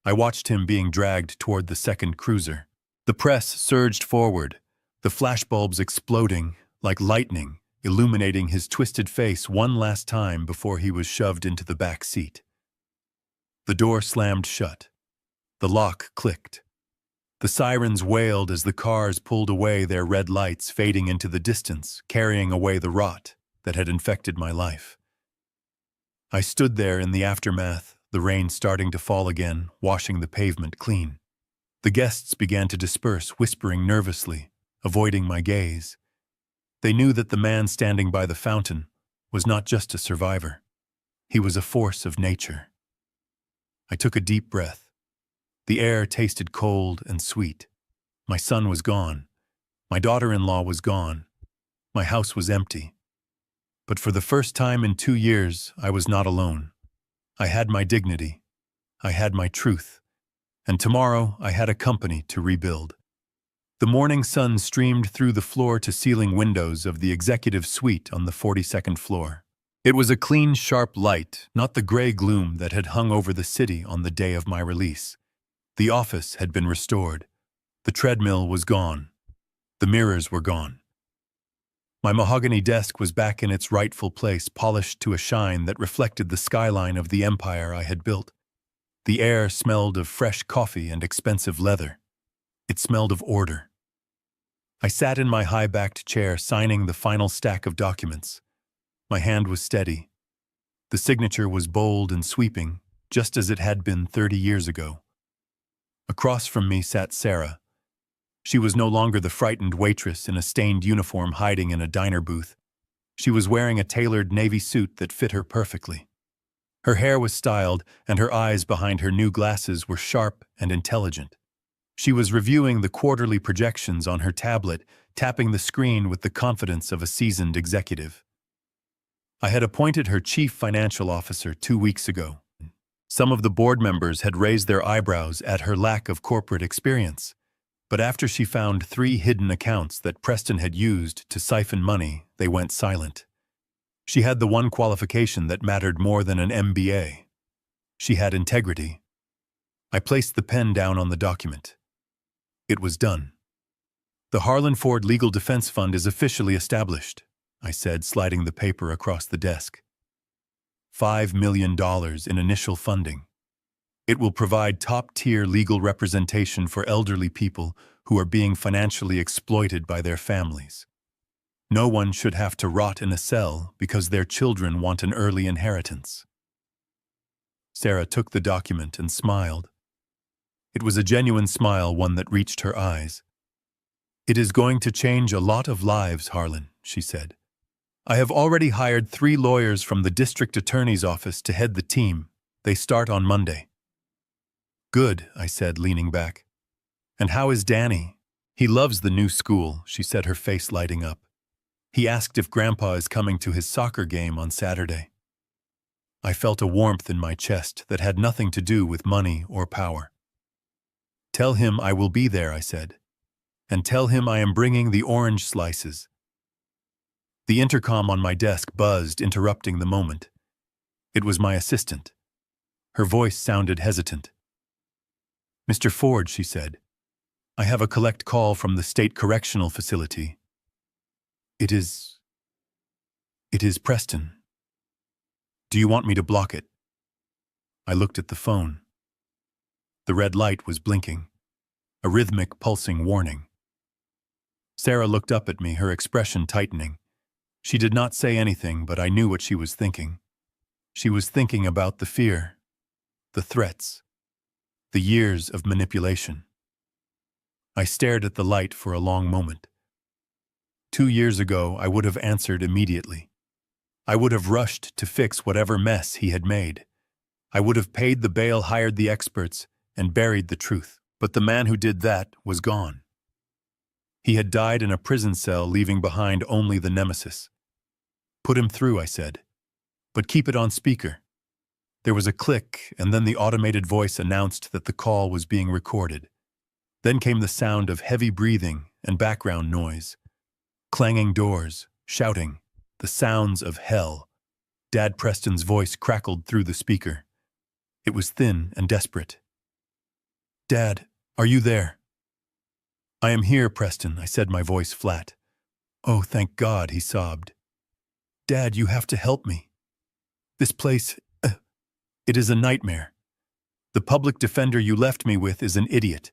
I watched him being dragged toward the second cruiser. The press surged forward, the flashbulbs exploding like lightning, illuminating his twisted face one last time before he was shoved into the back seat. The door slammed shut. The lock clicked. The sirens wailed as the cars pulled away, their red lights fading into the distance, carrying away the rot that had infected my life. I stood there in the aftermath, the rain starting to fall again, washing the pavement clean. The guests began to disperse, whispering nervously, avoiding my gaze. They knew that the man standing by the fountain was not just a survivor. He was a force of nature. I took a deep breath. The air tasted cold and sweet. My son was gone. My daughter-in-law was gone. My house was empty. But for the first time in 2 years, I was not alone. I had my dignity. I had my truth. And tomorrow, I had a company to rebuild. The morning sun streamed through the floor-to-ceiling windows of the executive suite on the 42nd floor. It was a clean, sharp light, not the gray gloom that had hung over the city on the day of my release. The office had been restored. The treadmill was gone. The mirrors were gone. My mahogany desk was back in its rightful place, polished to a shine that reflected the skyline of the empire I had built. The air smelled of fresh coffee and expensive leather. It smelled of order. I sat in my high-backed chair, signing the final stack of documents. My hand was steady. The signature was bold and sweeping, just as it had been 30 years ago. Across from me sat Sarah. She was no longer the frightened waitress in a stained uniform hiding in a diner booth. She was wearing a tailored navy suit that fit her perfectly. Her hair was styled, and her eyes behind her new glasses were sharp and intelligent. She was reviewing the quarterly projections on her tablet, tapping the screen with the confidence of a seasoned executive. I had appointed her chief financial officer 2 weeks ago. Some of the board members had raised their eyebrows at her lack of corporate experience, but after she found 3 hidden accounts that Preston had used to siphon money, they went silent. She had the one qualification that mattered more than an MBA. She had integrity. I placed the pen down on the document. It was done. The Harlan Ford Legal Defense Fund is officially established, I said, sliding the paper across the desk. $5 million in initial funding. It will provide top-tier legal representation for elderly people who are being financially exploited by their families. No one should have to rot in a cell because their children want an early inheritance. Sarah took the document and smiled. It was a genuine smile, one that reached her eyes. "It is going to change a lot of lives, Harlan," she said. "I have already hired 3 lawyers from the district attorney's office to head the team. They start on Monday." "Good," I said, leaning back. "And how is Danny?" "He loves the new school," she said, her face lighting up. "He asked if Grandpa is coming to his soccer game on Saturday." I felt a warmth in my chest that had nothing to do with money or power. "Tell him I will be there," I said. "And tell him I am bringing the orange slices." The intercom on my desk buzzed, interrupting the moment. It was my assistant. Her voice sounded hesitant. "Mr. Ford," she said, "I have a collect call from the state correctional facility. It is Preston. Do you want me to block it?" I looked at the phone. The red light was blinking, a rhythmic, pulsing warning. Sarah looked up at me, her expression tightening. She did not say anything, but I knew what she was thinking. She was thinking about the fear, the threats, the years of manipulation. I stared at the light for a long moment. 2 years ago, I would have answered immediately. I would have rushed to fix whatever mess he had made. I would have paid the bail, hired the experts, and buried the truth. But the man who did that was gone. He had died in a prison cell, leaving behind only the nemesis. "Put him through," I said. "But keep it on speaker." There was a click, and then the automated voice announced that the call was being recorded. Then came the sound of heavy breathing and background noise. Clanging doors, shouting, the sounds of hell. Dad Preston's voice crackled through the speaker. It was thin and desperate. "Dad, are you there?" "I am here, Preston," I said, my voice flat. "Oh, thank God," he sobbed. "Dad, you have to help me. This place, it is a nightmare. The public defender you left me with is an idiot.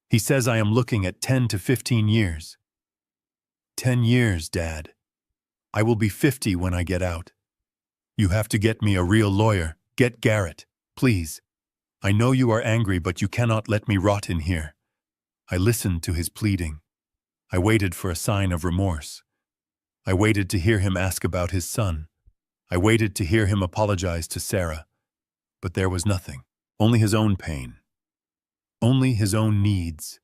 He says I am looking at 10 to 15 years. 10 years, Dad. I will be 50 when I get out. You have to get me a real lawyer. Get Garrett, please. I know you are angry, but you cannot let me rot in here." I listened to his pleading. I waited for a sign of remorse. I waited to hear him ask about his son. I waited to hear him apologize to Sarah. But there was nothing. Only his own pain. Only his own needs.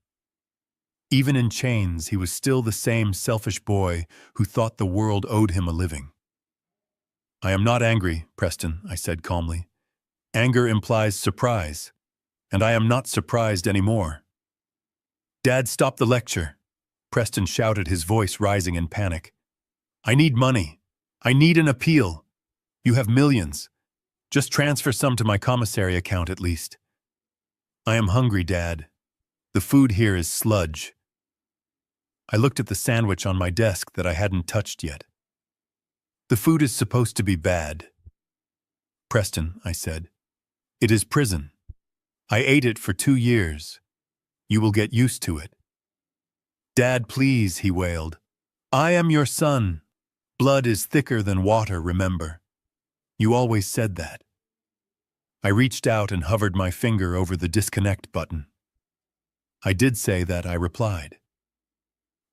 Even in chains, he was still the same selfish boy who thought the world owed him a living. "I am not angry, Preston," I said calmly. "Anger implies surprise, and I am not surprised anymore." "Dad, stop the lecture," Preston shouted, his voice rising in panic. "I need money. I need an appeal. You have millions. Just transfer some to my commissary account at least." "I am hungry, Dad. The food here is sludge." I looked at the sandwich on my desk that I hadn't touched yet. "The food is supposed to be bad." "Preston," I said, "it is prison. I ate it for 2 years. You will get used to it." "Dad, please," he wailed. "I am your son. Blood is thicker than water, remember. You always said that." I reached out and hovered my finger over the disconnect button. "I did say that," I replied.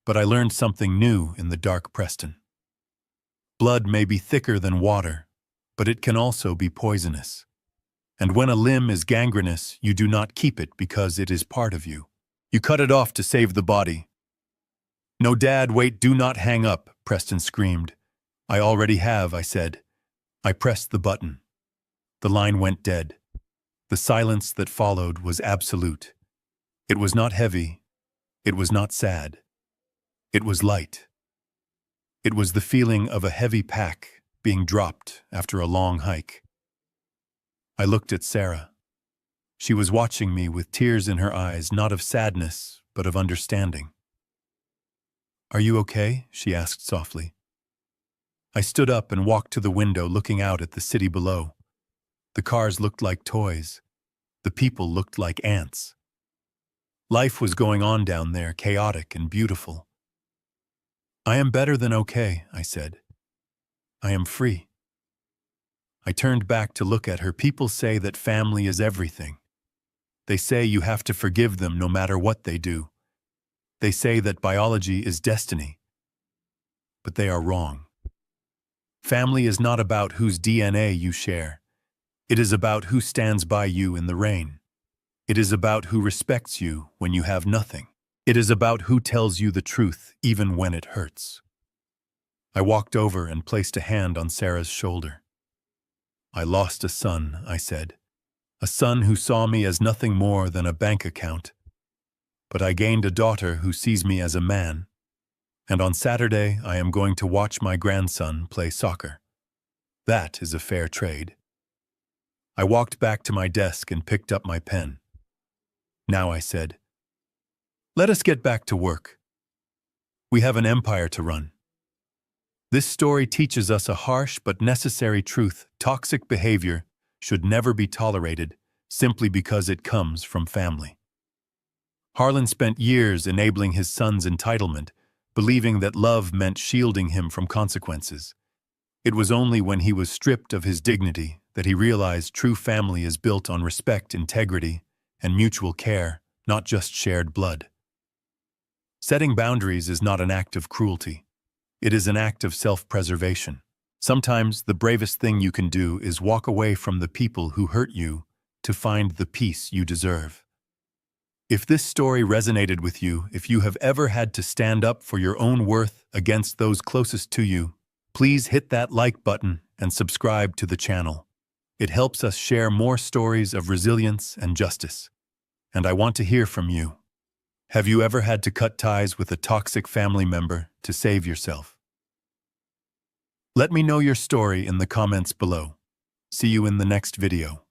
But I learned something new in the dark Preston. Blood may be thicker than water, but it can also be poisonous. And when a limb is gangrenous, you do not keep it because it is part of you. You cut it off to save the body. No, Dad, wait, do not hang up, Preston screamed. I already have, I said. I pressed the button. The line went dead. The silence that followed was absolute. It was not heavy. It was not sad. It was light. It was the feeling of a heavy pack being dropped after a long hike. I looked at Sarah. She was watching me with tears in her eyes, not of sadness, but of understanding. Are you okay? She asked softly. I stood up and walked to the window, looking out at the city below. The cars looked like toys. The people looked like ants. Life was going on down there, chaotic and beautiful. I am better than okay, I said. I am free. I turned back to look at her. People say that family is everything. They say you have to forgive them no matter what they do. They say that biology is destiny. But they are wrong. Family is not about whose DNA you share. It is about who stands by you in the rain. It is about who respects you when you have nothing. It is about who tells you the truth even when it hurts. I walked over and placed a hand on Sarah's shoulder. I lost a son, I said. A son who saw me as nothing more than a bank account. But I gained a daughter who sees me as a man. And on Saturday, I am going to watch my grandson play soccer. That is a fair trade. I walked back to my desk and picked up my pen. Now, I said, let us get back to work. We have an empire to run. This story teaches us a harsh but necessary truth. Toxic behavior should never be tolerated simply because it comes from family. Harlan spent years enabling his son's entitlement, believing that love meant shielding him from consequences. It was only when he was stripped of his dignity that he realized true family is built on respect, integrity, and mutual care, not just shared blood. Setting boundaries is not an act of cruelty. It is an act of self-preservation. Sometimes the bravest thing you can do is walk away from the people who hurt you to find the peace you deserve. If this story resonated with you, if you have ever had to stand up for your own worth against those closest to you, please hit that like button and subscribe to the channel. It helps us share more stories of resilience and justice. And I want to hear from you. Have you ever had to cut ties with a toxic family member to save yourself? Let me know your story in the comments below. See you in the next video.